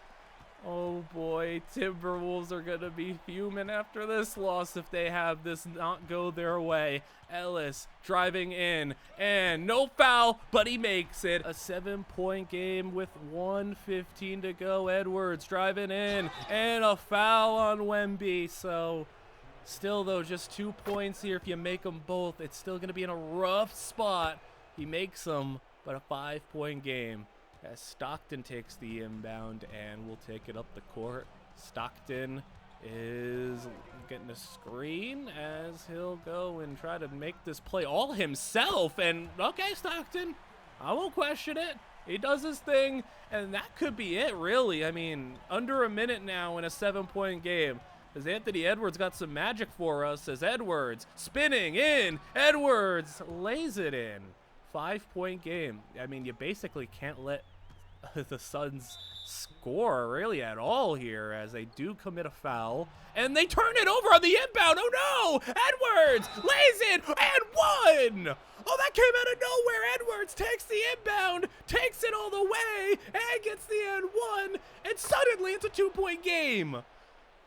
Oh boy, Timberwolves are going to be fuming after this loss if they have this not go their way. Ellis driving in, and no foul, but he makes it. A 7-point game with 1:15 to go. Edwards driving in, and a foul on Wemby. So still, though, just 2 points here. If you make them both, it's still going to be in a rough spot. He makes them, but a 5-point game. As Stockton takes the inbound and will take it up the court. Stockton is getting a screen as he'll go and try to make this play all himself. And okay, Stockton, I won't question it. He does his thing, and that could be it, really. I mean, under a minute now in a 7-point game. As Anthony Edwards got some magic for us as Edwards spinning in. Edwards lays it in. 5-point game. I mean, you basically can't let the Suns score really at all here as they do commit a foul, and they turn it over on the inbound. Oh no! Edwards lays it and 1. Oh, that came out of nowhere. Edwards takes the inbound, takes it all the way, and gets the and 1, and suddenly it's a 2-point game.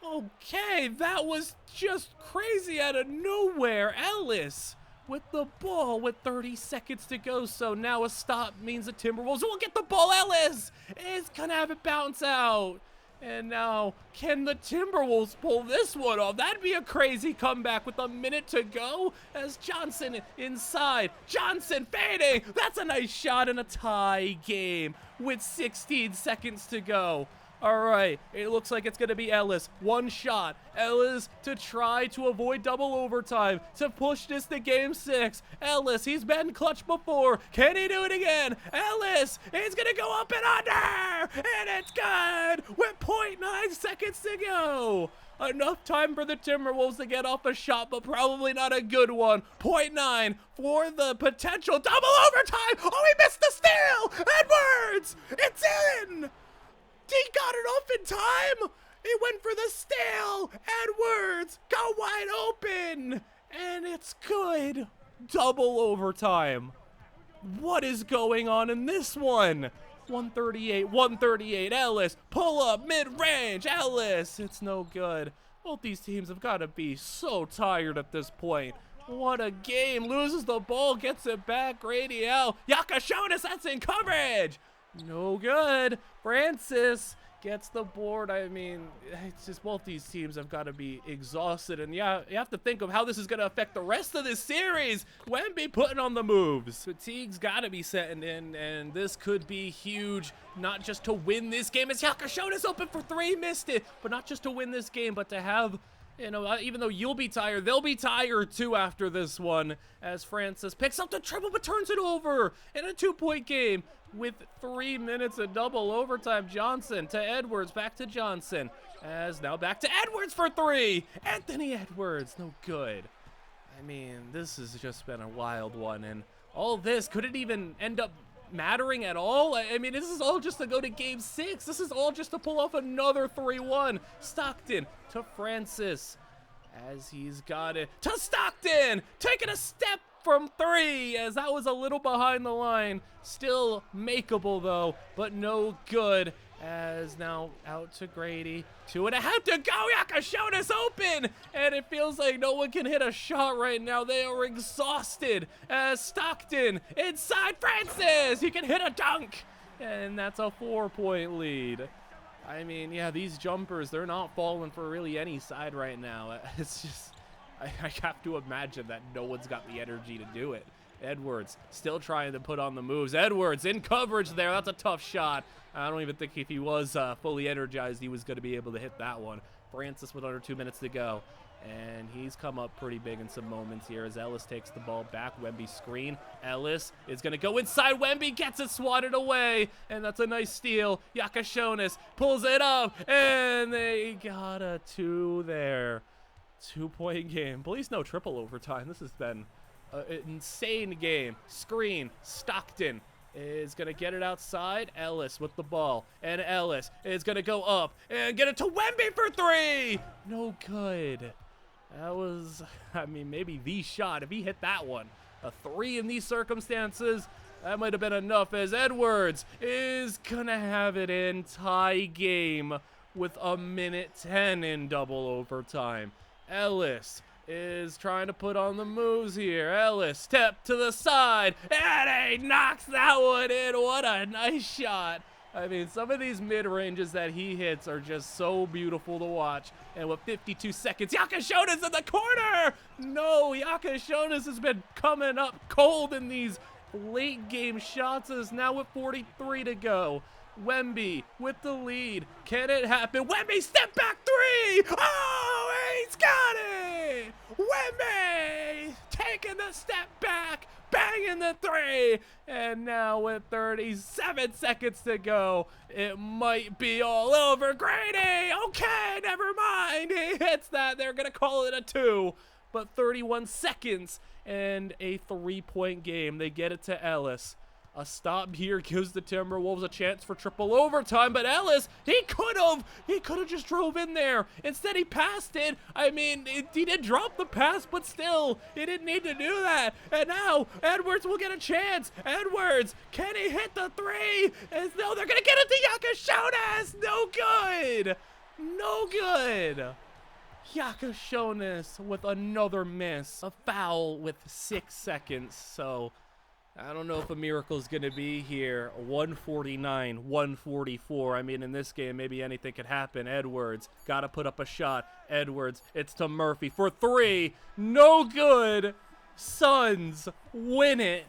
Okay, that was just crazy out of nowhere. Ellis with the ball with 30 seconds to go. So now a stop means the Timberwolves will get the ball. Ellis is going to have it bounce out. And now, can the Timberwolves pull this one off? That'd be a crazy comeback with a minute to go as Johnson inside. Johnson fading. That's a nice shot in a tie game with 16 seconds to go. All right, it looks like it's going to be Ellis. 1 shot. Ellis to try to avoid double overtime, to push this to game 6. Ellis, he's been clutch before. Can he do it again? Ellis, he's going to go up and under, and it's good with 0.9 seconds to go. Enough time for the Timberwolves to get off a shot, but probably not a good one. 0.9 for the potential double overtime. Oh, he missed the steal. Edwards, it's in. He got it off in time. He went for the steal. Edwards got wide open, and it's good. Double overtime. What is going on in this one? 138. Ellis, pull up, mid-range. Ellis, it's no good. Both these teams have got to be so tired at this point. What a game. Loses the ball, gets it back. Grady out. Yakashonis, that's in coverage. No good. Francis gets the board. I mean, it's just both these teams have got to be exhausted. And yeah, you have to think of how this is going to affect the rest of this series. Wemby putting on the moves. Fatigue's got to be setting in, and this could be huge. Not just to win this game, as Yakashona's open for three, missed it. But not just to win this game, but to have, you know, even though you'll be tired, they'll be tired too after this one. As Francis picks up the triple but turns it over in a 2-point game with 3 minutes of double overtime. Johnson to Edwards, back to Johnson. As now back to Edwards for three. Anthony Edwards, no good. I mean, this has just been a wild one. And all this, could it even end up mattering at all? I mean, this is all just to go to game 6. This is all just to pull off another 3-1. Stockton to Francis as he's got it to Stockton, taking a step from 3 as that was a little behind the line. Still makeable though, but no good. As now out to Grady. 2.5 to go. Yakashona's open, and it feels like no one can hit a shot right now. They are exhausted. As Stockton inside Francis, he can hit a dunk, and that's a 4-point lead. I mean, yeah, these jumpers, they're not falling for really any side right now. It's just, I have to imagine that no one's got the energy to do it. Edwards still trying to put on the moves. Edwards in coverage there. That's a tough shot. I don't even think if he was fully energized, he was going to be able to hit that one. Francis with under 2 minutes to go. And he's come up pretty big in some moments here as Ellis takes the ball back. Wemby screen. Ellis is going to go inside. Wemby gets it swatted away. And that's a nice steal. Yakashonas pulls it up. And they got a 2 there. 2-point game. Please no triple overtime. This has been an insane game. Screen. Stockton is going to get it outside. Ellis with the ball. And Ellis is going to go up and get it to Wemby for 3. No good. That was, I mean, maybe the shot. If he hit that one, a 3 in these circumstances, that might have been enough, as Edwards is going to have it in tie game with 1:10 in double overtime. Ellis is trying to put on the moves here. Ellis, step to the side, and he knocks that one in. What a nice shot. I mean, some of these mid-ranges that he hits are just so beautiful to watch. And with 52 seconds, Yakashona's in the corner! No, Yakashonas has been coming up cold in these late-game shots, as now with 43 to go. Wemby with the lead. Can it happen? Wemby, step back 3! Oh, he's got it! Wemby taking the step back, banging the 3, and now with 37 seconds to go, it might be all over. Grady, okay, never mind. He hits that. They're going to call it a 2, but 31 seconds and a 3-point game. They get it to Ellis. A stop here gives the Timberwolves a chance for triple overtime, but Ellis, he could have just drove in there. Instead, he passed it. I mean, he did drop the pass, but still, he didn't need to do that. And now, Edwards will get a chance. Edwards, can he hit the 3? No, they're going to get it to Yakashonas. No good. No good. Yakashonas with another miss. A foul with 6 seconds, so I don't know if a miracle is going to be here. 149, 144. I mean, in this game, maybe anything could happen. Edwards got to put up a shot. Edwards, it's to Murphy for 3. No good. Suns win it.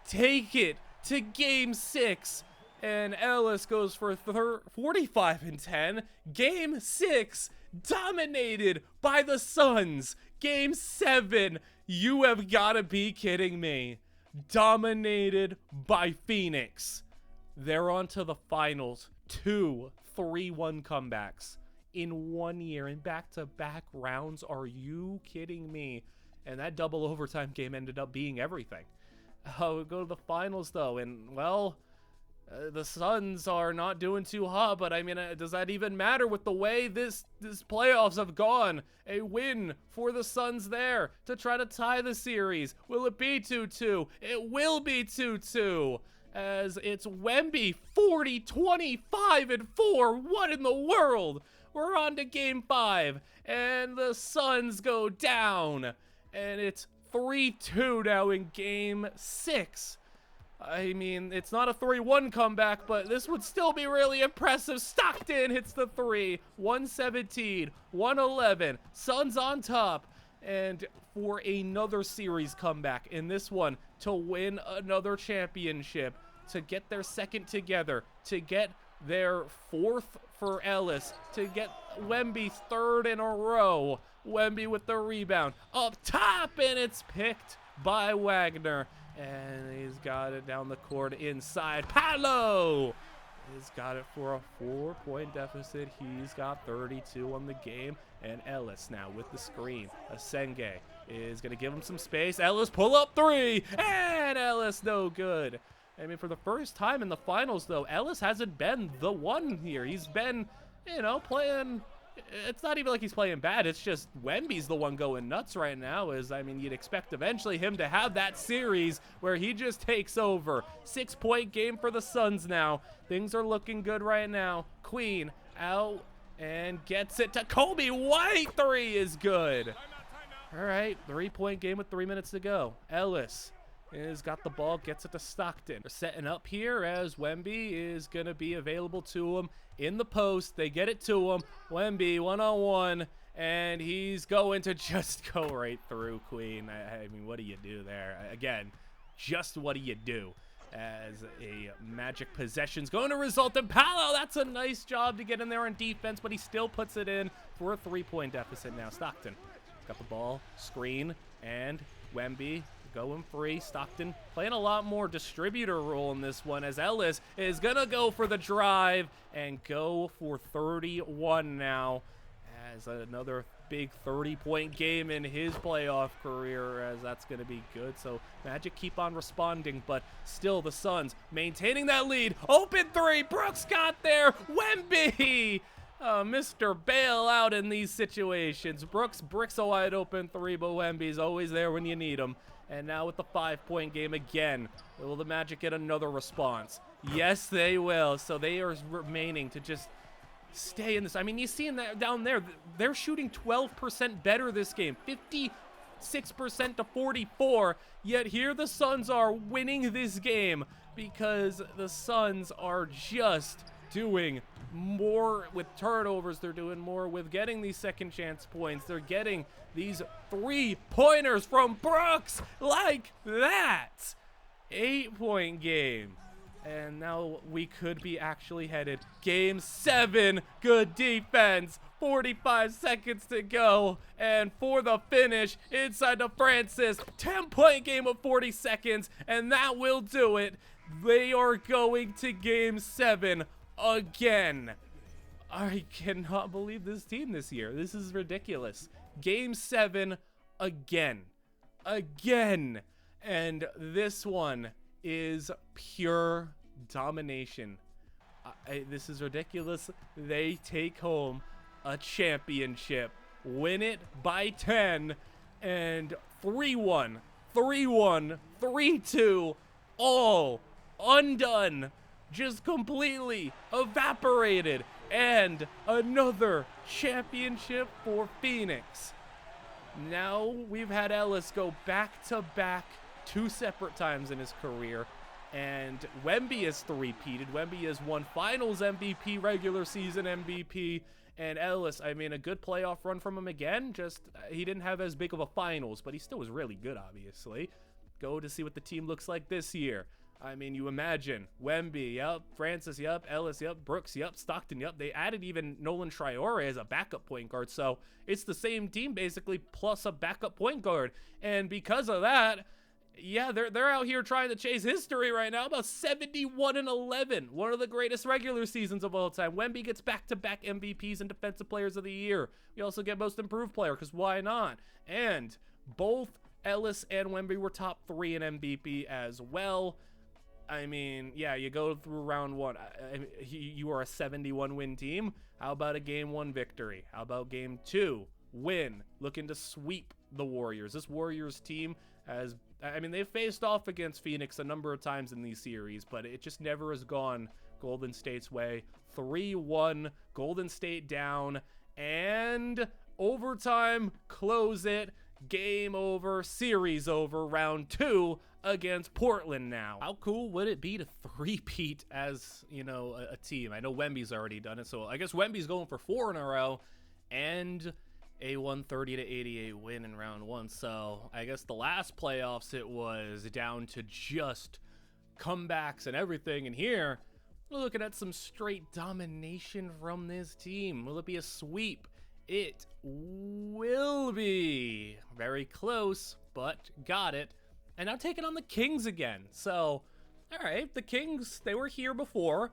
Take it to game 6. And Ellis goes for 45 and 10. Game 6 dominated by the Suns. Game 7, you have got to be kidding me. Dominated by Phoenix. They're on to the finals. 2 3-1 comebacks in 1 year in back-to-back rounds. Are you kidding me? And that double overtime game ended up being everything. We go to the finals though, and well, the Suns are not doing too hot, but I mean, does that even matter with the way this playoffs have gone? A win for the Suns there to try to tie the series. Will it be 2-2? It will be 2-2, as it's Wemby 40, 25, and 4. What in the world? We're on to game 5, and the Suns go down, and it's 3-2 now in game 6. I mean, it's not a 3-1 comeback, but this would still be really impressive. Stockton hits the 3, 117, 111, Suns on top. And for another series comeback in this one to win another championship, to get their second together, to get their fourth for Ellis, to get Wemby third in a row. Wemby with the rebound up top, and it's picked by Wagner. And he's got it down the court inside. Paolo has got it for a 4-point deficit. He's got 32 on the game. And Ellis now with the screen. Asenge is going to give him some space. Ellis pull up 3. And Ellis no good. I mean, for the first time in the finals, though, Ellis hasn't been the one here. He's been, playing. It's not even like he's playing bad. It's just Wemby's the one going nuts right now. You'd expect eventually him to have that series where he just takes over. 6-point game for the Suns now. Things are looking good right now. Queen out and gets it to Kobe White. 3 is good. All right, 3-point game with 3 minutes to go. Ellis has got the ball, gets it to Stockton. They're setting up here as Wemby is going to be available to him in the post. They get it to him. Wemby one-on-one, and he's going to just go right through Queen. I mean, what do you do there? Again, just what do you do? As a Magic possession's going to result in Paolo. That's a nice job to get in there on defense, but he still puts it in for a 3-point deficit now. Stockton got the ball, screen, and Wemby going free. Stockton playing a lot more distributor role in this one as Ellis is going to go for the drive and go for 31 now, as another big 30-point game in his playoff career, as that's going to be good. So Magic keep on responding, but still the Suns maintaining that lead. Open 3, Brooks got there. Wemby, Mr. Bailout in these situations. Brooks bricks a wide open 3, but Wemby's always there when you need him. And now with the 5-point game again, will the Magic get another response? Yes, they will. So they are remaining to just stay in this. I mean, you see in that down there, they're shooting 12% better this game, 56% to 44. Yet here the Suns are winning this game because the Suns are just doing more with turnovers. They're doing more with getting these second chance points. They're getting these 3-pointers from Brooks like that. 8-point game. And now we could be actually headed game 7. Good defense. 45 seconds to go. And for the finish, inside to Francis. 10-point game of 40 seconds. And that will do it. They are going to game 7 again. I cannot believe this team this year. This is ridiculous. Game 7 again. Again. And this one is pure domination. This is ridiculous. They take home a championship, win it by 10, and 3-1, 3-1, 3-2, all undone, just completely evaporated, and another championship for Phoenix. Now we've had Ellis go back-to-back 2 separate times in his career, and Wemby is 3-peated. Wemby has won Finals MVP, regular season MVP, and Ellis, I mean, a good playoff run from him again. Just he didn't have as big of a Finals, but he still was really good, obviously. Go to see what the team looks like this year. I mean, you imagine Wemby, yep, Francis, yep, Ellis, yep, Brooks, yep, Stockton, yep. They added even Nolan Traore as a backup point guard, so it's the same team basically plus a backup point guard. And because of that, yeah, they're out here trying to chase history right now. About 71-11, one of the greatest regular seasons of all time. Wemby gets back-to-back MVPs and Defensive Players of the Year. We also get Most Improved Player, because why not? And both Ellis and Wemby were top 3 in MVP as well. I mean, yeah, you go through round 1. You are a 71-win team. How about a game 1 victory? How about game 2? Win. Looking to sweep the Warriors. This Warriors team has, I mean, they've faced off against Phoenix a number of times in these series, but it just never has gone Golden State's way. 3-1, Golden State down, and overtime, close it, game over, series over, round 2 against Portland now. How cool would it be to three-peat as, you know, a team? I know Wemby's already done it, so I guess Wemby's going for 4 in a row, and a 130-88 win in round 1. So I guess the last playoffs it was down to just comebacks and everything, and here we're looking at some straight domination from this team. Will it be a sweep? It will be. Very close, but got it. And now taking on the Kings again. So, all right, the Kings, they were here before.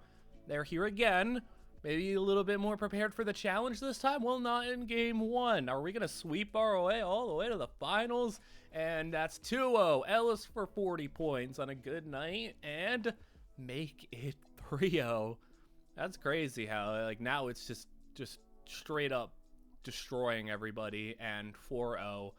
They're here again. Maybe a little bit more prepared for the challenge this time. Well, not in game 1. Are we going to sweep our way all the way to the finals? And that's 2-0. Ellis for 40 points on a good night. And make it 3-0. That's crazy how, like, now it's just straight up destroying everybody. And 4-0.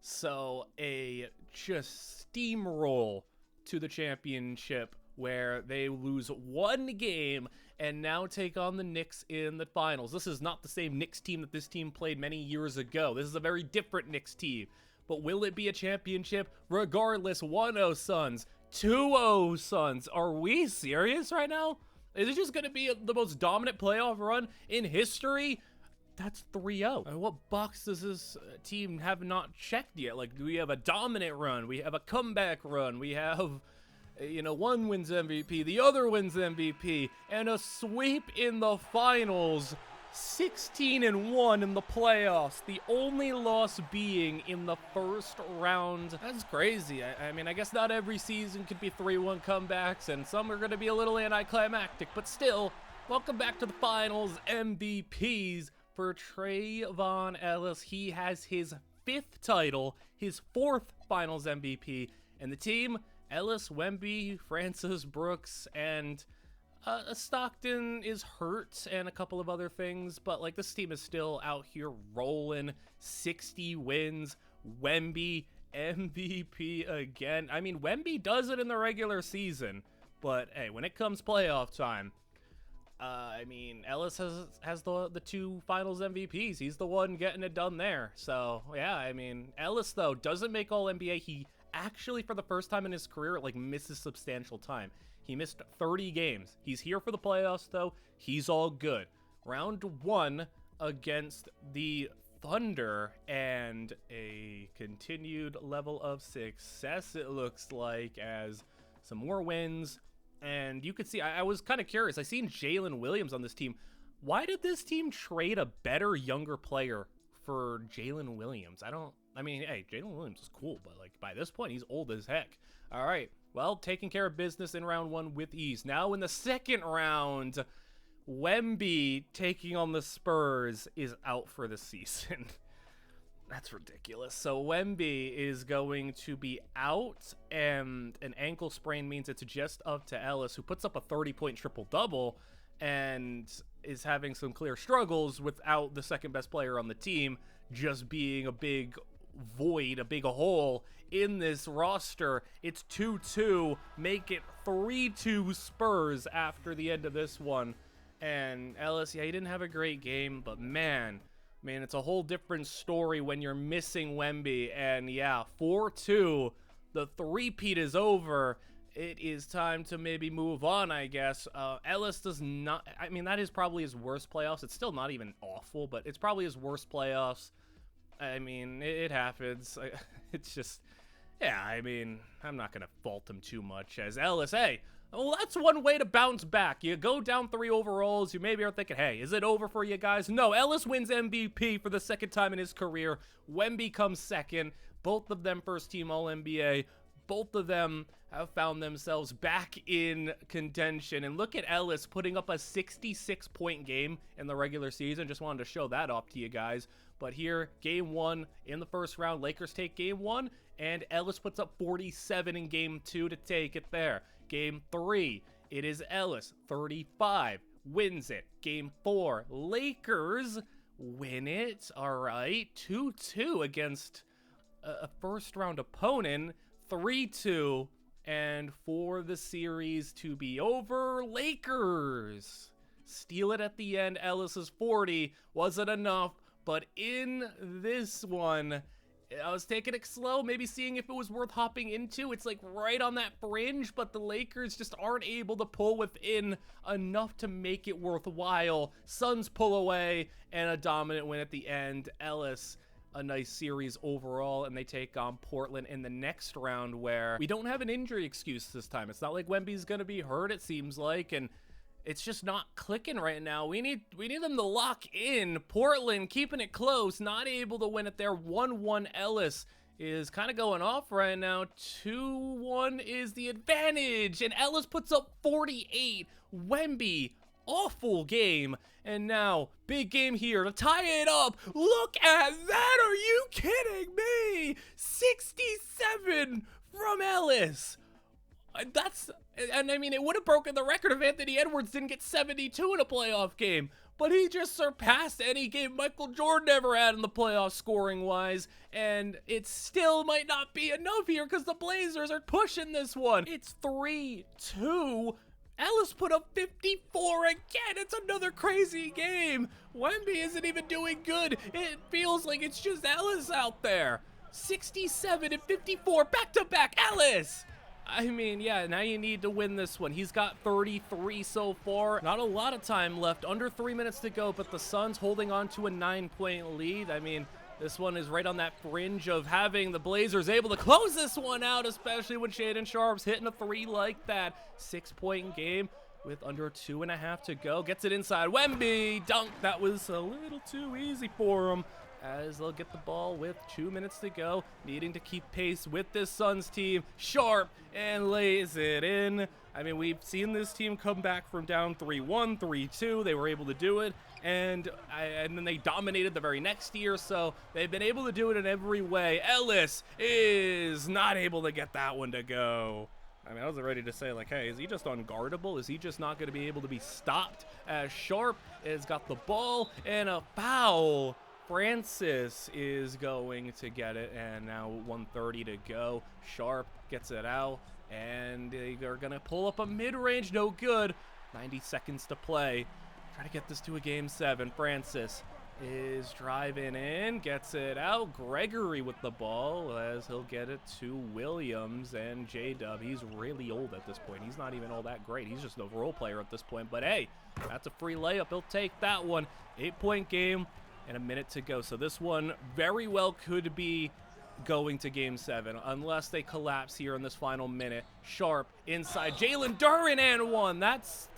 So a just steamroll to the championship where they lose 1 game and now take on the Knicks in the finals. This is not the same Knicks team that this team played many years ago. This is a very different Knicks team. But will it be a championship? Regardless, 1-0 Suns, 2-0 Suns. Are we serious right now? Is it just going to be the most dominant playoff run in history? That's 3-0. What box does this team have not checked yet? Like, do we have a dominant run? We have a comeback run. We have, you know, one wins MVP, the other wins MVP, and a sweep in the finals. 16-1 in the playoffs. The only loss being in the first round. That's crazy. I mean, I guess not every season could be 3-1 comebacks, and some are going to be a little anticlimactic, but still, welcome back to the finals MVPs. For Trayvon Ellis, he has his 5th title, his 4th finals MVP, and the team, Ellis, Wemby, Francis Brooks, and Stockton is hurt, and a couple of other things, but like this team is still out here rolling. 60 wins, Wemby MVP again. I mean, Wemby does it in the regular season, but hey, when it comes playoff time, I mean, Ellis has the 2 finals MVPs. He's the one getting it done there. So, yeah, I mean, Ellis, though, doesn't make All-NBA. He actually, for the first time in his career, like, misses substantial time. He missed 30 games. He's here for the playoffs, though. He's all good. Round 1 against the Thunder, and a continued level of success, it looks like, as some more wins. And you could see, I was kind of curious. I seen Jalen Williams on this team. Why did this team trade a better, younger player for Jalen Williams? I mean, hey, Jalen Williams is cool, but like by this point, he's old as heck. All right, well, taking care of business in round 1 with ease. Now in the second round, Wemby taking on the Spurs is out for the season. That's ridiculous. So Wemby is going to be out, and an ankle sprain means it's just up to Ellis, who puts up a 30-point triple-double and is having some clear struggles without the second best player on the team just being a big void, a big hole in this roster. It's 2-2, make it 3-2 Spurs after the end of this one. And Ellis, yeah, he didn't have a great game, but man, it's a whole different story when you're missing Wemby. And yeah, 4-2, the three-peat is over. It is time to maybe move on, I guess. Ellis does not, I mean, that is probably his worst playoffs. It's still not even awful, but it's probably his worst playoffs. I mean, it happens. It's just, yeah, I mean, I'm not going to fault him too much as Ellis. Hey, well, that's one way to bounce back. You go down 3 overalls, you maybe are thinking, hey, is it over for you guys? No, Ellis wins MVP for the second time in his career. Wemby comes second. Both of them first-team All-NBA. Both of them have found themselves back in contention. And look at Ellis putting up a 66-point game in the regular season. Just wanted to show that off to you guys. But here, game 1 in the first round, Lakers take game 1, and Ellis puts up 47 in game 2 to take it there. Game 3, it is Ellis, 35, wins it. Game 4, Lakers win it. All right, 2-2 against a first-round opponent, 3-2, and for the series to be over, Lakers steal it at the end. Ellis's 40 wasn't enough, but in this one, I was taking it slow, maybe seeing if it was worth hopping into. It's like right on that fringe, but the Lakers just aren't able to pull within enough to make it worthwhile. Suns pull away and a dominant win at the end. Ellis, a nice series overall, and they take on Portland in the next round, where we don't have an injury excuse this time. It's not like Wemby's gonna be hurt, it seems like, and it's just not clicking right now. We need them to lock in. Portland keeping it close, not able to win it there. 1-1. Ellis is kind of going off right now. 2-1 is the advantage, and Ellis puts up 48. Wemby, awful game, and now big game here to tie it up. Look at that, are you kidding me? 67 from Ellis. And I mean, it would have broken the record if Anthony Edwards didn't get 72 in a playoff game, but he just surpassed any game Michael Jordan ever had in the playoffs scoring wise, and it still might not be enough here because the Blazers are pushing this one. It's 3-2. Ellis put up 54 again. It's another crazy game. Wemby isn't even doing good. It feels like it's just Ellis out there. 67 and 54 back-to-back. Ellis! I mean, yeah, now you need to win this one. He's got 33 so far. Not a lot of time left. Under 3 minutes to go, but the Suns holding on to a 9-point lead. I mean, this one is right on that fringe of having the Blazers able to close this one out, especially when Shaedon Sharpe's hitting a 3 like that. 6-point game with under 2.5 to go. Gets it inside. Wemby, dunk. That was a little too easy for him, as they'll get the ball with 2 minutes to go, needing to keep pace with this Suns team. Sharpe and lays it in. I mean, we've seen this team come back from down 3-1, 3-2. They were able to do it, and then they dominated the very next year, so they've been able to do it in every way. Ellis is not able to get that one to go. I mean, I was ready to say, like, hey, is he just unguardable? Is he just not going to be able to be stopped? As Sharpe has got the ball and a foul. Francis is going to get it, and now 1:30 to go. Sharpe gets it out, and they're going to pull up a mid-range, no good. 90 seconds to play. Try to get this to a game 7. Francis is driving in, gets it out. Gregory with the ball, as he'll get it to Williams, and J-Dub. He's really old at this point. He's not even all that great. He's just a role player at this point, but hey, that's a free layup. He'll take that one. 8-point game. And a minute to go. So this one very well could be going to game 7 unless they collapse here in this final minute. Sharpe inside. Jalen Duren and one. That's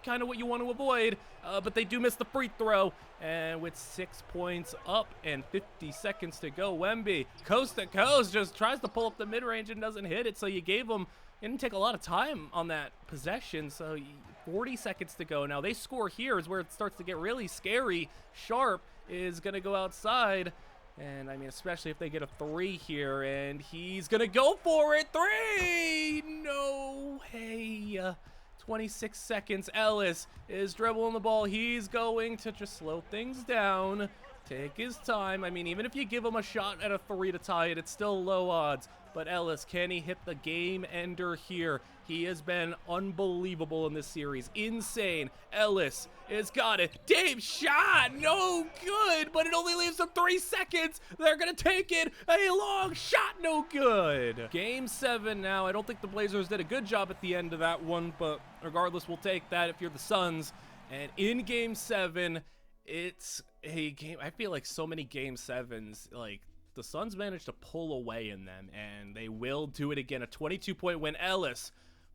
kind of what you want to avoid. But they do miss the free throw. And with 6 points up and 50 seconds to go, Wemby, coast to coast, just tries to pull up the mid-range and doesn't hit it. So you gave them, it didn't take a lot of time on that possession. So 40 seconds to go. Now they score here is where it starts to get really scary. Sharpe is going to go outside, and I mean, especially if they get a 3 here, and he's going to go for it. 3! No way. 26 seconds. Ellis is dribbling the ball. He's going to just slow things down, take his time. I mean, even if you give him a shot at a 3 to tie it, it's still low odds. But Ellis, can he hit the game ender here? He has been unbelievable in this series. Insane. Ellis has got it. Dave shot. No good, but it only leaves them 3 seconds. They're going to take it. A long shot. No good. Game 7 now. I don't think the Blazers did a good job at the end of that one, but regardless, we'll take that if you're the Suns. And in Game 7, it's a game. I feel like so many Game 7s, like, the Suns managed to pull away in them, and they will do it again. A 22-point win. Ellis,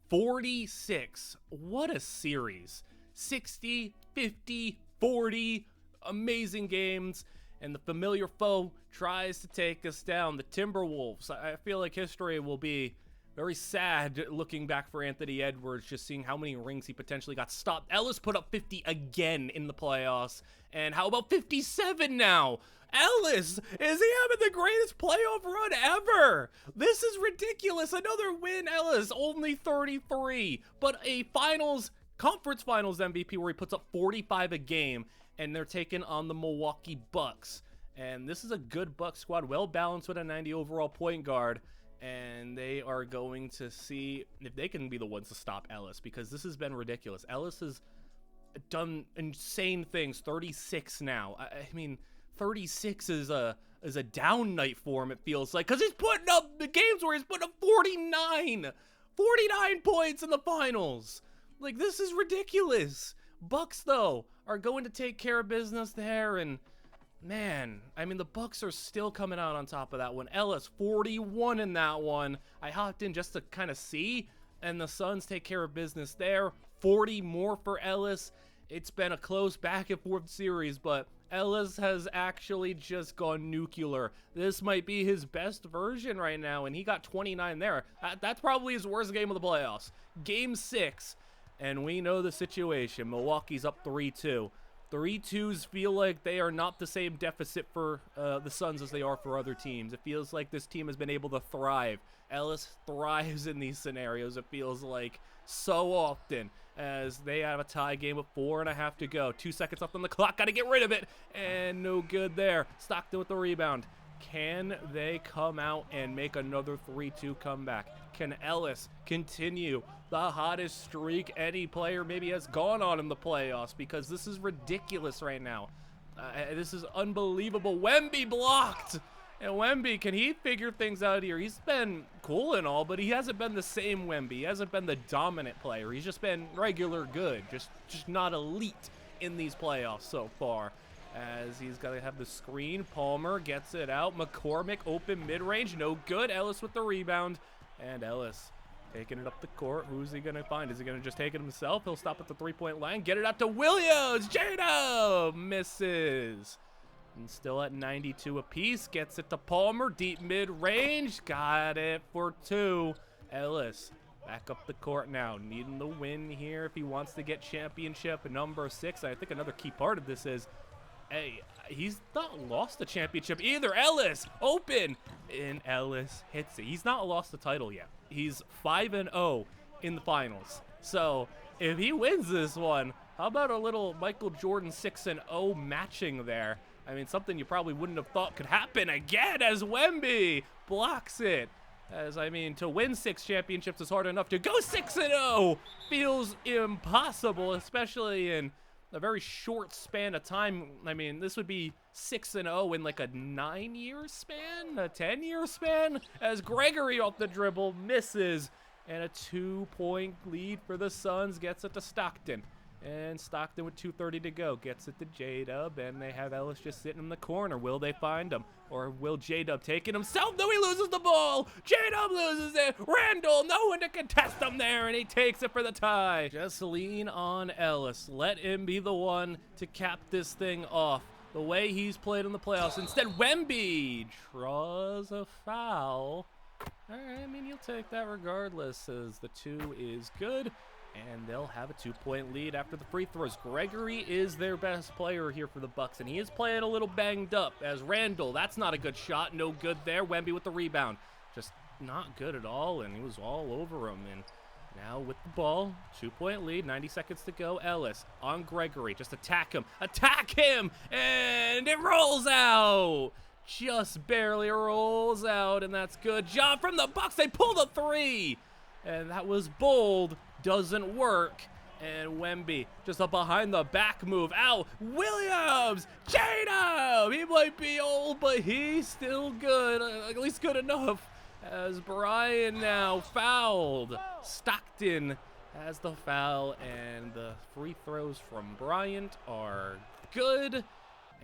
46. What a series. 60, 50, 40. Amazing games. And the familiar foe tries to take us down. The Timberwolves. I feel like history will be very sad looking back for Anthony Edwards, just seeing how many rings he potentially got stopped. Ellis put up 50 again in the playoffs. And how about 57 now? Ellis, is he having the greatest playoff run ever? This is ridiculous. Another win. Ellis, only 33. But a conference finals MVP where he puts up 45 a game. And they're taking on the Milwaukee Bucks. And this is a good Bucks squad, well balanced with a 90 overall point guard. And they are going to see if they can be the ones to stop Ellis, because this has been ridiculous. Ellis has done insane things. 36 now. I mean, 36 is a down night for him, it feels like, because he's putting up the games where he's putting up 49 points in the finals. Like, this is ridiculous. Bucks, though, are going to take care of business there, and man, I mean, the Bucks are still coming out on top of that one. Ellis, 41 in that one. I hopped in just to kind of see, and the Suns take care of business there. 40 more for Ellis. It's been a close back and forth series, but Ellis has actually just gone nuclear. This might be his best version right now, and he got 29 there. That's probably his worst game of the playoffs. Game 6, and we know the situation. Milwaukee's up 3-2. 3-2s feel like they are not the same deficit for the Suns as they are for other teams. It feels like this team has been able to thrive. Ellis thrives in these scenarios, it feels like, so often, as they have a tie game with 4.5 to go. 2 seconds left on the clock, gotta get rid of it, and no good there. Stockton with the rebound. Can they come out and make another 3-2 comeback? Can Ellis continue the hottest streak any player maybe has gone on in the playoffs? Because this is ridiculous right now. This is unbelievable. Wemby blocked. And Wemby, can he figure things out here? He's been cool and all, but he hasn't been the same Wemby. He hasn't been the dominant player. He's just been regular good, just not elite in these playoffs so far. As he's got to have the screen. Palmer gets it out. McCormick open mid-range. No good. Ellis with the rebound. And Ellis taking it up the court. Who's he going to find? Is he going to just take it himself? He'll stop at the three-point line. Get it out to Williams. Jado misses. And still at 92 apiece. Gets it to Palmer. Deep mid-range. Got it for 2. Ellis back up the court now. Needing the win here if he wants to get championship number 6. I think another key part of this is, hey, he's not lost the championship either. Ellis, open. And Ellis hits it. He's not lost the title yet. He's 5-0 in the finals. So if he wins this one, how about a little Michael Jordan 6-0 matching there? I mean, something you probably wouldn't have thought could happen again as Wemby blocks it. As, I mean, to win 6 championships is hard enough. To go 6-0 feels impossible, especially in a very short span of time. I mean, this would be 6-0 in like a 9-year span, a 10-year span, as Gregory off the dribble misses, and a 2-point lead for the Suns gets it to Stockton. And Stockton with 2:30 to go gets it to J-Dub, and they have Ellis just sitting in the corner. Will they find him? Or will J-Dub take it himself? No, he loses the ball. J-Dub loses it. Randall, no one to contest him there, and he takes it for the tie. Just lean on Ellis. Let him be the one to cap this thing off the way he's played in the playoffs. Instead, Wemby draws a foul. All right, I mean, you'll take that regardless, as the 2 is good. And they'll have a 2-point lead after the free throws. Gregory is their best player here for the Bucks, and he is playing a little banged up. As Randall, that's not a good shot. No good there. Wemby with the rebound. Just not good at all, and he was all over him. And now with the ball, 2-point lead, 90 seconds to go. Ellis on Gregory. Just attack him. Attack him! And it rolls out! Just barely rolls out, and that's good. Job from the Bucks. They pull the 3! And that was bold. Doesn't work. And Wemby just a behind the back move. Ow! Williams! J-Dub! He might be old, but he's still good. At least good enough. As Brian now fouled. Stockton has the foul, and the free throws from Bryant are good.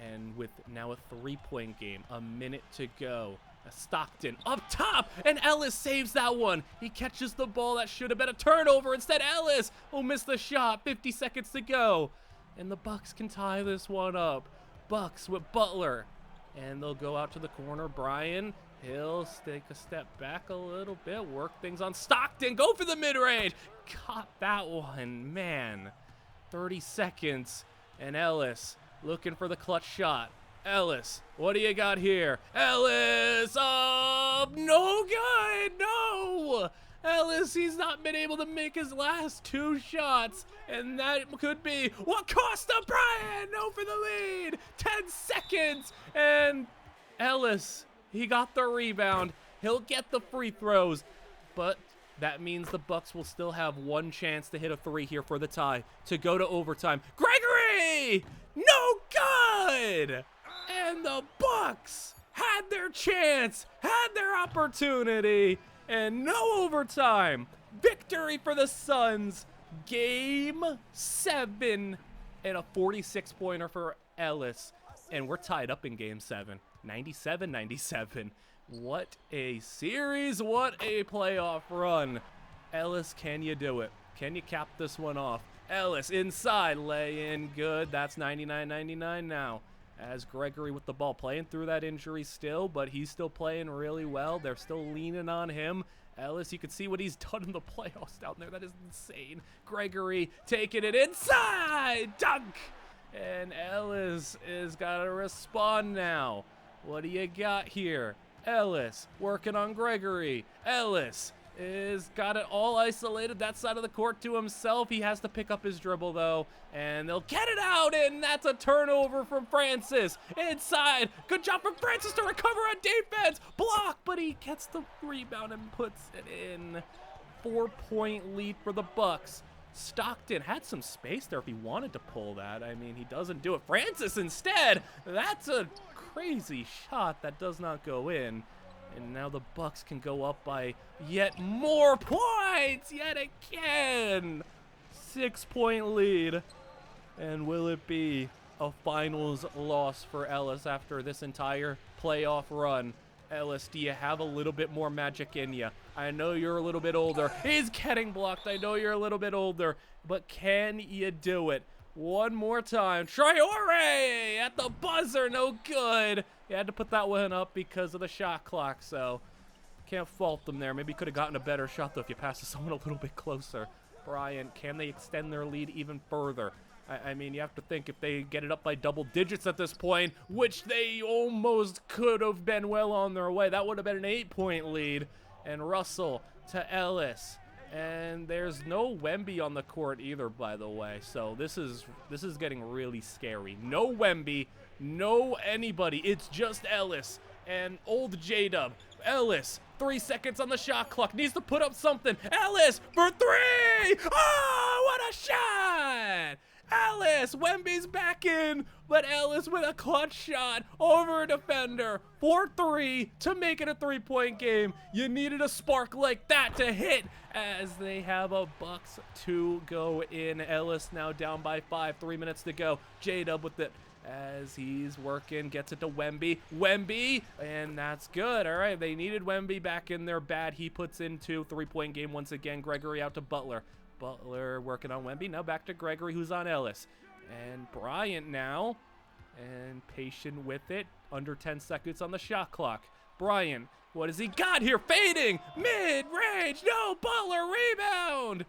And with now a 3-point game, a minute to go. Stockton up top, and Ellis saves that one. He catches the ball. That should have been a turnover. Instead, Ellis will miss the shot. 50 seconds to go, and the Bucks can tie this one up. Bucks with Butler, and they'll go out to the corner. Brian, he'll take a step back a little bit, work things on Stockton. Go for the mid-range. Caught that one, man. 30 seconds, and Ellis looking for the clutch shot. Ellis, what do you got here? Ellis up! No good! No! Ellis, he's not been able to make his last 2 shots, and that could be what cost him. Brian, no for the lead! 10 seconds, and Ellis, he got the rebound. He'll get the free throws, but that means the Bucks will still have 1 chance to hit a 3 here for the tie, to go to overtime. Gregory! No good! And the Bucks had their chance, had their opportunity, and no overtime. Victory for the Suns. Game 7 and a 46-pointer for Ellis. And we're tied up in Game 7. 97-97. What a series. What a playoff run. Ellis, can you do it? Can you cap this one off? Ellis inside, lay in, good. That's 99-99 now. As Gregory with the ball, playing through that injury still, but he's still playing really well. They're still leaning on him. Ellis, you can see what he's done in the playoffs down there. That is insane. Gregory taking it inside, dunk! And Ellis is got to respond now. What do you got here? Ellis working on Gregory. Ellis is got it all isolated that side of the court to himself. He has to pick up his dribble though, and they'll get it out, and that's a turnover from Francis. Inside, good job from Francis to recover on defense. Block, but he gets the rebound and puts it in. 4-point lead for the Bucks. Stockton had some space there if he wanted to pull that. I mean, he doesn't do it. Francis instead, that's a crazy shot that does not go in. And now the Bucks can go up by yet more points, yet again. 6-point lead. And will it be a finals loss for Ellis after this entire playoff run? Ellis, do you have a little bit more magic in you? I know you're a little bit older. He's getting blocked. I know you're a little bit older, but can you do it? One more time. Traore at the buzzer, no good. He had to put that one up because of the shot clock, so can't fault them there. Maybe could have gotten a better shot, though, if you pass to someone a little bit closer. Bryant, can they extend their lead even further? I mean, you have to think if they get it up by double digits at this point, which they almost could have been well on their way. That would have been an 8-point lead. And Russell to Ellis. And there's no Wemby on the court either, by the way. So this is getting really scary. No Wemby, no anybody. It's just Ellis and old J-Dub. Ellis, 3 seconds on the shot clock. Needs to put up something. Ellis for 3! Oh, what a shot! Ellis, Wemby's back in, but Ellis with a clutch shot over a defender. 4-3 to make it a 3-point game. You needed a spark like that to hit as they have a Bucks to go in. Ellis now down by 5, 3 minutes to go. J-Dub with it as he's working, gets it to Wemby. Wemby, and that's good. All right, they needed Wemby back in there bad. He puts into 3-point game once again. Gregory out to Butler. Butler working on Wemby. Now back to Gregory, who's on Ellis. And Bryant now. And patient with it. Under 10 seconds on the shot clock. Bryant, what has he got here? Fading! Mid-range! No! Butler rebound!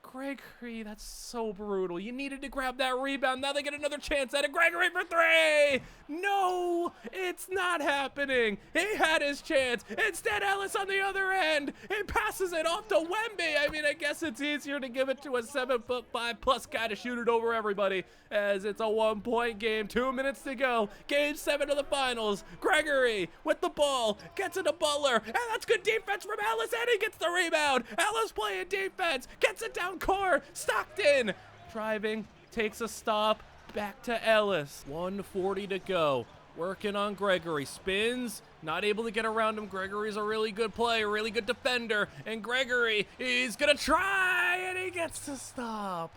Gregory, that's so brutal. You needed to grab that rebound. Now they get another chance at it. Gregory for 3! No, it's not happening. He had his chance. Instead, Ellis on the other end. He passes it off to Wemby. I mean, I guess it's easier to give it to a 7'5" guy to shoot it over everybody, as it's a 1-point game. 2 minutes to go. Game 7 of the finals. Gregory with the ball. Gets it to Butler. And that's good defense from Ellis. And he gets the rebound. Ellis playing defense. Gets it down court. Stockton driving. Takes a stop. Back to Ellis. 1:40 to go. Working on Gregory. Spins. Not able to get around him. Gregory's a really good player. Really good defender. And Gregory, he's going to try. And he gets to stop.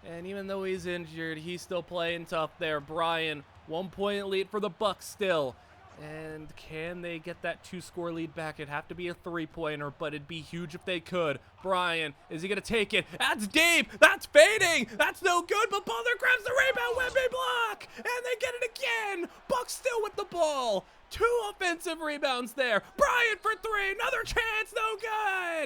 And even though he's injured, he's still playing tough there. Brian, 1-point lead for the Bucks still. And can they get that 2-score lead back? It'd have to be a 3-pointer, but it'd be huge if they could. Brian, is he going to take it? That's deep. That's fading. That's no good, but Butler grabs the rebound. Wemby block. And they get it again. Bucks still with the ball. 2 offensive rebounds there. Brian for 3. Another chance. No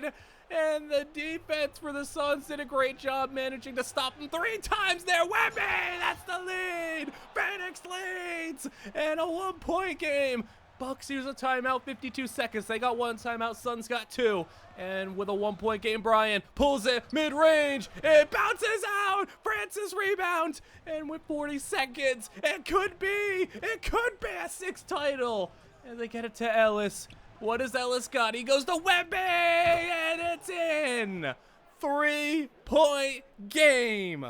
good. And the defense for the Suns did a great job managing to stop him 3 times there. Wemby, that's the lead. Phoenix leads. And a 1-point game. Bucks use a timeout, 52 seconds. They got 1 timeout, Suns got 2. And with a 1-point game, Brian pulls it mid-range. It bounces out. Francis rebound. And with 40 seconds, it could be a 6th title. And they get it to Ellis. What has Ellis got? He goes to Wemby, and it's in. 3-point game.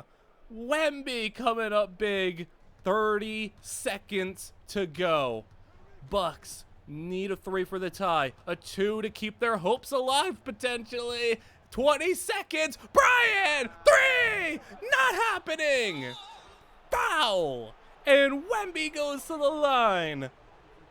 Wemby coming up big. 30 seconds to go. Bucks need a 3 for the tie, a 2 to keep their hopes alive potentially. 20 seconds, Bryant, 3, not happening. Foul, and Wemby goes to the line.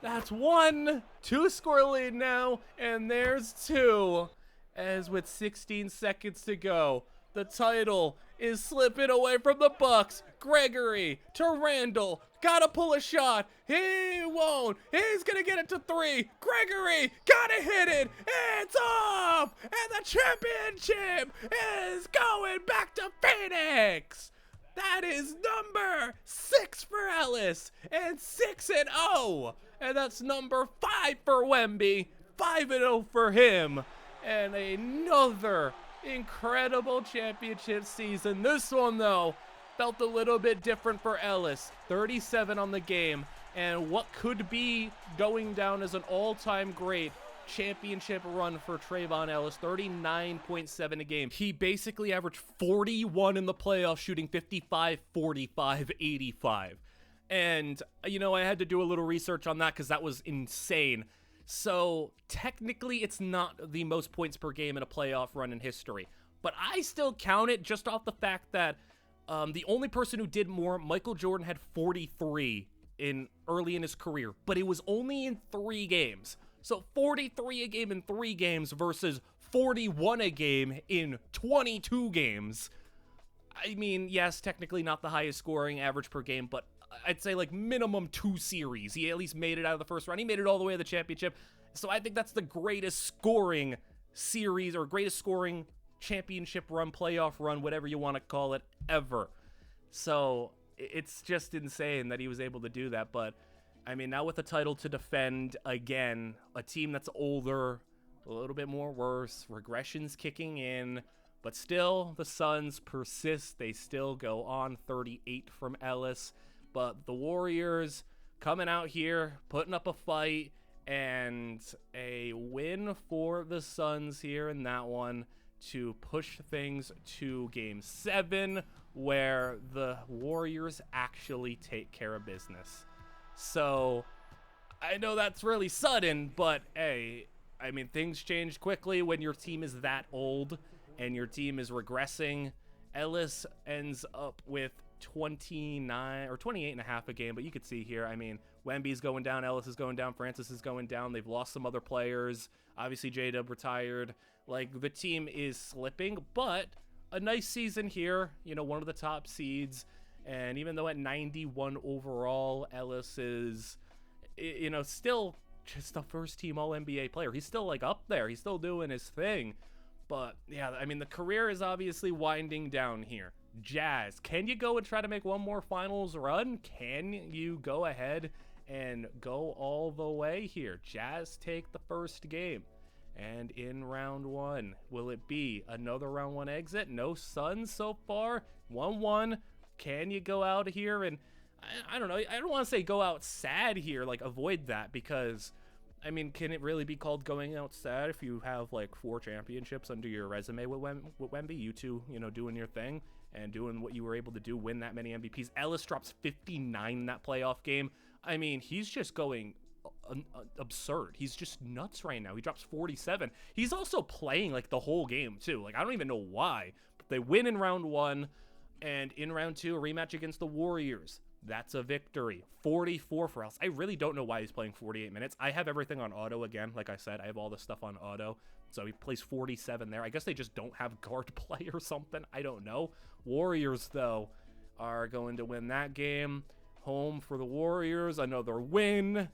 That's 1, 2 score lead now, and there's 2. As with 16 seconds to go, the title is slipping away from the Bucks. Gregory to Randall, gotta pull a shot. He won't. He's gonna get it to 3. Gregory, gotta hit it. It's off, and the championship is going back to Phoenix. That is number 6 for Ellis, and 6-0. And that's number 5 for Wemby, 5-0 for him. And another incredible championship season. This one, though, felt a little bit different for Ellis. 37 on the game, and what could be going down as an all-time great championship run for Trayvon Ellis, 39.7 a game. He basically averaged 41 in the playoffs, shooting 55, 45, 85. And, you know, I had to do a little research on that because that was insane. So, technically, it's not the most points per game in a playoff run in history. But I still count it just off the fact that the only person who did more, Michael Jordan, had 43 early in his career. But it was only in 3 games. So, 43 a game in 3 games versus 41 a game in 22 games. I mean, yes, technically not the highest scoring average per game, but I'd say like minimum 2 series. He at least made it out of the first round. He made it all the way to the championship. So I think that's the greatest scoring series or greatest scoring championship run, playoff run, whatever you want to call it, ever. So it's just insane that he was able to do that. But I mean, now with the title to defend again, a team that's older, a little bit more worse, regression's kicking in, but still the Suns persist. They still go on. 38 from Ellis. But the Warriors coming out here, putting up a fight, and a win for the Suns here in that one to push things to Game 7, where the Warriors actually take care of business. So, I know that's really sudden, but hey, I mean, things change quickly when your team is that old and your team is regressing. Ellis ends up with 29 or 28 and a half a game, but you could see here, I mean, Wemby's going down, Ellis is going down, Francis is going down. They've lost some other players. Obviously, J-Dub retired. Like, the team is slipping, but a nice season here, you know, one of the top seeds. And even though at 91 overall, Ellis is, you know, still just a first-team All-NBA player. He's still, like, up there. He's still doing his thing. But, yeah, I mean, the career is obviously winding down here. Jazz, can you go and try to make one more finals run? Can you go ahead and go all the way here? Jazz take the first game. And in round 1, will it be another round 1 exit? No Suns so far. 1-1. Can you go out here and, I don't know, I don't want to say go out sad here, like avoid that, because, I mean, can it really be called going out sad if you have like 4 championships under your resume with Wemby? You two, you know, doing your thing and doing what you were able to do, win that many MVPs. Ellis drops 59 in that playoff game. I mean, he's just going absurd. He's just nuts right now. He drops 47. He's also playing like the whole game too. Like, I don't even know why, but they win in round 1, and in round 2, a rematch against the Warriors. That's a victory. 44 for Ellis. I really don't know why he's playing 48 minutes. I have everything on auto again. Like I said, I have all this stuff on auto. So he plays 47 there. I guess they just don't have guard play or something. I don't know. Warriors, though, are going to win that game. Home for the Warriors. Another win.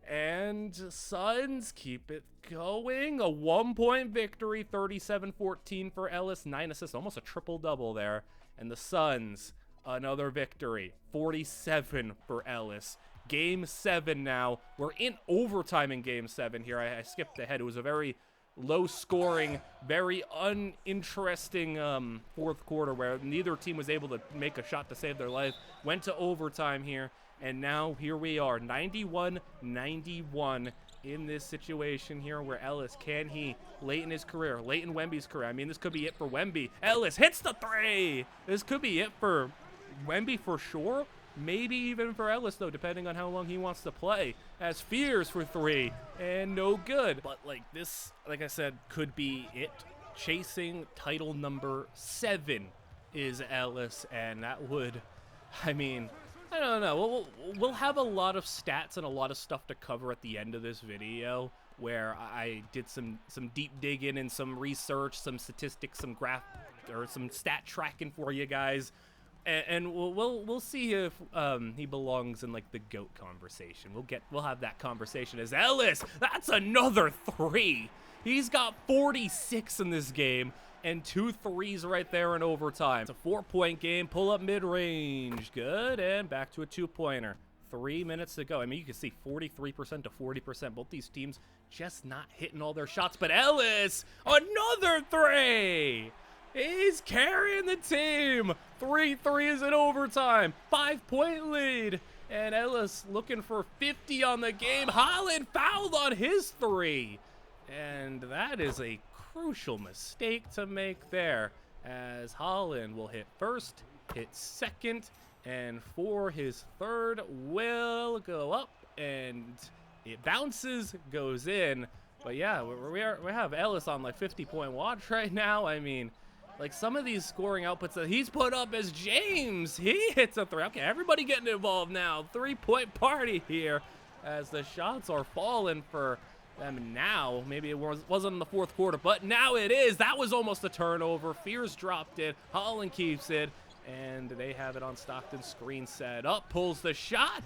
And Suns keep it going. A 1-point victory. 37-14 for Ellis. 9 assists. Almost a triple-double there. And the Suns, another victory. 47 for Ellis. Game 7 now. We're in overtime in Game 7 here. I skipped ahead. It was a very low-scoring, very uninteresting fourth quarter where neither team was able to make a shot to save their life. Went to overtime here, and now here we are, 91-91 in this situation here where Ellis, can he, late in his career, late in Wemby's career, I mean, this could be it for Wemby. Ellis hits the 3! This could be it for Wemby for sure. Maybe even for Ellis, though, depending on how long he wants to play. As Fears for 3, and no good. But, like, this, like I said, could be it. Chasing title number 7 is Ellis, and that would, I mean, I don't know. We'll have a lot of stats and a lot of stuff to cover at the end of this video, where I did some deep digging and some research, some statistics, some some stat tracking for you guys. And we'll see if he belongs in like the GOAT conversation. We'll have that conversation as Ellis. That's another 3. He's got 46 in this game and 2 threes right there in overtime. It's a 4-point game. Pull up mid-range. Good, and back to a 2-pointer. 3 minutes to go. I mean, you can see 43% to 40%. Both these teams just not hitting all their shots. But Ellis, another 3. He's carrying the team. 3 threes in overtime. 5-point lead. And Ellis looking for 50 on the game. Holland fouled on his 3. And that is a crucial mistake to make there, as Holland will hit first, hit second, and for his third will go up, and it bounces, goes in. But yeah, we have Ellis on like 50-point watch right now. I mean, like some of these scoring outputs that he's put up as James, he hits a 3. Okay, everybody getting involved now. 3-point party here as the shots are falling for them now. Maybe it wasn't in the fourth quarter, but now it is. That was almost a turnover. Fears dropped it. Holland keeps it, and they have it on Stockton's screen set up. Pulls the shot.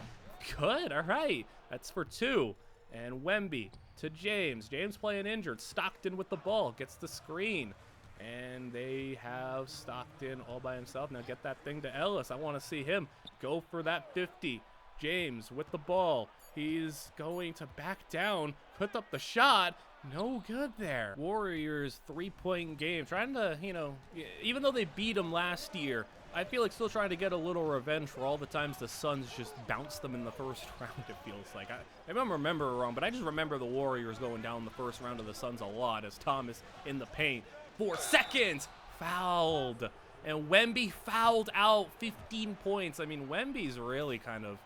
Good. All right. That's for 2. And Wemby to James. James playing injured. Stockton with the ball. Gets the screen. And they have Stockton all by himself. Now get that thing to Ellis. I want to see him go for that 50. James with the ball. He's going to back down, put up the shot. No good there. Warriors 3-point game. Trying to, you know, even though they beat them last year, I feel like still trying to get a little revenge for all the times the Suns just bounced them in the first round, it feels like. I don't remember wrong, but I just remember the Warriors going down the first round of the Suns a lot as Thomas in the paint. 4 seconds. Fouled. And Wemby fouled out. 15 points. I mean, Wemby's really kind of,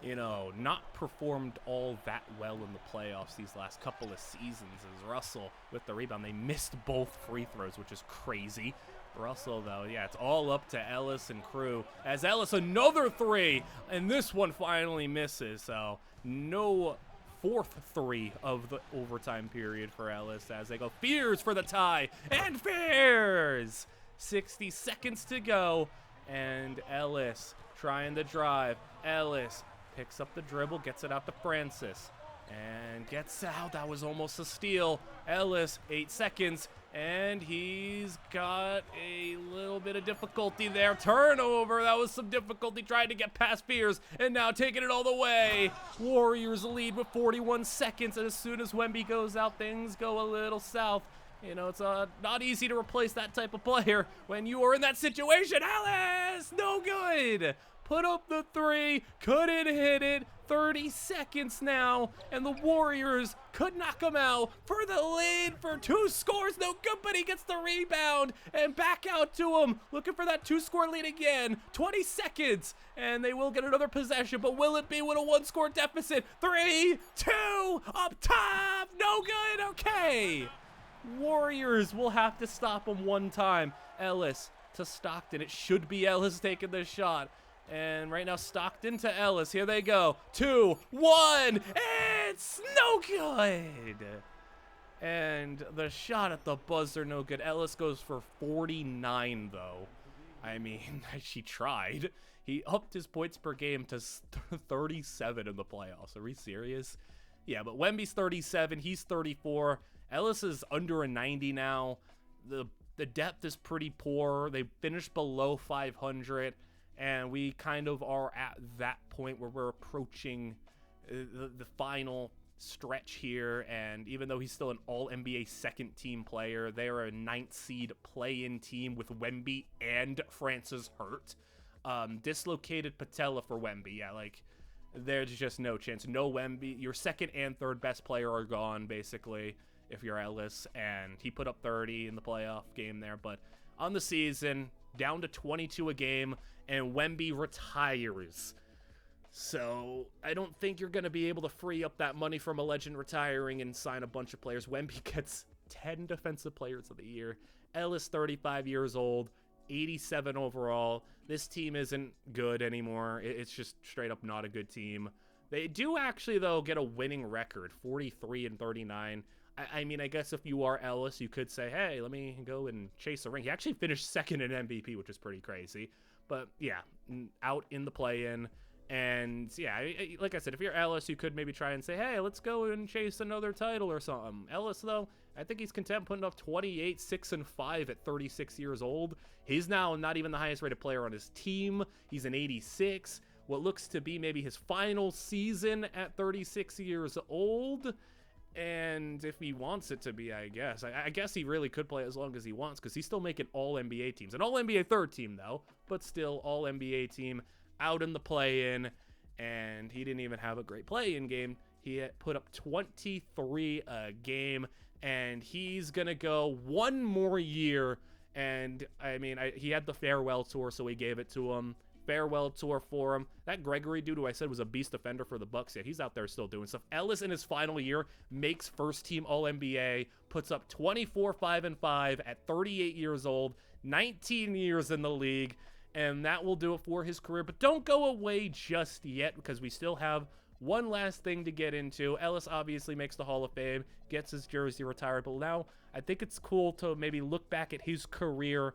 you know, not performed all that well in the playoffs these last couple of seasons. As Russell with the rebound, they missed both free throws, which is crazy. Russell, though, yeah, it's all up to Ellis and crew. As Ellis, another 3, and this one finally misses. So no 4th 3 of the overtime period for Ellis as they go Fears for the tie, and Fears! 60 seconds to go, and Ellis trying to drive. Ellis picks up the dribble, gets it out to Francis, and gets out. That was almost a steal. Ellis, 8 seconds, and he's got a little bit of difficulty there. Turnover. That was some difficulty trying to get past Fears, and now taking it all the way. Warriors lead with 41 seconds, and as soon as Wemby goes out, things go a little south. You know, it's not easy to replace that type of player when you are in that situation. Ellis, no good. Put up the 3, couldn't hit it. 30 seconds now, and the Warriors could knock him out for the lead for 2 scores. No good, but he gets the rebound and back out to him. Looking for that 2-score lead again. 20 seconds, and they will get another possession, but will it be with a 1-score deficit? 3, 2, up top. No good. Okay. Warriors will have to stop him one time. Ellis to Stockton. It should be Ellis taking the shot. And right now, Stockton to Ellis. Here they go. 2, 1. It's no good. And the shot at the buzzer, no good. Ellis goes for 49, though. I mean, she tried. He upped his points per game to 37 in the playoffs. Are we serious? Yeah, but Wemby's 37. He's 34. Ellis is under a 90 now. The depth is pretty poor. They finished below 500. And we kind of are at that point where we're approaching the final stretch here. And even though he's still an all-NBA second-team player, they are a 9th seed play-in team with Wemby and Francis hurt. Dislocated patella for Wemby. Yeah, like, there's just no chance. No Wemby. Your second and third best player are gone, basically, if you're Ellis. And he put up 30 in the playoff game there. But on the season, down to 22 a game, and Wemby retires. So I don't think you're going to be able to free up that money from a legend retiring and sign a bunch of players. Wemby gets 10 Defensive Players of the Year. Ellis, 35 years old, 87 overall. This team isn't good anymore. It's just straight up not a good team. They do actually, though, get a winning record, 43-39. I mean, I guess if you are Ellis, you could say, hey, let me go and chase a ring. He actually finished second in MVP, which is pretty crazy. But yeah, out in the play-in. And yeah, like I said, if you're Ellis, you could maybe try and say, hey, let's go and chase another title or something. Ellis, though, I think he's content putting up 28, 6, and 5 at 36 years old. He's now not even the highest rated player on his team. He's an 86. What looks to be maybe his final season at 36 years old. And if he wants it to be, I guess he really could play as long as he wants, because he's still making all-NBA teams. An all-NBA third team, though, but still all-NBA team out in the play-in, and he didn't even have a great play-in game. He had put up 23 a game, and he's going to go one more year. And, I mean, he had the farewell tour, so we gave it to him. Farewell tour for him. That Gregory dude who I said was a beast defender for the Bucks, yeah, he's out there still doing stuff. Ellis in his final year makes first team All-NBA, puts up 24, 5, and 5 at 38 years old, 19 years in the league, and that will do it for his career. But don't go away just yet, because we still have one last thing to get into. Ellis obviously makes the Hall of Fame, gets his jersey retired, but now I think it's cool to maybe look back at his career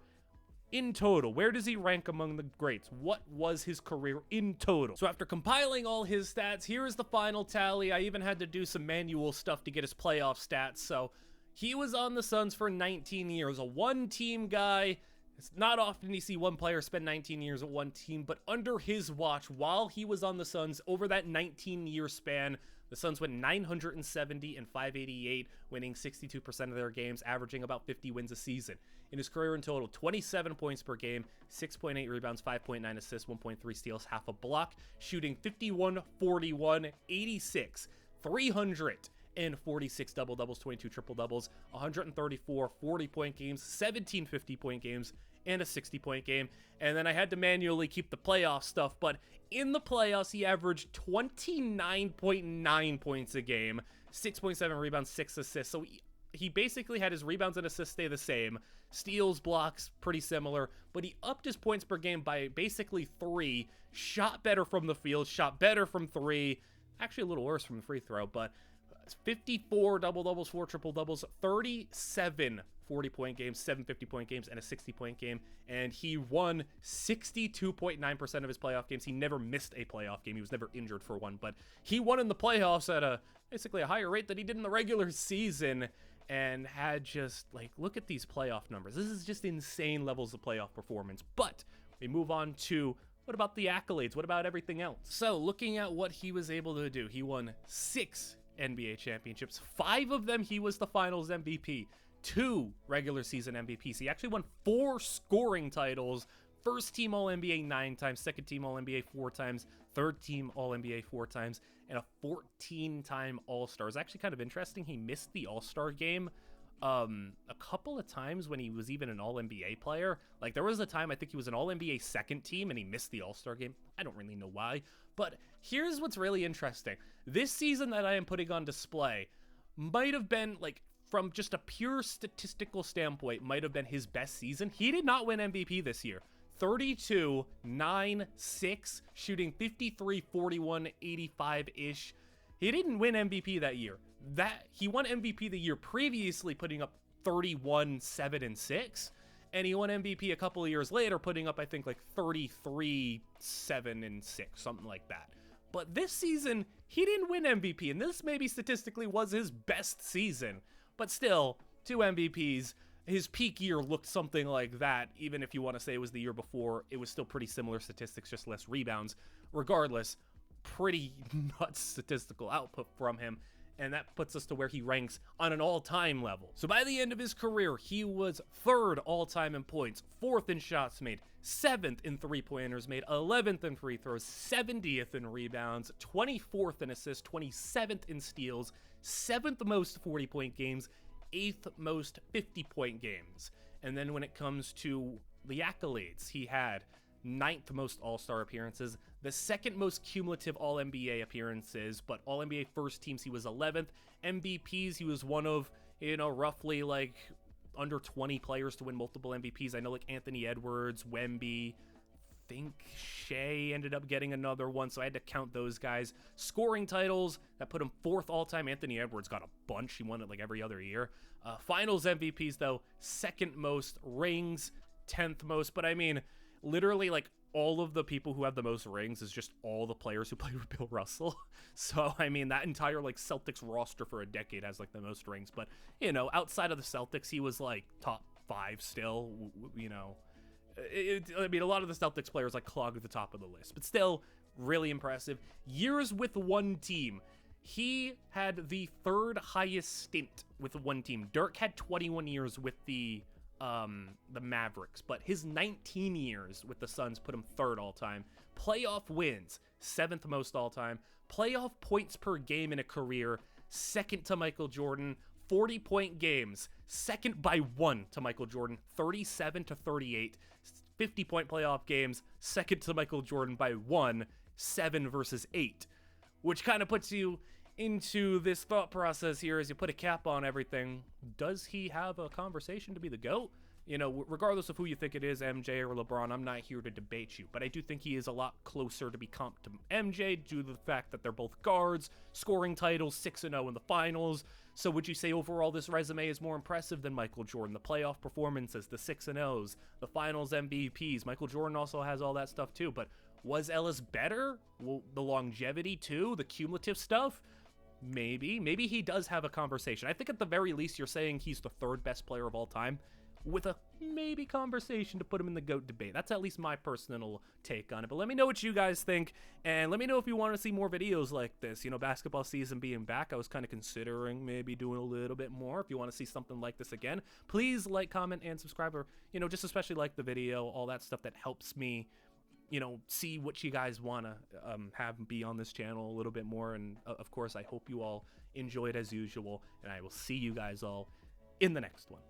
in total. Where does he rank among the greats? What was his career in total? So after compiling all his stats, here is the final tally. I even had to do some manual stuff to get his playoff stats. So he was on the Suns for 19 years, a one-team guy. It's not often you see one player spend 19 years at one team, but under his watch, while he was on the Suns, over that 19-year span, the Suns went 970 and 588, winning 62% of their games, averaging about 50 wins a season. In his career in total, 27 points per game, 6.8 rebounds, 5.9 assists, 1.3 steals, half a block, shooting 51, 41, 86, 346 double-doubles, 22 triple-doubles, 134 40-point games, 17 50-point games, and a 60-point game. And then I had to manually keep the playoff stuff, but in the playoffs, he averaged 29.9 points a game, 6.7 rebounds, 6 assists. So he basically had his rebounds and assists stay the same. Steals, blocks, pretty similar, but he upped his points per game by basically 3, shot better from the field, shot better from 3, actually a little worse from the free throw, but 54 double-doubles, 4 triple-doubles, 37 40-point games, 7 50-point games, and a 60-point game, and he won 62.9% of his playoff games. He never missed a playoff game. He was never injured for one, but he won in the playoffs at basically a higher rate than he did in the regular season, and had just, like, look at these playoff numbers. This is just insane levels of playoff performance. But we move on to, what about the accolades? What about everything else? So looking at what he was able to do, he won 6 NBA championships. 5 of them he was the finals MVP, 2 regular season MVPs. He actually won 4 scoring titles. First team All-NBA 9 times, second team All-NBA 4 times, third team All-NBA 4 times, and a 14-time All-Star. It's actually kind of interesting. He missed the All-Star game a couple of times when he was even an All-NBA player. Like, there was a time I think he was an All-NBA second team and he missed the All-Star game. I don't really know why, but here's what's really interesting. This season that I am putting on display might have been, like, from just a pure statistical standpoint, might have been his best season. He did not win MVP this year. 32, 9, 6, shooting 53, 41, 85-ish. He didn't win MVP that year. He won MVP the year previously, putting up 31, 7, and 6. And he won MVP a couple of years later, putting up, I think, like 33, 7, and 6, something like that. But this season, he didn't win MVP, and this maybe statistically was his best season. But still, 2 MVPs. His peak year looked something like that. Even if you want to say it was the year before, it was still pretty similar statistics, just less rebounds. Regardless, pretty nuts statistical output from him, and that puts us to where he ranks on an all-time level. So by the end of his career, he was 3rd all-time in points, 4th in shots made, 7th in three-pointers made, 11th in free throws, 70th in rebounds, 24th in assists, 27th in steals, 7th most 40-point games, 8th most 50-point games. And then when it comes to the accolades he had: ninth most All-Star appearances, the second most cumulative All-NBA appearances, but All-NBA first teams he was 11th, MVPs he was one of, roughly like under 20 players to win multiple MVPs. I know like Anthony Edwards, Wemby, think Shea ended up getting another one, so I had to count those guys. Scoring titles, that put him 4th all-time. Anthony Edwards got a bunch. He won it like every other year. Finals MVPs, though, 2nd most. Rings, 10th most. But I mean, literally, like, all of the people who have the most rings is just all the players who played with Bill Russell. So, I mean, that entire, like, Celtics roster for a decade has, like, the most rings. But, outside of the Celtics, he was, like, top 5 still, I mean, a lot of the Celtics players like clogged at the top of the list, but still really impressive. Years with one team. He had the 3rd highest stint with one team. Dirk had 21 years with the Mavericks, but his 19 years with the Suns put him 3rd all time. Playoff wins, 7th most all time. Playoff points per game in a career, 2nd to Michael Jordan. 40-point games, 2nd by 1 to Michael Jordan, 37 to 38. 50-point playoff games, 2nd to Michael Jordan by 1, 7 versus 8, which kind of puts you into this thought process here as you put a cap on everything. Does he have a conversation to be the GOAT? Regardless of who you think it is, MJ or LeBron, I'm not here to debate you, but I do think he is a lot closer to be comped to MJ due to the fact that they're both guards, scoring titles, 6-0 in the finals. So would you say overall this resume is more impressive than Michael Jordan? The playoff performances, the 6-0s, the finals MVPs. Michael Jordan also has all that stuff too, but was Ellis better? Well, the longevity too, the cumulative stuff? Maybe he does have a conversation. I think at the very least you're saying he's the 3rd best player of all time, with a maybe conversation to put him in the GOAT debate. That's at least my personal take on it. But let me know what you guys think, and let me know if you want to see more videos like this. Basketball season being back, I was kind of considering maybe doing a little bit more. If you want to see something like this again, please like, comment, and subscribe, or, just especially like the video, all that stuff that helps me, see what you guys want to have be on this channel a little bit more. And of course, I hope you all enjoyed as usual, and I will see you guys all in the next one.